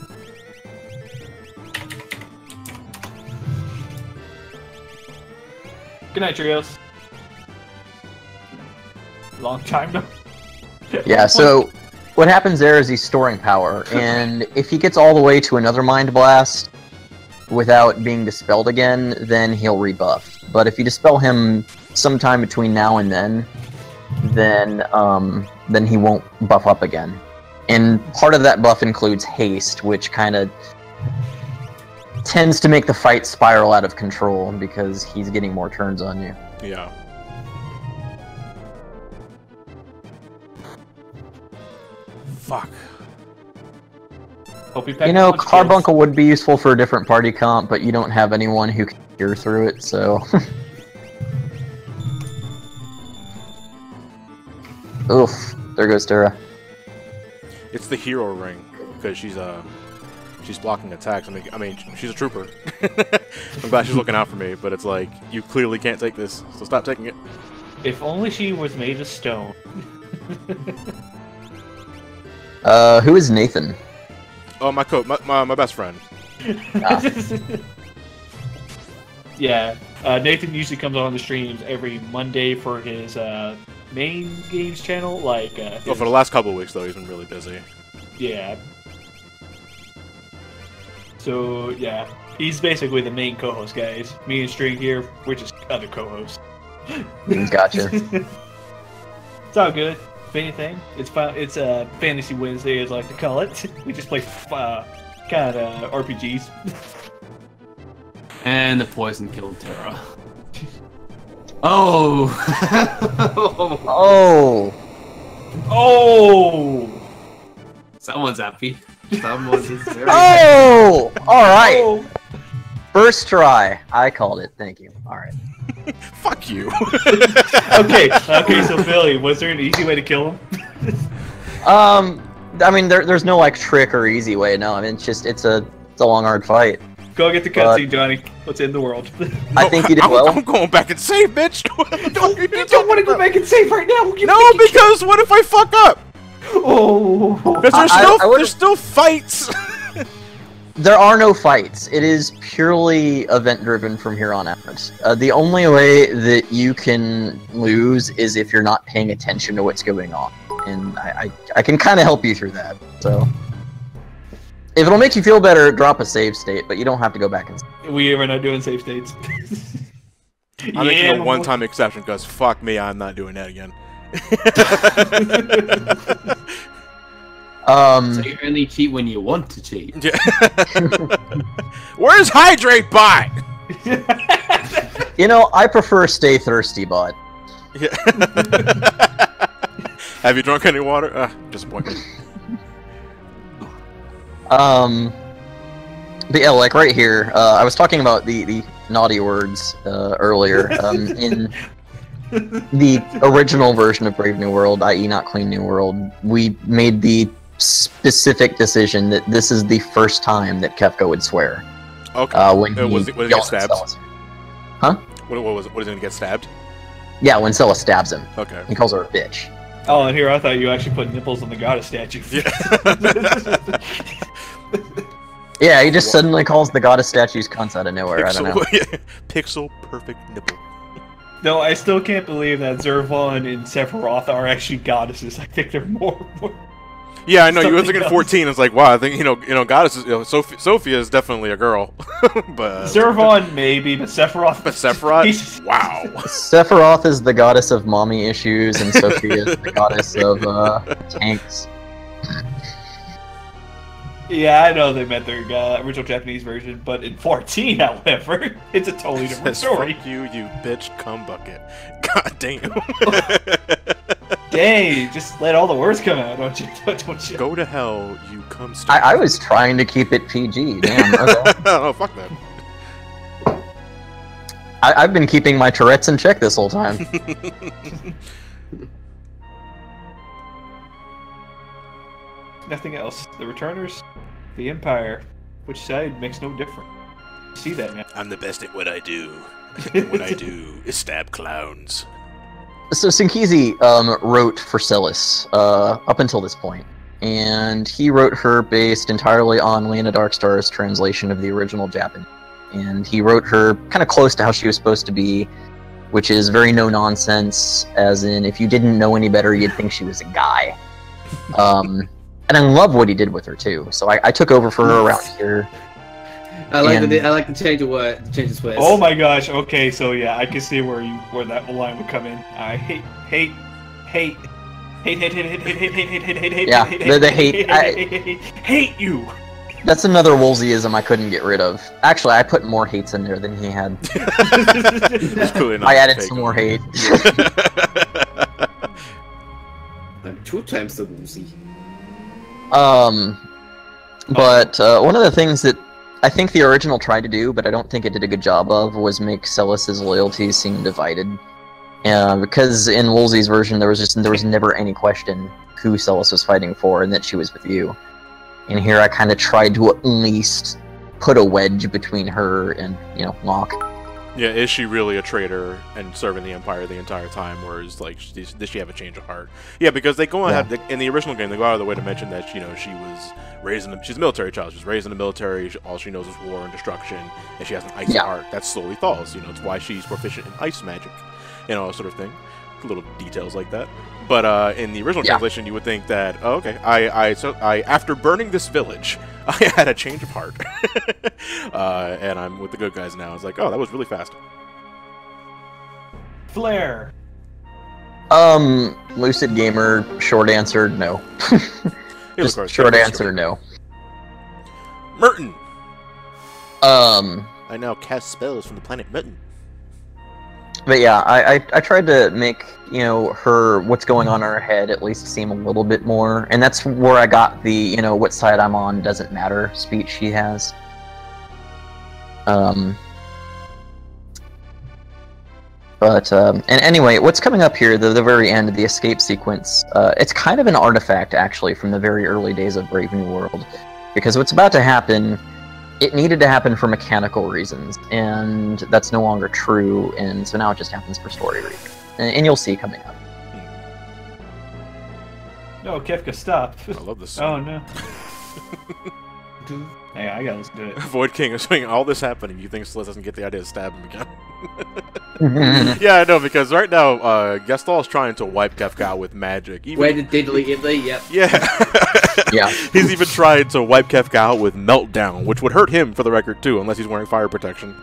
Good night, Trios. Long time now. Yeah, so what happens there is he's storing power, and if he gets all the way to another Mind Blast without being dispelled again, then he'll rebuff. But if you dispel him sometime between now and then he won't buff up again. And part of that buff includes haste, which kind of tends to make the fight spiral out of control because he's getting more turns on you. Yeah. Fuck. Hope You know, Carbuncle would be useful for a different party comp, but you don't have anyone who can cure through it, so... Oof, there goes Terra. It's the hero ring because she's blocking attacks. I mean, she's a trooper. I'm glad she's looking out for me, but it's like you clearly can't take this, so stop taking it. If only she was made of stone. Who is Nathan? Oh, my best friend. Yeah, Nathan usually comes on the streams every Monday for his main games channel. Like, Oh, for the last couple of weeks though, he's been really busy. Yeah. So yeah, he's basically the main co-host, guys. Me and String here, we're just other co-hosts. Gotcha. It's all good. If anything, it's Fantasy Wednesday, as I like to call it. We just play kind of RPGs. And the poison killed Terra. Oh! Oh! Oh! Someone's happy. Someone is very Oh! Alright! Oh! First try. I called it. Thank you. Alright. Fuck you. Okay, so Billy, was there an easy way to kill him? I mean, there's no, like, trick or easy way, no. I mean, it's a long, hard fight. Go get the cutscene, Johnny. Let's end the world. I think you did well. I'm going back and save, bitch. You don't want to go back and save right now. No, because what if I fuck up? Oh. Because there's still fights. There are no fights. It is purely event-driven from here on out. The only way that you can lose is if you're not paying attention to what's going on. And I can kind of help you through that. So, if it'll make you feel better, drop a save state, but you don't have to go back and... We are not doing save states. I'm making a one-time exception, because fuck me, I'm not doing that again. So you only cheat when you want to cheat. Yeah. Where's Hydrate Bot? You know, I prefer Stay Thirsty Bot. Yeah. Have you drunk any water? Disappointing. But yeah, like right here, I was talking about the naughty words earlier. In the original version of Brave New World, i.e. not Clean New World, we made the specific decision that this is the first time that Kefka would swear. Okay. When he was he get stabbed? Huh? What was it? What is he gonna get stabbed? Yeah, when Scylla stabs him. Okay. He calls her a bitch. Oh, and here I thought you actually put nipples on the goddess statue. Yeah. Yeah, he just suddenly calls the goddess statues cunts out of nowhere. I don't know. Pixel perfect nipple. No, I still can't believe that Zervon and Sephiroth are actually goddesses. I think they're more Yeah, I know. You were thinking else. 14. It's like, wow. I think goddesses. Sophia is definitely a girl, but Zervon maybe, but Sephiroth. But Sephiroth, wow. Sephiroth is the goddess of mommy issues, and Sophia is the goddess of tanks. Yeah, I know they meant their original Japanese version, but in 14, however, it's a totally different story. Fuck you, you bitch cum bucket. God damn. Dang, just let all the words come out, don't you? Don't you? Go to hell, you cum I was trying to keep it PG. Damn. Okay. Oh, fuck that. I've been keeping my Tourette's in check this whole time. Nothing else. The Returners, the Empire, which side makes no difference. See that, man? I'm the best at what I do. And what I do is stab clowns. So Sinkizi wrote for Celis up until this point, and he wrote her based entirely on Lena Darkstar's translation of the original Japanese. And he wrote her kind of close to how she was supposed to be, which is very no-nonsense, as in, if you didn't know any better, you'd think she was a guy. And I love what he did with her, too. So I took over for her around here. I like the change of what, the change of ways. Oh my gosh, okay, so yeah, I can see where that line would come in. I hate. Yeah, the hate. Hate you! That's another Woolseyism I couldn't get rid of. Actually, I put more hates in there than he had. I added some more hate. I'm 2 times the woozy. But one of the things that I think the original tried to do, but I don't think it did a good job of, was make Celis's loyalties seem divided. Because in Woolsey's version, there was never any question who Celis was fighting for, and that she was with you. And here I kind of tried to at least put a wedge between her and, Locke. Yeah, is she really a traitor and serving the Empire the entire time, or is does she have a change of heart? Yeah, because they go ahead in the original game, they go out of the way to mention that she was raised she's a military child. She's raised in the military. All she knows is war and destruction, and she has an ice heart that slowly thaws. It's why she's proficient in ice magic, sort of thing. Little details like that. But in the original translation, you would think that, oh, okay, I after burning this village, I had a change of heart, and I'm with the good guys now. It's like, oh, that was really fast. Flare. Lucid Gamer, short answer, no. Just short answer, no. Merton. I now cast spells from the planet Merton. But yeah, I tried to make, her, what's going on in her head at least seem a little bit more, and that's where I got the, what side I'm on doesn't matter speech she has. And anyway, what's coming up here, the very end of the escape sequence, it's kind of an artifact, actually, from the very early days of Brave New World. Because what's about to happen, it needed to happen for mechanical reasons, and that's no longer true, and so now it just happens for story reasons. And you'll see coming up. No, Kefka, stop. I love this song. Oh, no. Hey, I gotta listen to it. Void King is saying all this happening. You think Sliz doesn't get the idea to stab him again? Yeah, I know, because right now, Gestalt is trying to wipe Kefka out with magic. Wait, immediately, yep. Yeah. Yeah. He's even tried to wipe Kefka out with Meltdown, which would hurt him, for the record, too, unless he's wearing fire protection.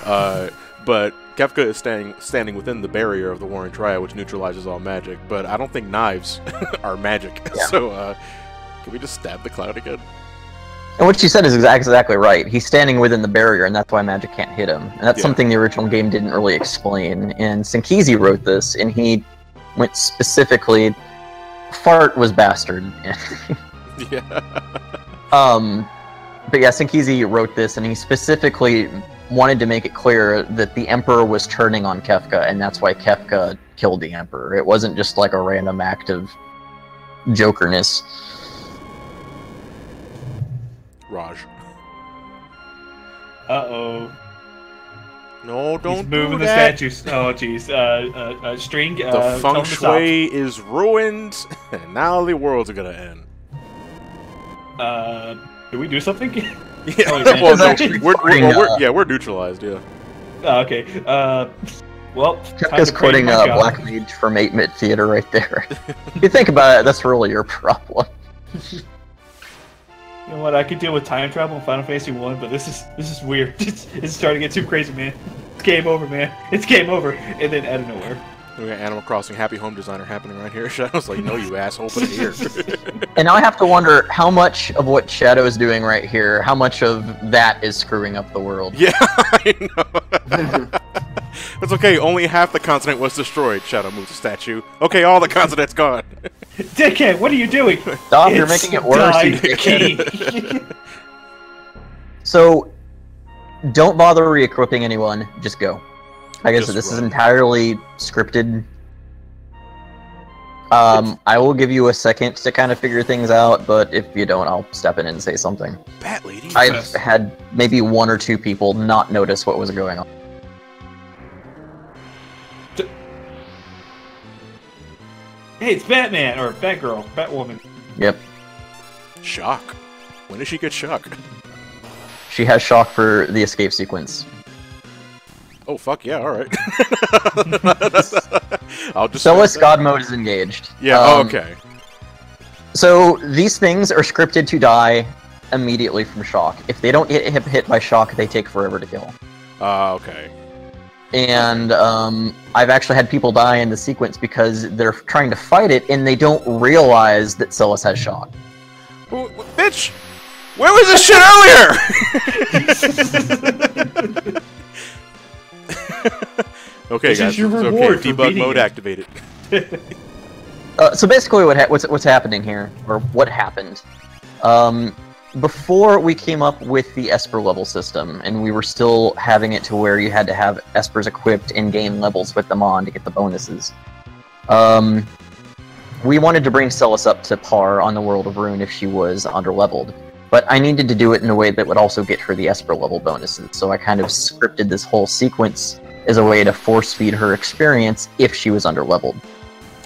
But Kefka is standing within the barrier of the Warring Triad, which neutralizes all magic. But I don't think knives are magic. Yeah. So, can we just stab the cloud again? And what she said is exactly right. He's standing within the barrier, and that's why magic can't hit him. And that's something the original game didn't really explain. And Sinkizi wrote this, and he went specifically... Fart was bastard. Yeah. But yeah, Sinkizi wrote this, and he specifically wanted to make it clear that the Emperor was turning on Kefka, and that's why Kefka killed the Emperor. It wasn't just like a random act of jokerness. Raj. Uh-oh. No, don't He's moving do the that. statues. Oh, jeez. String. The feng shui is ruined, and now the world's gonna end. Did we do something? Yeah, Oh, well, no, actually we're neutralized. Yeah. Okay. Well. Kefka's quoting Black Mage from 8-Bit Theater right there. If you think about it, that's really your problem. You know what? I could deal with time travel in Final Fantasy 1, but this is weird. It's starting to get too crazy, man. It's game over, man. It's game over. And then out of nowhere. We got Animal Crossing Happy Home Designer happening right here. Shadow's like, no, you asshole, put it here. And now I have to wonder how much of what Shadow is doing right here, how much of that is screwing up the world. Yeah, I know. It's okay, only half the continent was destroyed. Shadow moves the statue. Okay, all the continent's gone. Dickhead, what are you doing? Stop, you're making it worse, you dickhead. key. So, don't bother re-equipping anyone, just go. I guess Just this is run. entirely scripted. I will give you a second to kind of figure things out, but if you don't, I'll step in and say something. Bat lady. I've had maybe 1 or 2 people not notice what was going on. Hey, it's Batman, or Batgirl, Batwoman. Yep. Shock. When did she get shock? She has shock for the escape sequence. Oh, fuck yeah, alright. I'll just... Celis God mode is engaged. Yeah, oh, okay. So, these things are scripted to die immediately from shock. If they don't get hit by shock, they take forever to kill. Okay. And I've actually had people die in the sequence because they're trying to fight it and they don't realize that Celis has shock. Bitch! Where was this shit earlier? Okay, This guys, is your it's reward okay. for Debug beating mode it. activated. So basically what's happening here, or what happened, before we came up with the Esper level system, and we were still having it to where you had to have Espers equipped and gain levels with them on to get the bonuses, we wanted to bring Celis up to par on the World of Ruin if she was underleveled. But I needed to do it in a way that would also get her the Esper level bonuses, so I kind of scripted this whole sequence as a way to force feed her experience if she was underleveled.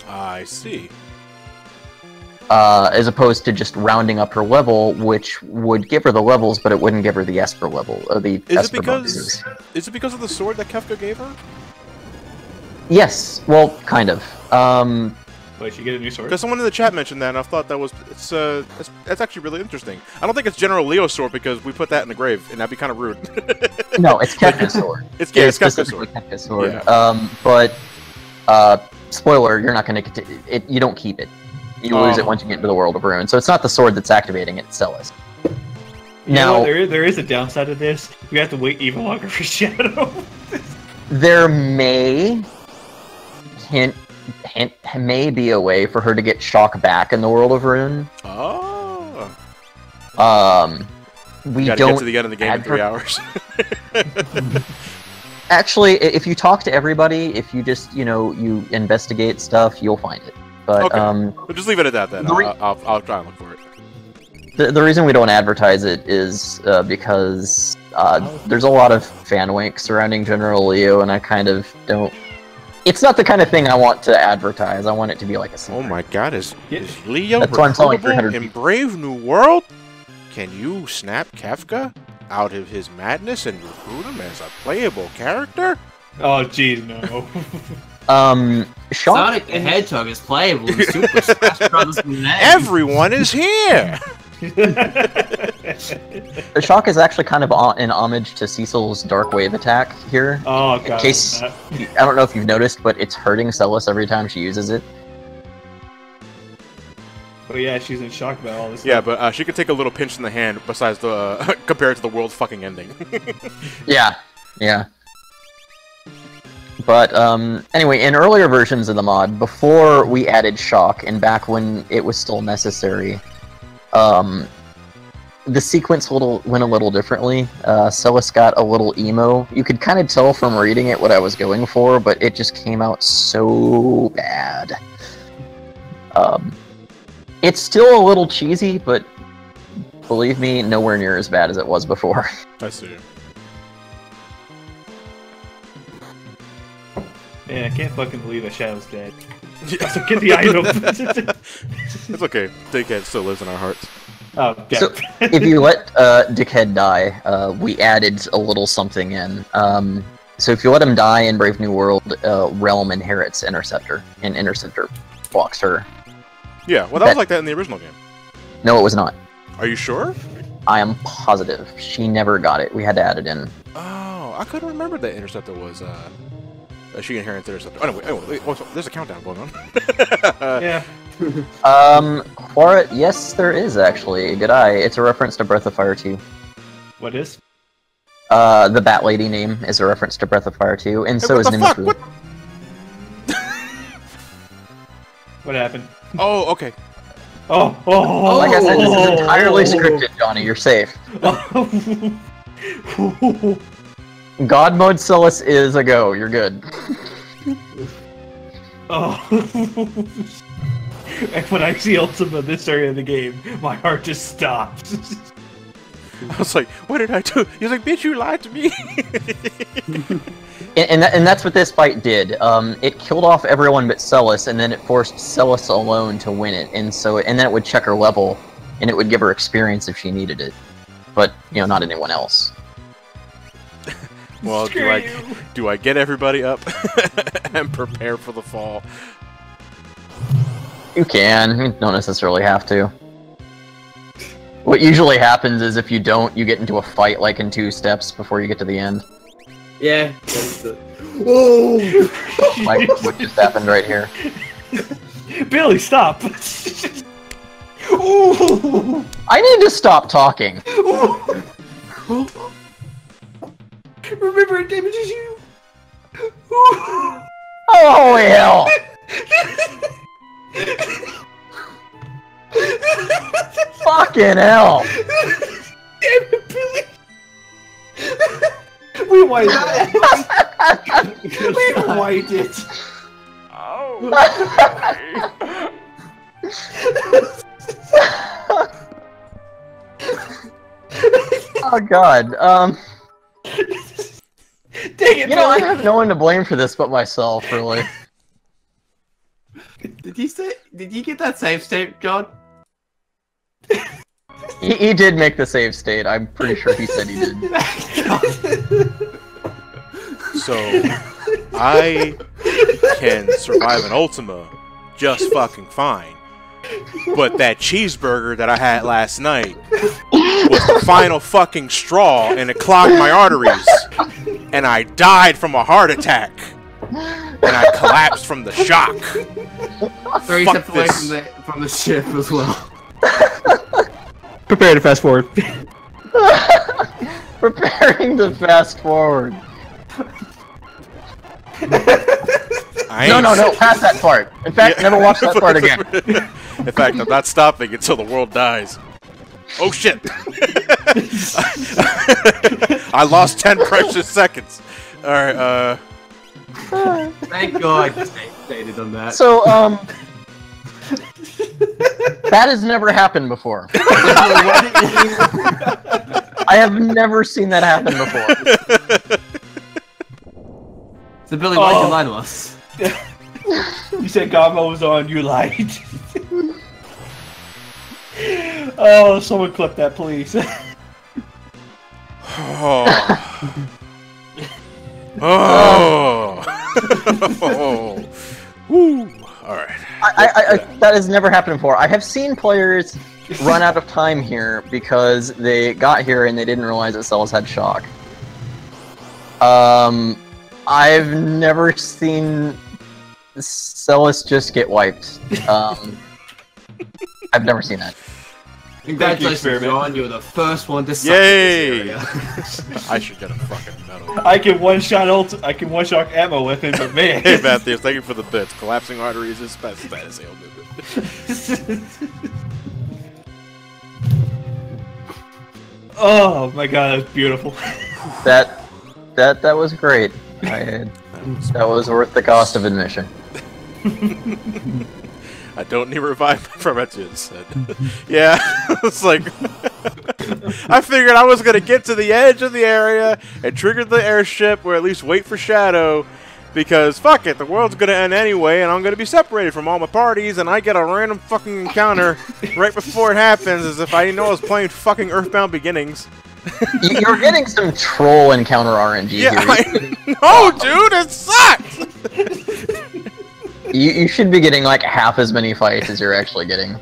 I see. As opposed to just rounding up her level, which would give her the levels, but it wouldn't give her the Esper level, or the Esper bonuses. Is it because of the sword that Kefka gave her? Yes, well, kind of. Wait, she get a new sword? Because someone in the chat mentioned that, and I thought that was that's actually really interesting. I don't think it's General Leo's sword because we put that in the grave, and that'd be kind of rude. No, it's Kefka's sword. It's Kefka's specifically sword. Kefka's sword. Yeah. But spoiler, you're not going to get it. You don't keep it. You lose it once you get into the World of Ruin. So it's not the sword that's activating it, it's Celis. You know Now, what? There is a downside to this. We have to wait even longer for Shadow. there may may be a way for her to get shock back in the World of Ruin. Oh. We Gotta don't get to the end of the game in 3 hours. Actually, if you talk to everybody, if you just you investigate stuff, you'll find it. But Okay. But just leave it at that then. I'll try and look for it. the reason we don't advertise it is because there's a lot of fan wink surrounding General Leo, and I kind of don't. It's not the kind of thing I want to advertise. I want it to be like a secret. Oh my God! Is Leo That's why I'm telling recruitable 300 in Brave New World? Can you snap Kefka out of his madness and recruit him as a playable character? Oh, jeez, no. Shock Sonic the Hedgehog is playable in Super Smash Bros. Everyone is here. Shock is actually kind of an homage to Cecil's Dark Wave attack here. Oh, God. In case, I don't know if you've noticed, but it's hurting Celis every time she uses it. But yeah, she's in shock about all this Yeah, stuff. but she could take a little pinch in the hand besides the compared to the world's fucking ending. Yeah. But anyway, in earlier versions of the mod, before we added shock, and back when it was still necessary, the sequence went a little differently. Celis got a little emo. You could kind of tell from reading it what I was going for, but it just came out so bad. It's still a little cheesy, but believe me, nowhere near as bad as it was before. I see. Man, I can't fucking believe that Shadow's dead. So get the item. It's okay. Dickhead still lives in our hearts. Oh, damn. So, if you let Dickhead die, we added a little something in. So if you let him die in Brave New World, Realm inherits Interceptor, and Interceptor blocks her. Yeah, well, that was like that in the original game. No, it was not. Are you sure? I am positive. She never got it. We had to add it in. Oh, I couldn't remember that Interceptor was she inherits interceptor. Anyway, wait, there's a countdown going on. Yeah. For it, yes, there is actually. Good eye. It's a reference to Breath of Fire 2. What is? The Bat Lady name is a reference to Breath of Fire 2, and so is Nimfu. What? What happened? Oh, okay. Oh. Like I said, this is entirely scripted, Johnny. You're safe. God mode Celis is a go. You're good. Oh. And when I see Ultima in this area of the game, my heart just stops. I was like, what did I do? He was like, bitch, you lied to me. and that's what this fight did. It killed off everyone but Celis, and then it forced Celis alone to win it. And then it would check her level, and it would give her experience if she needed it. But, not anyone else. Well, do I get everybody up and prepare for the fall? You can. You don't necessarily have to. What usually happens is if you don't, you get into a fight like in 2 steps before you get to the end. Yeah. Whoa! Like what just happened right here. Billy, stop! I need to stop talking. Remember, it damages you. Oh, holy hell! Fucking hell! Damn it, Billy! We wiped it. We wiped it. Oh god. Dang it, Billy! I have no one to blame for this but myself, really. Did you get that save state, John? He did make the save state. I'm pretty sure he said he did. So, I can survive an Ultima just fucking fine. But that cheeseburger that I had last night was the final fucking straw, and it clogged my arteries. And I died from a heart attack. And I collapsed from the shock. 3 Fuck steps away this. from the ship as well. Prepare to fast forward. Preparing to fast forward. No, past that part. In fact, never watch that part again. In fact, I'm not stopping until the world dies. Oh shit! I lost 10 precious seconds. Alright, Thank God you stated on that. So, that has never happened before. I have never seen that happen before. So Billy, why'd you lie to us? You said Gamo was on, you lied. Oh, someone clip that, please. Oh. Oh. Oh. Woo. Alright. That has never happened before. I have seen players run out of time here because they got here and they didn't realize that Celis had shock. I've never seen Celis just get wiped. I've never seen that. Congratulations, John. You were the first one to suck Yay! this area. I should get a fucking medal. I can one-shot ammo with it, but man. Hey, Matthew, thank you for the bits. Collapsing arteries is best status ailment. Oh my god, that's beautiful. That was great. That was worth the cost of admission. I don't need revive from it, you said. Yeah, it's like I figured I was gonna get to the edge of the area and trigger the airship, or at least wait for Shadow, because fuck it, the world's gonna end anyway, and I'm gonna be separated from all my parties, and I get a random fucking encounter right before it happens, as if I didn't know I was playing fucking Earthbound Beginnings. You're getting some troll encounter RNG Yeah, here. no, dude, it sucks. You should be getting like half as many fights as you're actually getting.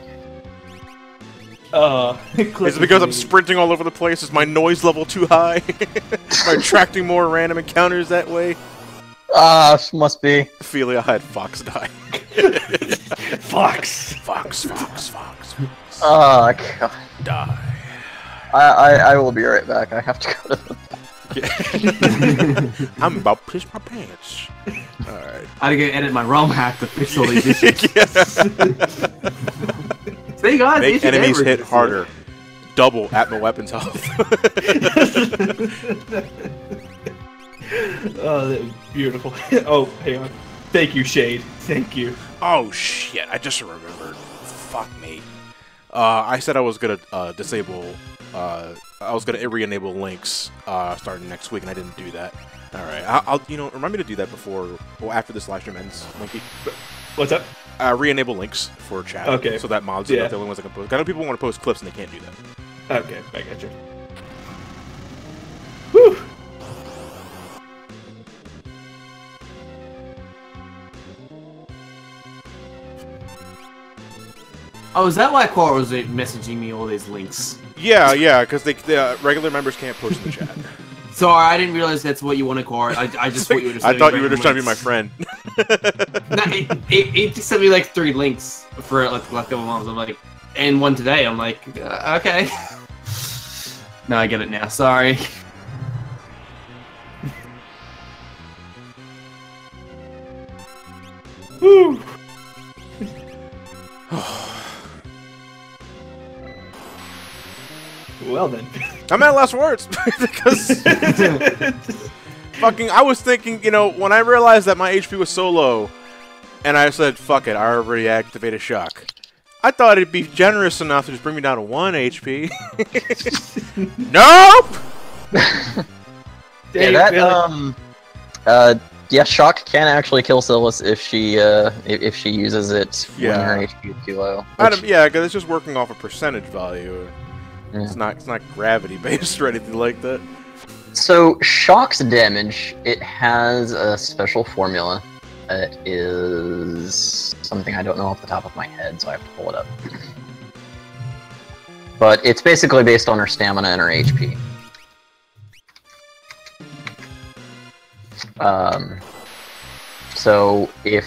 Is it because I'm sprinting all over the place? Is my noise level too high? Am I attracting more random encounters that way? Must be. Ophelia had Fox die. Fox. Fox. Oh god. Die. I will be right back. I have to go to the I'm about to piss my pants. Alright. I had to go edit my ROM hack to fix all these issues. See, guys, Make issue enemies hit everything. harder. Double at my weapon's health. Oh, that was beautiful. Oh, hang on. Thank you, Shade. Thank you. Oh shit, I just remembered. Fuck me. I said I was gonna disable I was gonna re-enable links starting next week, and I didn't do that. Alright, I'll remind me to do that before or after this live stream ends, Linky. What's up? Re-enable links for chat. Okay. So that mods are not the only ones that can post. I know people want to post clips and they can't do that. Okay, I gotcha. Whew. Oh, is that why Quora was messaging me all these links? Yeah, because the regular members can't post in the chat. Sorry, I didn't realize that's what you wanted, Quora. I just thought you were just. I thought you were just trying to be my friend. No, it just sent me like 3 links for like a couple months. I'm like, and one today. I'm like, okay. No, I get it now. Sorry. Woo. Well then. I'm at last words because fucking I was thinking, when I realized that my HP was so low, and I said, "Fuck it," I already activated shock. I thought it'd be generous enough to just bring me down to 1 HP. Nope. Yeah, shock can actually kill Silas if she uses it when her HP is too low. Yeah, because it's just working off a percentage value. Yeah. It's not gravity based or anything like that. So shock's damage, it has a special formula. It is something I don't know off the top of my head, so I have to pull it up. But it's basically based on her stamina and her HP. So if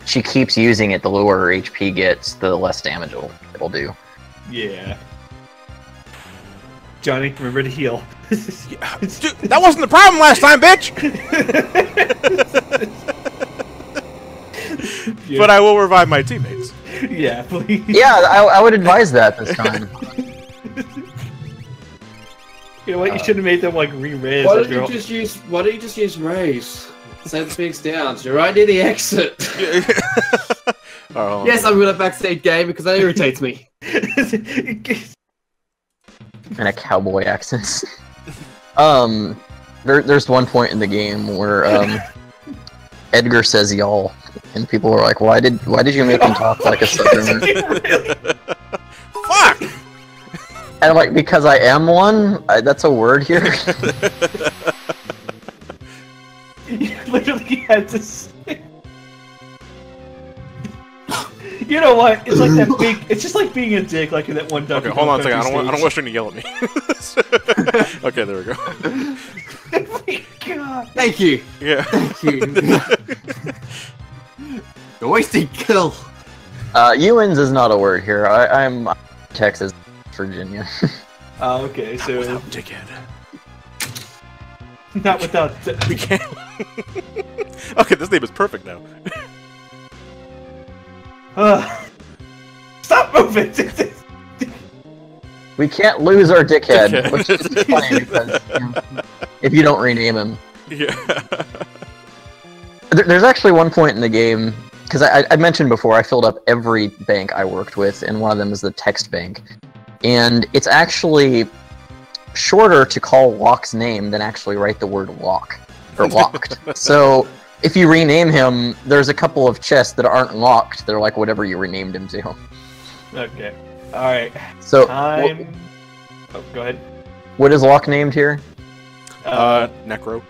she keeps using it, the lower her HP gets, the less damage it'll do. Yeah. Johnny, remember to heal. Yeah. Dude, that wasn't the problem last time, bitch! But I will revive my teammates. Yeah, please. Yeah, I would advise that this time. You know what? You should have made them like re-raise. Why don't you just use raise? Send things down. You're right near the exit. Yes, I'm good at backstage game because that irritates me. And a cowboy accent. There's one point in the game where Edgar says y'all, and people are like, why did you make him talk like a southerner? Fuck! And I'm like, because I am one? That's a word here? You literally had to say... You know what? It's like that big... It's just like being a dick, like in that one Donkey Okay, hold on a Kong second. I don't stage. want you to yell at me. Okay, there we go. Oh my god. Thank you. Yeah. Thank you. The wasted kill. Ewins is not a word here. I'm Texas, Virginia. Oh, okay, so... Dickhead. Not without... We can't... Okay, this name is perfect now. Stop moving! We can't lose our dickhead, which is funny because if you don't rename him. Yeah. There's actually one point in the game, because I mentioned before I filled up every bank I worked with, and one of them is the text bank. And it's actually shorter to call Locke's name than actually write the word lock, or locked. So if you rename him, there's a couple of chests that aren't locked. They're like whatever you renamed him to. Okay. Alright. So, Time... Oh, go ahead. what is Locke named here? Necro.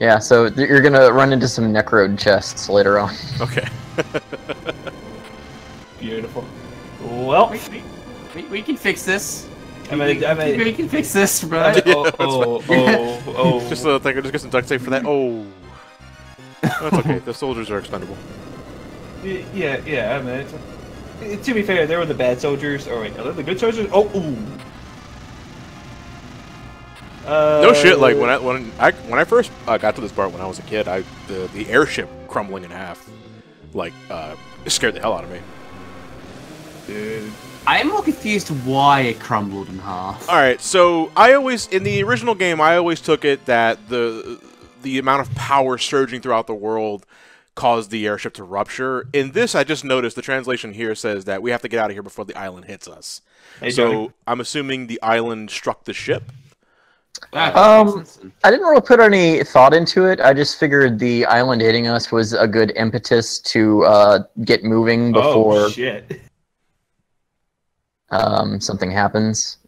Yeah, so you're gonna run into some necroed chests later on. Okay. Beautiful. Well... We can fix this. We can fix this, bro. Yeah, oh. Just so I think I just get some duct tape for that. Oh. That's okay. The soldiers are expendable. Yeah. I mean, to be fair, they were the bad soldiers. Or wait, are they the good soldiers? Oh, ooh. No shit. Like when I first got to this part when I was a kid, the airship crumbling in half, like scared the hell out of me. Dude. I'm more confused why it crumbled in half. All right, so in the original game, I always took it that the amount of power surging throughout the world caused the airship to rupture. In this, I just noticed the translation here says that we have to get out of here before the island hits us. Hey, so Johnny. I'm assuming the island struck the ship. I didn't really put any thought into it. I just figured the island hitting us was a good impetus to get moving before Oh shit. Something happens.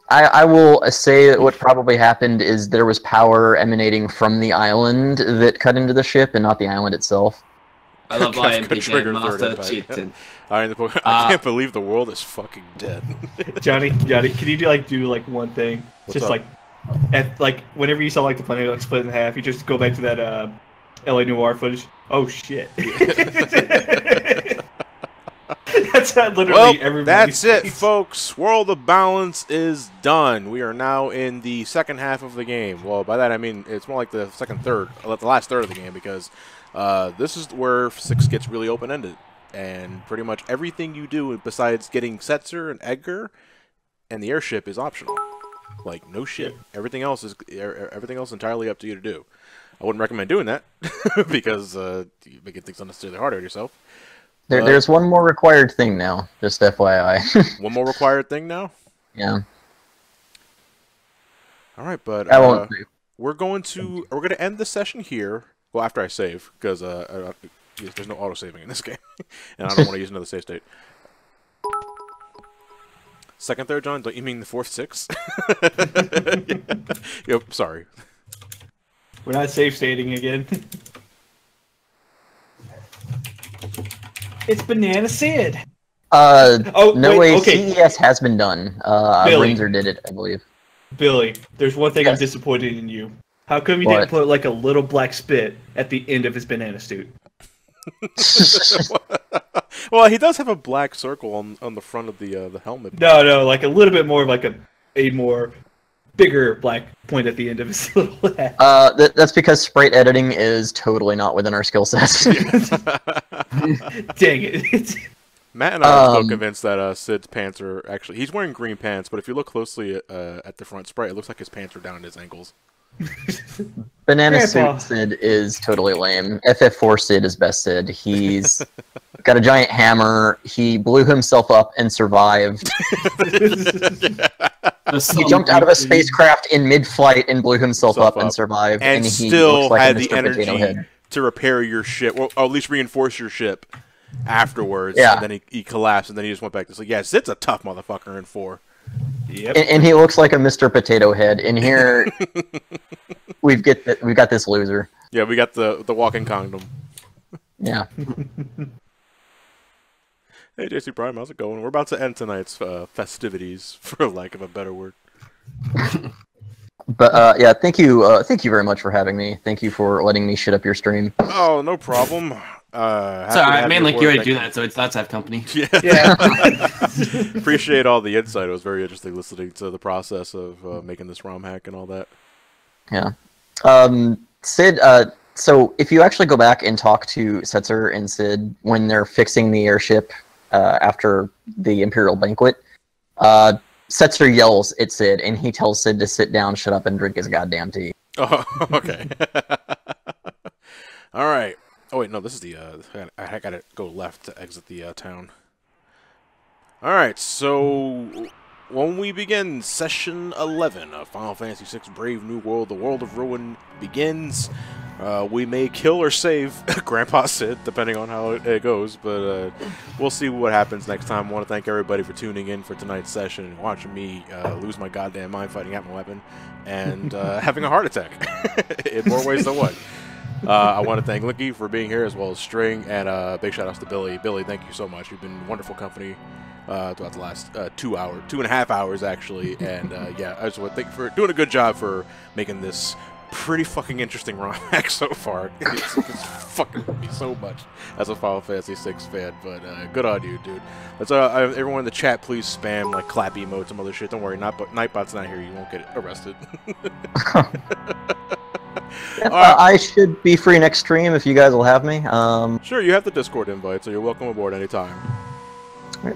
I will say that what probably happened is there was power emanating from the island that cut into the ship and not the island itself. I love my Could trigger MP third Master impact. cheating. I can't believe the world is fucking dead. Johnny, can you do one thing? What's Just up? whenever you saw the planet like split in half, you just go back to that LA Noire footage. Oh shit. That's literally Well, everybody's that's it, face. folks. World of Balance is done. We are now in the second half of the game. Well, by that I mean it's more like the the last third of the game, because this is where 6 gets really open-ended. And pretty much everything you do besides getting Setzer and Edgar and the airship is optional. Like, no shit. Everything else is entirely up to you to do. I wouldn't recommend doing that because you're making things unnecessarily harder on yourself. There's one more required thing now, just FYI. One more required thing now? Yeah. All right, but I won't. we're going to end the session here. Well, after I save, because there's no auto-saving in this game, and I don't want to use another save state. Second, third, John? Don't you mean the fourth, sixth? Yep, sorry. We're not safe stating again. It's Banana Sid. No wait, way. okay. CES has been done. Billy. Windsor did it, I believe. Billy, there's one thing I'm Yes. disappointed in you. How come you What? didn't put like a little black spit at the end of his banana suit? Well, he does have a black circle on the front of the helmet. No, like a little bit more of like a more bigger black point at the end of his little hat. That's because sprite editing is totally not within our skill sets. Dang it. Matt and I are still convinced that Sid's pants are actually... He's wearing green pants, but if you look closely at the front sprite, it looks like his pants are down at his ankles. Banana Grandpa. Suit Sid is totally lame. FF4 Sid is best Sid. He's got a giant hammer. He blew himself up and survived. He jumped out of a spacecraft in mid-flight and blew himself up and survived. And he still looks like had a the Mr. Potato energy Head. to repair your ship, or at least reinforce your ship afterwards. Yeah. And then he collapsed, and then he just went back to sleep. Yeah, Sid's a tough motherfucker in 4. Yep. And he looks like a Mr. Potato Head. In here, we've got this loser. Yeah, we got the walking condom. Yeah. Hey, JC Prime, how's it going? We're about to end tonight's festivities, for lack of a better word. But yeah, thank you very much for having me. Thank you for letting me shit up your stream. Oh, no problem. So I mainly like you already do that, so it's nice to have company. Yeah. Appreciate all the insight. It was very interesting listening to the process of making this ROM hack and all that. Yeah. Sid, so if you actually go back and talk to Setzer and Sid when they're fixing the airship after the Imperial Banquet, Setzer yells at Sid and he tells Sid to sit down, shut up, and drink his goddamn tea. Oh, okay. All right. Oh, wait, no, this is the... I gotta go left to exit the town. All right, so... When we begin Session 11 of Final Fantasy VI Brave New World, the World of Ruin begins. We may kill or save Grandpa Sid, depending on how it goes, but we'll see what happens next time. I want to thank everybody for tuning in for tonight's session and watching me lose my goddamn mind fighting at my weapon and having a heart attack in more ways than one. I want to thank Linky for being here, as well as String, and big shout outs to Billy. Billy, thank you so much. You've been wonderful company throughout the last 2.5 hours, actually. And yeah, I just want to thank you for doing a good job for making this pretty fucking interesting ROM hack so far. It's fucking me so much as a Final Fantasy VI fan, but good on you, dude. Let's everyone in the chat, please spam like clap emotes and other shit. Don't worry, Nightbot's not here. You won't get arrested. I should be free next stream if you guys will have me. Sure, you have the Discord invite, so you're welcome aboard anytime.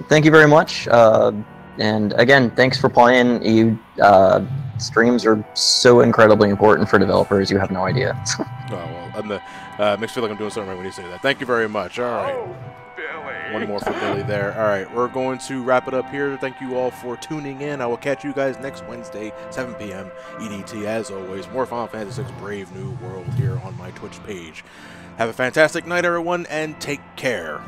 Thank you very much. And again, thanks for playing. You streams are so incredibly important for developers. You have no idea. Oh well, makes me feel like I'm doing something right when you say that. Thank you very much. All right. One more for Billy there. All right, we're going to wrap it up here. Thank you all for tuning in. I will catch you guys next Wednesday, 7 p.m. EDT. As always, more Final Fantasy VI Brave New World here on my Twitch page. Have a fantastic night, everyone, and take care.